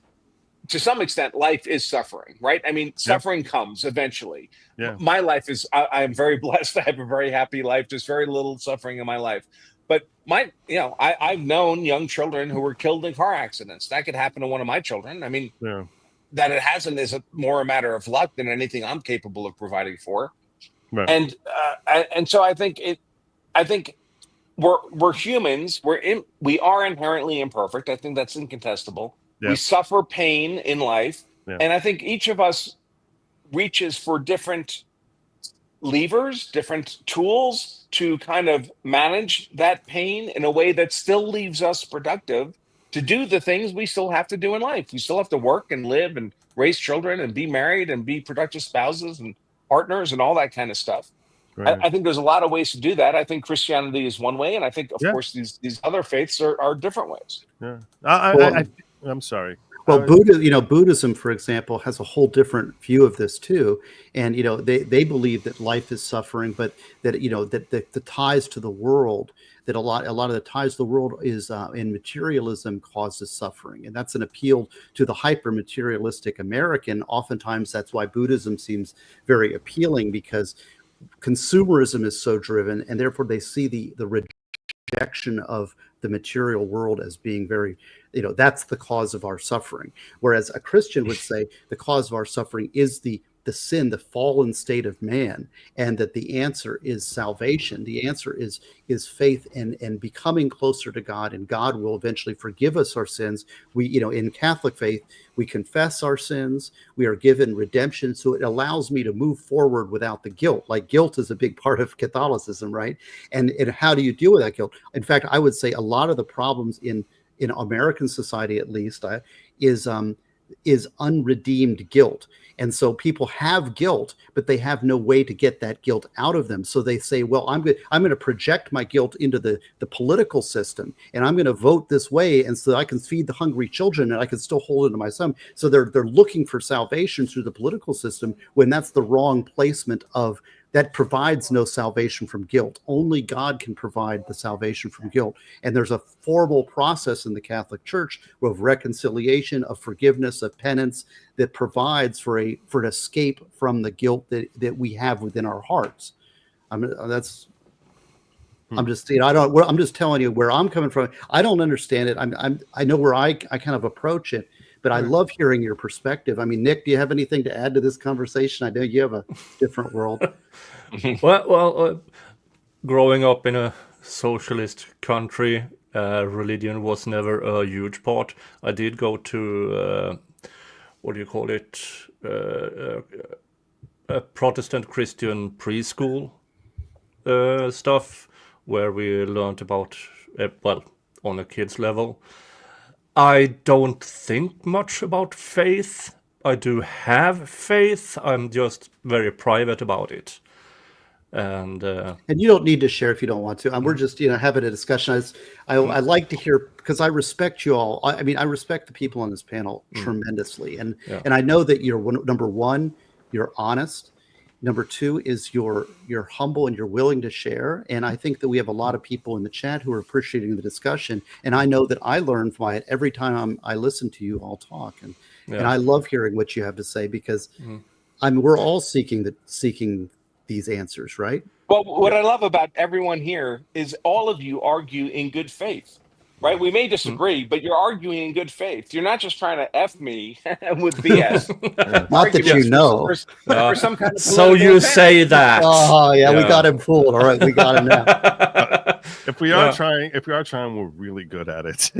to some extent, life is suffering, right? I mean, suffering comes eventually. Yeah. My life is, I am very blessed. I have a very happy life. There's very little suffering in my life. But I've known young children who were killed in car accidents. That could happen to one of my children. I mean, that it hasn't is more a matter of luck than anything I'm capable of providing for. Right. And so I think we're humans. We are inherently imperfect. I think that's incontestable. We suffer pain in life, and I think each of us reaches for different levers, different tools to kind of manage that pain in a way that still leaves us productive to do the things we still have to do in life. We still have to work and live and raise children and be married and be productive spouses and partners and all that kind of stuff. Right. I think there's a lot of ways to do that. I think Christianity is one way, and I think, of course, these other faiths are different ways. Yeah, I'm sorry. Well, Buddhism, for example, has a whole different view of this too, and they believe that life is suffering, but that that the ties to the world, that a lot of the ties to the world is in materialism causes suffering, and that's an appeal to the hyper materialistic American. Oftentimes, that's why Buddhism seems very appealing, because consumerism is so driven, and therefore they see the rejection of the material world as being very, that's the cause of our suffering. Whereas a Christian would say the cause of our suffering is the sin, the fallen state of man, and that the answer is salvation. The answer is faith and becoming closer to God, and God will eventually forgive us our sins. We, in Catholic faith, we confess our sins. We are given redemption, so it allows me to move forward without the guilt. Like, guilt is a big part of Catholicism, right? And how do you deal with that guilt? In fact, I would say a lot of the problems in American society, at least, is unredeemed guilt. And so people have guilt, but they have no way to get that guilt out of them. So they say, well, I'm going to project my guilt into the political system, and I'm going to vote this way, and so I can feed the hungry children, and I can still hold it to my son. So they're looking for salvation through the political system, when that's the wrong placement of that provides no salvation from guilt. Only God can provide the salvation from guilt. And there's a formal process in the Catholic Church of reconciliation, of forgiveness, of penance, that provides for an escape from the guilt that we have within our hearts. I'm just telling you where I'm coming from. I don't understand it. I know where I kind of approach it, but I love hearing your perspective. I mean, Nick, do you have anything to add to this conversation? I know you have a different world. Well, growing up in a socialist country, religion was never a huge part. I did go to a Protestant Christian preschool stuff, where we learned about, on a kid's level. I don't think much about faith. I do have faith. I'm just very private about it. And you don't need to share if you don't want to. We're just having a discussion. I like to hear, because I respect you all. I mean, I respect the people on this panel tremendously, and I know that you're number one, you're honest. Number two is you're humble and you're willing to share. And I think that we have a lot of people in the chat who are appreciating the discussion. And I know that I learn from it every time I listen to you all talk. And I love hearing what you have to say, because we're all seeking these answers, right? Well, what I love about everyone here is all of you argue in good faith, right? We may disagree, but you're arguing in good faith. You're not just trying to F me with BS. Not that you know. For some kind of so you say that. Oh, yeah, we got him fooled. All right, we got him now. If we are trying, we're really good at it.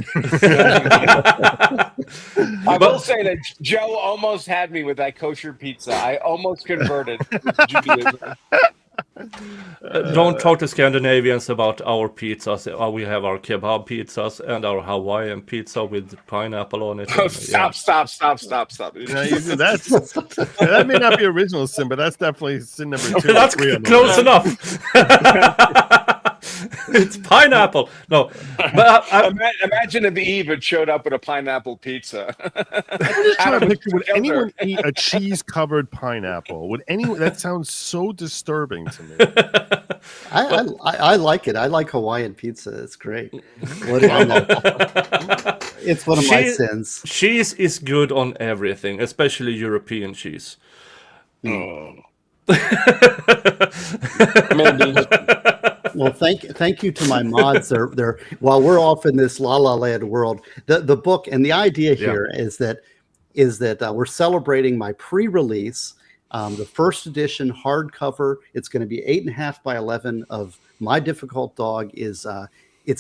I will say that Joe almost had me with that kosher pizza. I almost converted to Judaism. Don't talk to Scandinavians about our pizzas. We have our kebab pizzas and our Hawaiian pizza with pineapple on it. Oh, stop. That may not be original sin, but that's definitely sin number 2. That's close enough. It's pineapple. No, but imagine if Eve had showed up with a pineapple pizza. I'm just trying to picture, would anyone eat a cheese-covered pineapple? Would anyone? That sounds so disturbing to me. I like it. I like Hawaiian pizza. It's great. It's one of my sins. Cheese is good on everything, especially European cheese. Well, thank you to my mods. They're while we're off in this La La Land world. The book and the idea here is that we're celebrating my pre-release, the first edition hardcover. It's going to be 8.5 by 11 of My Difficult Dog. It's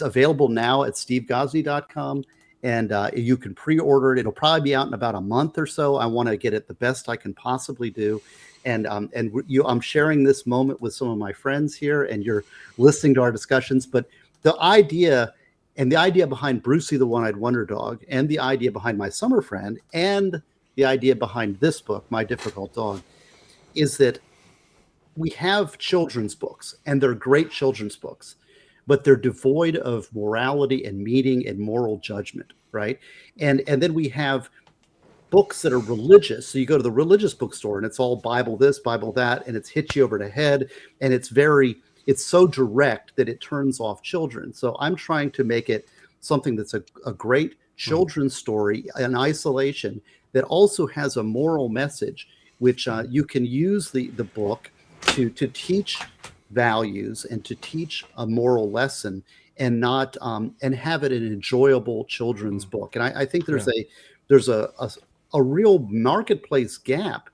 available now at stevegosney.com, and you can pre-order it. It'll probably be out in about a month or so. I want to get it the best I can possibly do. And I'm sharing this moment with some of my friends here, and you're listening to our discussions. But the idea behind Brucey the One-Eyed Wonder Dog, and the idea behind My Summer Friend, and the idea behind this book, My Difficult Dog, is that we have children's books, and they're great children's books, but they're devoid of morality and meaning and moral judgment, right? And then we have books that are religious. So you go to the religious bookstore and it's all Bible this, Bible that, and it's hit you over the head. And it's so direct that it turns off children. So I'm trying to make it something that's a great children's story in isolation that also has a moral message, which you can use the book to teach values and to teach a moral lesson, and not and have it an enjoyable children's book. And I think there's a real marketplace gap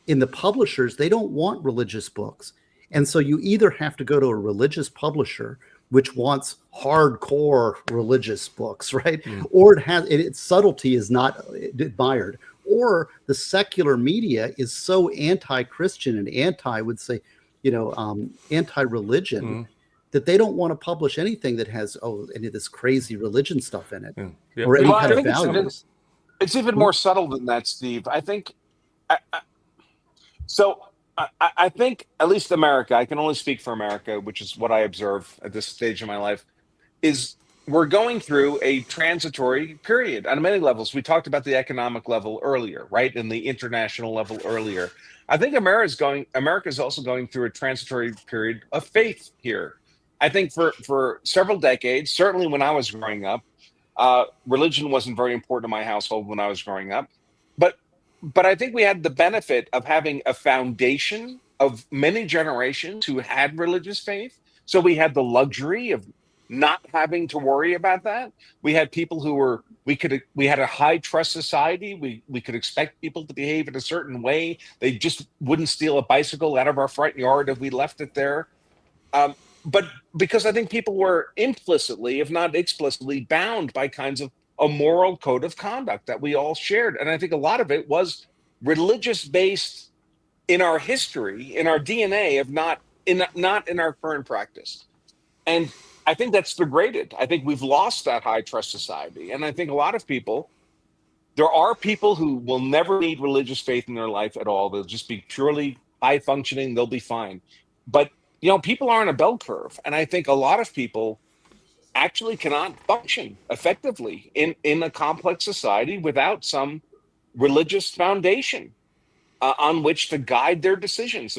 in the publishers. They don't want religious books. And so you either have to go to a religious publisher, which wants hardcore religious books, right? Or its subtlety is not admired. Or the secular media is so anti-Christian and anti-religion that they don't want to publish anything that has any of this crazy religion stuff in it, or any kind of values. It's even more subtle than that, Steve. I think, I think at least America, I can only speak for America, which is what I observe at this stage of my life, is we're going through a transitory period on many levels. We talked about the economic level earlier, right? And the international level earlier. I think America's also going through a transitory period of faith here. I think for several decades, certainly when I was growing up, religion wasn't very important in my household when I was growing up, but I think we had the benefit of having a foundation of many generations who had religious faith. So we had the luxury of not having to worry about that. We had people who we had a high trust society. We could expect people to behave in a certain way. They just wouldn't steal a bicycle out of our front yard if we left it there. But because I think people were implicitly, if not explicitly, bound by kinds of a moral code of conduct that we all shared. And I think a lot of it was religious based in our history, in our DNA, not in our current practice. And I think that's degraded. I think we've lost that high trust society. And I think a lot of people, there are people who will never need religious faith in their life at all. They'll just be purely high functioning. They'll be fine. But people are on a bell curve, and I think a lot of people actually cannot function effectively in a complex society without some religious foundation on which to guide their decisions.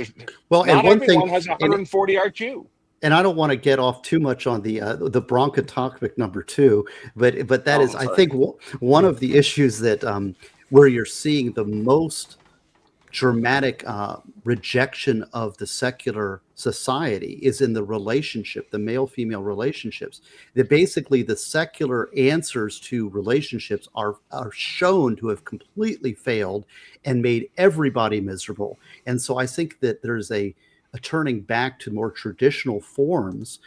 Well, not and one everyone thing has 140 IQ. And I don't want to get off too much on the Branca topic number 2, but that is, I think, one of the issues that where you're seeing the most dramatic rejection of the secular society is in the relationship, the male-female relationships. That basically the secular answers to relationships are shown to have completely failed and made everybody miserable. And so I think that there's a turning back to more traditional forms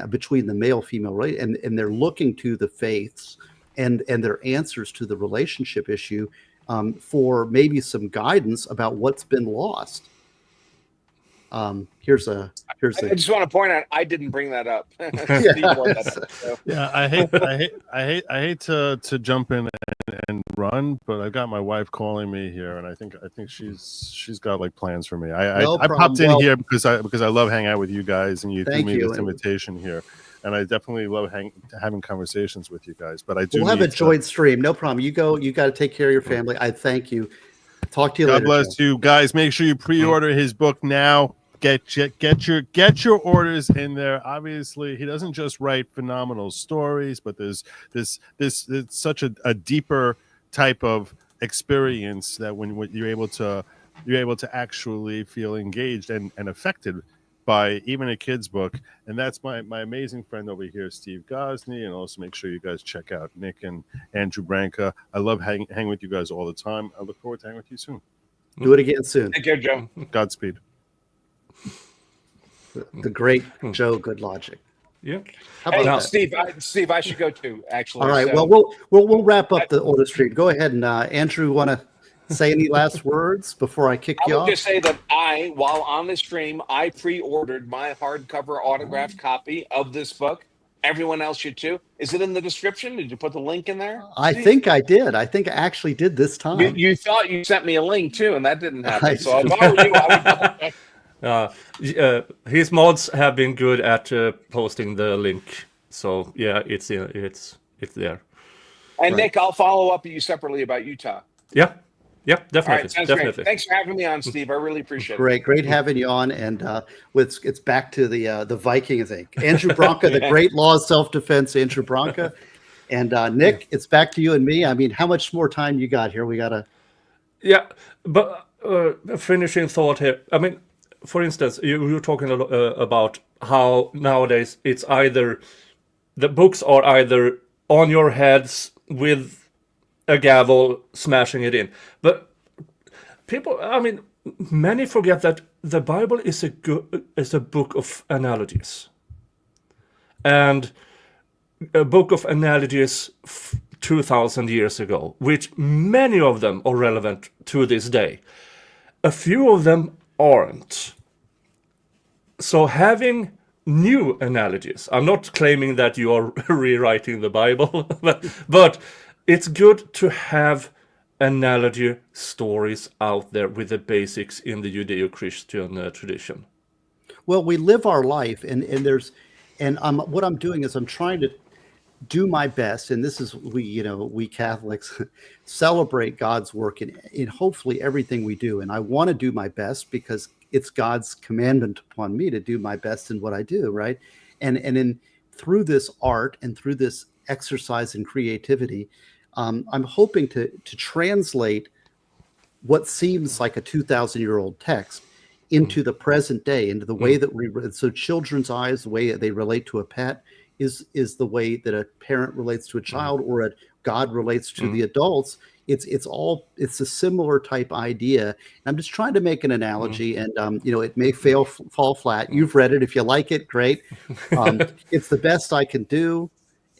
between the male-female and they're looking to the faiths and their answers to the relationship issue for maybe some guidance about what's been lost. I just want to point out, I didn't bring that up. Yeah, I hate to jump in and run, but I've got my wife calling me here, and I think she's got like plans for me. I popped in here because I love hanging out with you guys, and you threw me this invitation here. And I definitely love having conversations with you guys. But we'll have a joint stream. No problem. You got to take care of your family. I thank you. Talk to you later. God bless you guys. Make sure you pre-order his book now. get your orders in there. Obviously, he doesn't just write phenomenal stories, but there's this it's such a deeper type of experience that when you're able to actually feel engaged and affected by even a kid's book. And that's my amazing friend over here, Steve Gosney. And also make sure you guys check out Nick and Andrew Branca. I love hanging with you guys all the time. I look forward to hanging with you soon. Do it again soon. Take care, Joe. Godspeed. The great Joe Good Logic. Yeah. How Hey, about that? Steve, I should go too. Actually, All right. So- Well, we'll wrap up the order stream. Go ahead and Andrew, want to say any last words before I kick I you will off? just say that while on the stream, I pre-ordered my hardcover autographed copy of this book. Everyone else should too. Is it in the description? Did you put the link in there? I think I did. I think I actually did this time. You thought you sent me a link too, and that didn't happen. I- So if I were you, I would double check. His mods have been good at posting the link. So yeah, it's there. And Nick, I'll follow up with you separately about Utah. Yeah, All definitely, right, sounds definitely. great. Thanks for having me on, Steve. I really appreciate it. Great having you on, and it's back to the Viking thing. Andrew Branca, the great law of self-defense, Andrew Branca, and Nick. It's back to you and me. I mean, how much more time you got here? We gotta. Yeah, but a finishing thought here. I mean, for instance, you were talking about how nowadays it's either the books are either on your heads with a gavel smashing it in, but people, I mean, many forget that the Bible is a book of analogies, and a book of analogies 2,000 years ago, which many of them are relevant to this day. A few of them aren't. So having new analogies, I'm not claiming that you are rewriting the Bible, but it's good to have analogy stories out there with the basics in the Judeo-Christian tradition. Well, we live our life, and what I'm doing is I'm trying to do my best, and this is we Catholics celebrate God's work in hopefully everything we do, and I want to do my best because it's God's commandment upon me to do my best in what I do, right? And through this art and through this exercise in creativity, I'm hoping to translate what seems like a 2,000-year-old text into the present day, into the way that so children's eyes, the way they relate to a pet, is the way that a parent relates to a child, or a God relates to the adults. It's a similar type idea. I'm just trying to make an analogy, and it may fall flat. You've read it. If you like it, great. It's the best I can do,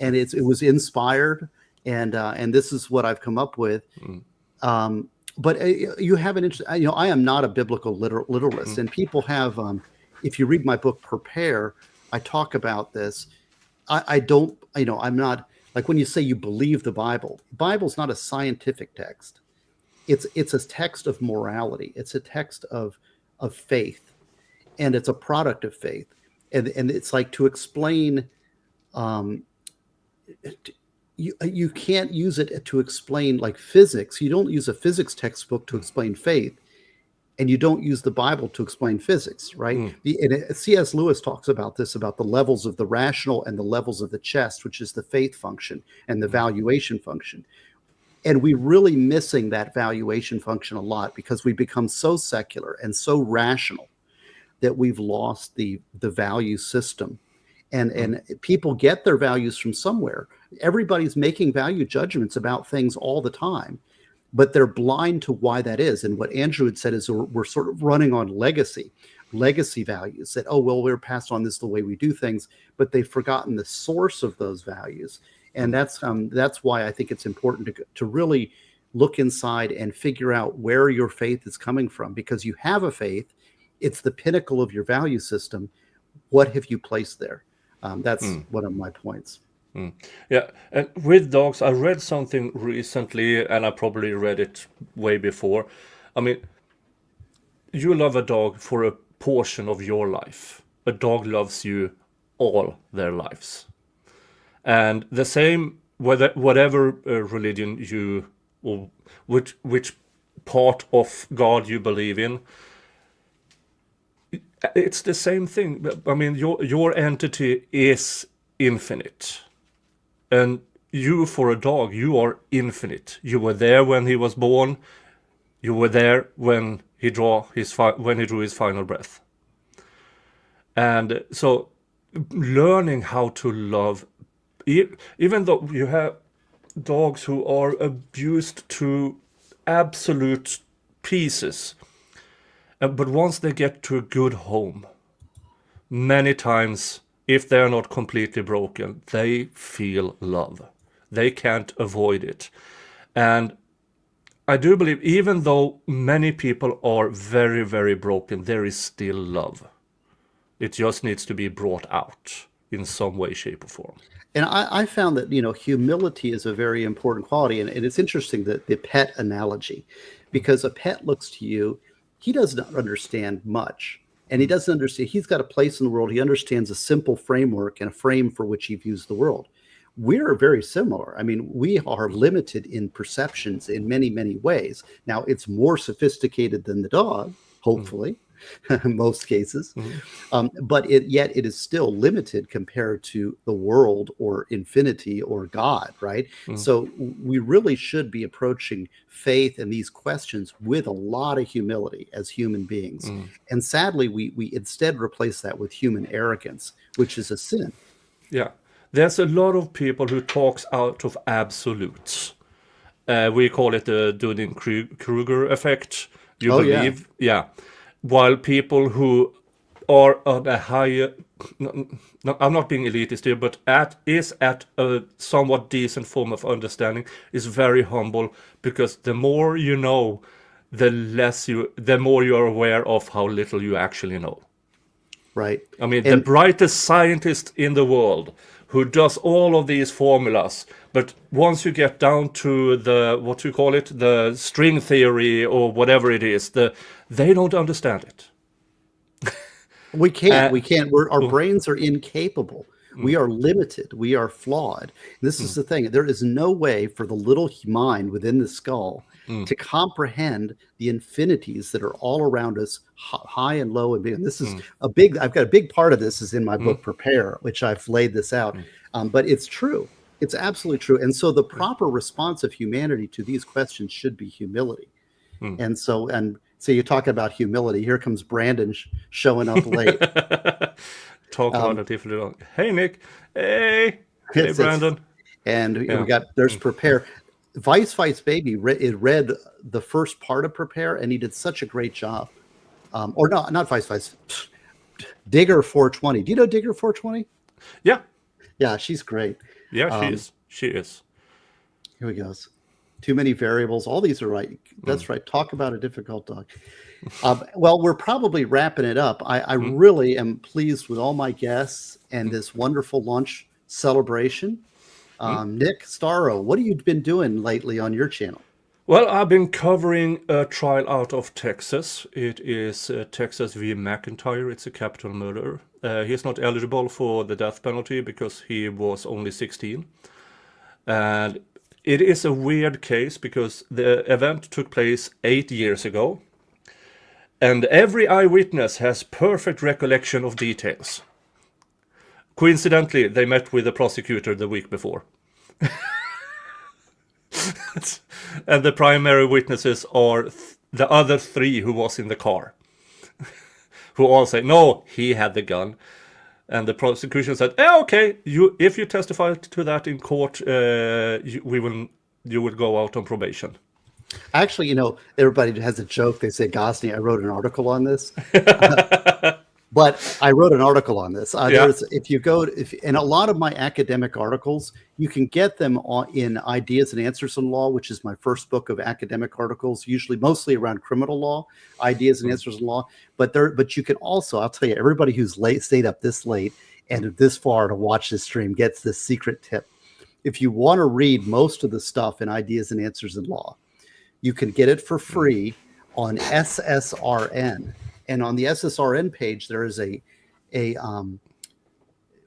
and it was inspired, and this is what I've come up with. But you have an interest. I am not a biblical literalist, and people have. If you read my book, Prepare, I talk about this. I don't, I'm not, like when you say you believe the Bible's not a scientific text. It's a text of morality. It's a text of faith, and it's a product of faith. And it's like to explain, you can't use it to explain like physics. You don't use a physics textbook to explain faith, and you don't use the Bible to explain physics, right? C.S. Lewis talks about this, about the levels of the rational and the levels of the chest, which is the faith function and the valuation function. And we're really missing that valuation function a lot because we become so secular and so rational that we've lost the value system. And people get their values from somewhere. Everybody's making value judgments about things all the time, but they're blind to why that is. And what Andrew had said is we're sort of running on legacy values that, we're passed on this the way we do things, but they've forgotten the source of those values. And that's why I think it's important to really look inside and figure out where your faith is coming from, because you have a faith. It's the pinnacle of your value system. What have you placed there? That's one of my points. Yeah, and with dogs, I read something recently, and I probably read it way before. I mean, you love a dog for a portion of your life. A dog loves you all their lives. And the same, whatever religion you, or which part of God you believe in, it's the same thing. I mean, your entity is infinite, and you, for a dog, you are infinite. You were there when he was born. You were there when he drew his final breath. And so, learning how to love, even though you have dogs who are abused to absolute pieces, but once they get to a good home, many times, if they're not completely broken, they feel love. They can't avoid it. And I do believe, even though many people are very, very broken, there is still love. It just needs to be brought out in some way, shape, or form. And I found that, humility is a very important quality. And it's interesting that the pet analogy, because a pet looks to you, he does not understand much. And he doesn't understand, he's got a place in the world. He understands a simple framework and a frame for which he views the world. We're very similar. I mean, we are limited in perceptions in many, many ways. Now, it's more sophisticated than the dog, hopefully, in most cases. But yet it is still limited compared to the world or infinity or God, right? So we really should be approaching faith and these questions with a lot of humility as human beings. And sadly, we instead replace that with human arrogance, which is a sin. Yeah. There's a lot of people who talks out of absolutes. We call it the Dunning-Kruger effect. You believe, yeah. While people who are on a higher, I'm not being elitist here, but is at a somewhat decent form of understanding, is very humble, because the more you know, the more you're aware of how little you actually know. Right. I mean, the brightest scientist in the world who does all of these formulas, but once you get down to the string theory or whatever it is, they don't understand it. We can't. Our brains are incapable. We are limited. We are flawed. This is the thing. There is no way for the little mind within the skull to comprehend the infinities that are all around us, high and low and big. And this is I've got a big part of this is in my book, Prepare, which I've laid this out. But it's true. It's absolutely true. And so the proper response of humanity to these questions should be humility. And so you're talking about humility. Here comes Brandon showing up late. Talk about it if you don't. Hey, Nick. Hey, Brandon. And there's Prepare. Vice Baby read the first part of Prepare, and he did such a great job. Or no, not Vice. Digger 420. Do you know Digger 420? Yeah. Yeah, she's great. Yeah, she is. Here we go. Too many variables. All these are right. That's right. Talk about a difficult dog. Well, we're probably wrapping it up. I really am pleased with all my guests and this wonderful launch celebration. Nick Starow, what have you been doing lately on your channel? Well, I've been covering a trial out of Texas. It is Texas v. McIntyre. It's a capital murder. He's not eligible for the death penalty because he was only 16. And it is a weird case because the event took place 8 years ago. And every eyewitness has perfect recollection of details. Coincidentally, they met with the prosecutor the week before. And the primary witnesses are the other three who was in the car. Who all say, no, he had the gun. And the prosecution said, okay, if you testify to that in court, you will go out on probation. Actually, everybody has a joke. They say, Gosney, I wrote an article on this. But I wrote an article on this. In a lot of my academic articles, you can get them in Ideas and Answers in Law, which is my first book of academic articles, mostly around criminal law, Ideas and Answers in Law. But you can also, I'll tell you, everybody who's stayed up this late and this far to watch this stream gets this secret tip. If you want to read most of the stuff in Ideas and Answers in Law, you can get it for free on SSRN. And on the SSRN page, there is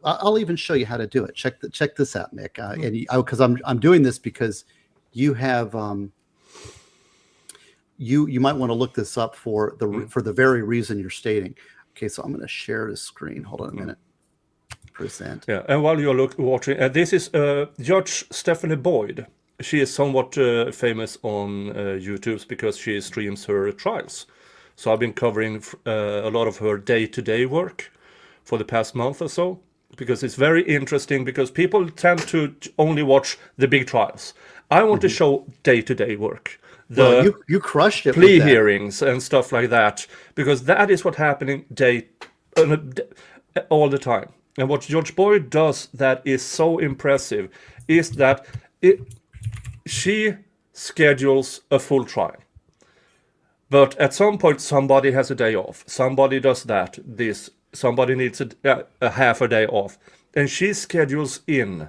I'll even show you how to do it. Check this out, Nick. Because I'm doing this because you have you might want to look this up for the very reason you're stating. Okay, so I'm going to share the screen. Hold on a minute. Present. Yeah, and while you're watching, this is Judge Stephanie Boyd. She is somewhat famous on YouTube because she streams her trials. So I've been covering a lot of her day-to-day work for the past month or so, because it's very interesting, because people tend to only watch the big trials. I want to show day-to-day work. Well, you crushed it. Plea with that. hearings and stuff like that, because that is what's happening all the time. And what Judge Boyd does that is so impressive is that she schedules a full trial. But at some point, somebody has a day off. Somebody does that. Somebody needs a half a day off. And she schedules in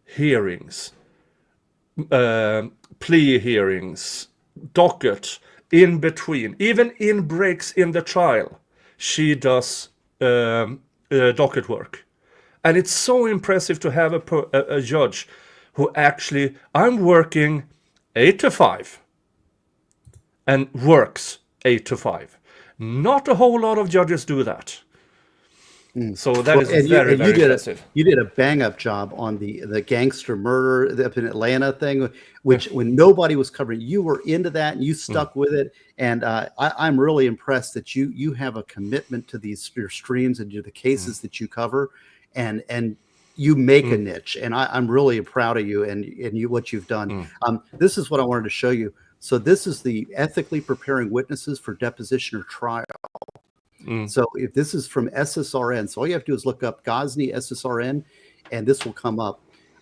hearings, plea hearings, docket, in between, even in breaks in the trial. She does docket work. And it's so impressive to have a judge who actually, I'm working 8 to 5 and works 8 to 5. Not a whole lot of judges do that. So that is very impressive. You did a bang-up job on the gangster murder up in Atlanta thing, which when nobody was covering, you were into that and you stuck with it. And I'm really impressed that you have a commitment to your streams and to the cases that you cover, and you make a niche. And I'm really proud of you and what you've done. This is what I wanted to show you. So this is the ethically preparing witnesses for deposition or trial. So if this is from SSRN, so all you have to do is look up Ghazni SSRN, and this will come up.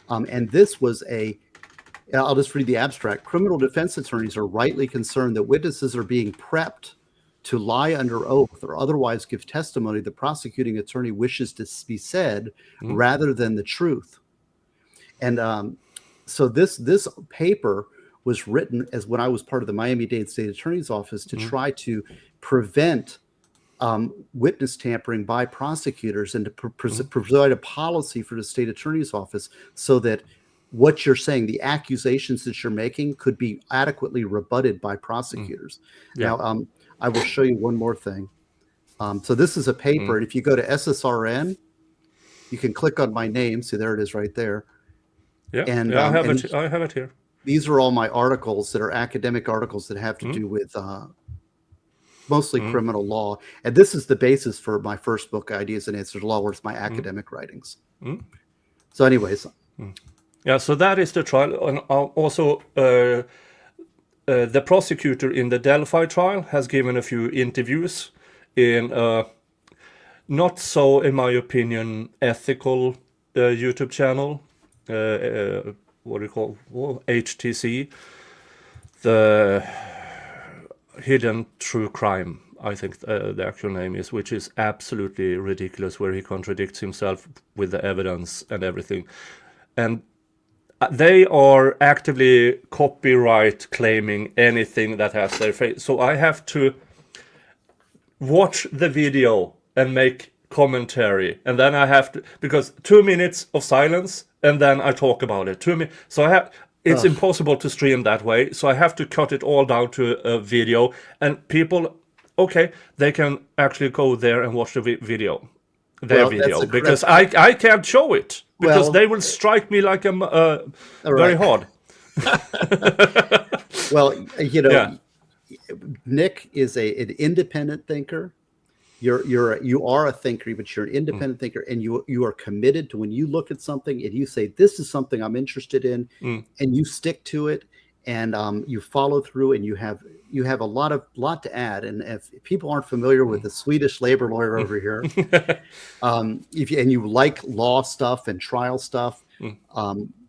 And this was I'll just read the abstract. Criminal defense attorneys are rightly concerned that witnesses are being prepped to lie under oath or otherwise give testimony the prosecuting attorney wishes to be said rather than the truth. And so this paper was written as when I was part of the Miami-Dade State Attorney's Office to try to prevent witness tampering by prosecutors and to provide a policy for the state attorney's office so that what you're saying, the accusations that you're making, could be adequately rebutted by prosecutors. Now, I will show you one more thing. So this is a paper, and if you go to SSRN, you can click on my name. See, there it is right there. Yeah, and I have it here. These are all my articles that are academic articles that have to do with mostly criminal law. And this is the basis for my first book, Ideas and Answers to Law, where it's my academic writings. So anyways. Yeah, so that is the trial. And also, the prosecutor in the Delphi trial has given a few interviews in not so, in my opinion, ethical YouTube channel. What do you call HTC? The Hidden True Crime, I think the actual name is, which is absolutely ridiculous, where he contradicts himself with the evidence and everything. And they are actively copyright claiming anything that has their face. So I have to watch the video and make commentary. And then I have to, because 2 minutes of silence, and then I talk about it. 2 minutes. So it's impossible to stream that way, so I have to cut it all down to a video. And people, they can actually go there and watch the video, video, because I can't show it, because they will strike me like I'm very hard. Well, Nick is an independent thinker. You are a thinker, but you're an independent thinker, and you are committed to, when you look at something and you say, this is something I'm interested in, and you stick to it, and you follow through, and you have a lot to add. And if people aren't familiar with the Swedish labor lawyer over here, and you like law stuff and trial stuff,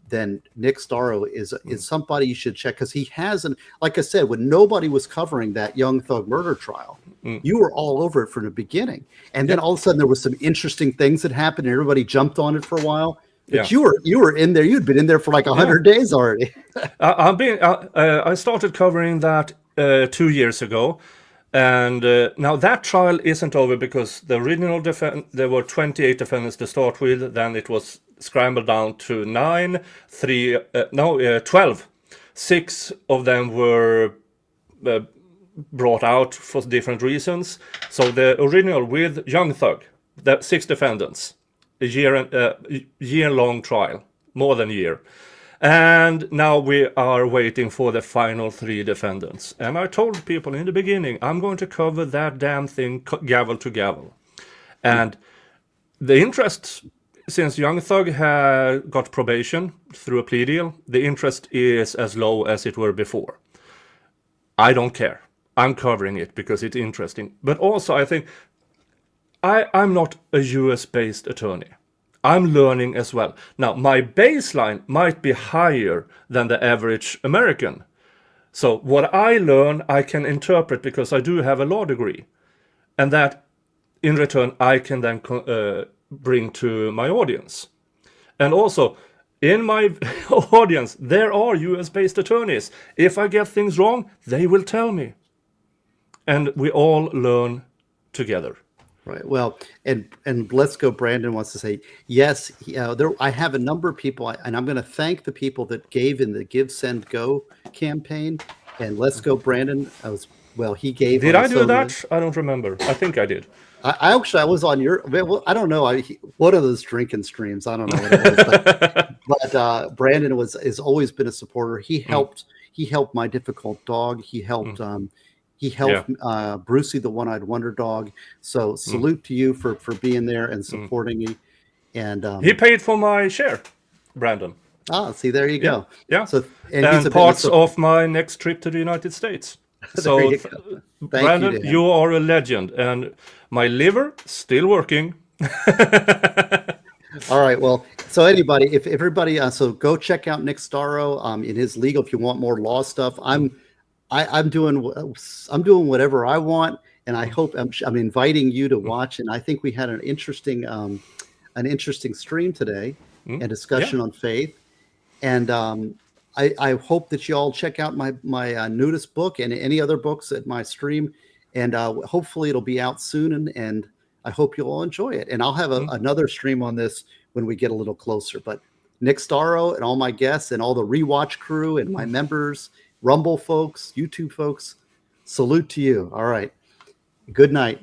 then Nick Starow is somebody you should check, because he hasn't, like I said, when nobody was covering that Young Thug murder trial, you were all over it from the beginning. And then all of a sudden there was some interesting things that happened and everybody jumped on it for a while. But you were in there, you'd been in there for like 100 days already. I started covering that 2 years ago. And now that trial isn't over, because the original there were 28 defendants to start with. Then it was scrambled down to 12. 6 of them were brought out for different reasons. So the original with Young Thug, the 6 defendants, a year-long trial, more than a year. And now we are waiting for the final 3 defendants. And I told people in the beginning, I'm going to cover that damn thing gavel to gavel. And the interest, since Young Thug got probation through a plea deal, the interest is as low as it were before. I don't care. I'm covering it because it's interesting. But also, I think I'm not a US-based attorney. I'm learning as well. Now, my baseline might be higher than the average American. So what I learn, I can interpret because I do have a law degree. And that, in return, I can then bring to my audience. And also, in my audience, there are US-based attorneys. If I get things wrong, they will tell me. And we all learn together. Right. Well, and Let's Go Brandon wants to say, yes, I have a number of people, and I'm going to thank the people that gave in the Give, Send, Go campaign. And Let's Go Brandon, he gave. Did I do that? I don't remember. I think I did. I was on your, well, I don't know. One of those drinking streams. I don't know what it was, but Brandon has always been a supporter. He helped my difficult dog. He helped Brucey, the one-eyed wonder dog. So salute to you for being there and supporting me. And he paid for my share, Brandon. See, there you go. Yeah. So and parts of my next trip to the United States. So, Brandon, you are a legend, and my liver still working. All right. Well, so if everybody, so go check out Nick Starow in his legal if you want more law stuff. I'm doing whatever I want, and I hope I'm inviting you to watch. And I think we had an interesting stream today, and discussion on faith. And I hope that you all check out my nudist book and any other books at my stream, and hopefully it'll be out soon. And I hope you'll all enjoy it. And I'll have another stream on this when we get a little closer. But Nick Starow and all my guests and all the Rewatch crew and my members, Rumble folks, YouTube folks, salute to you. All right. Good night.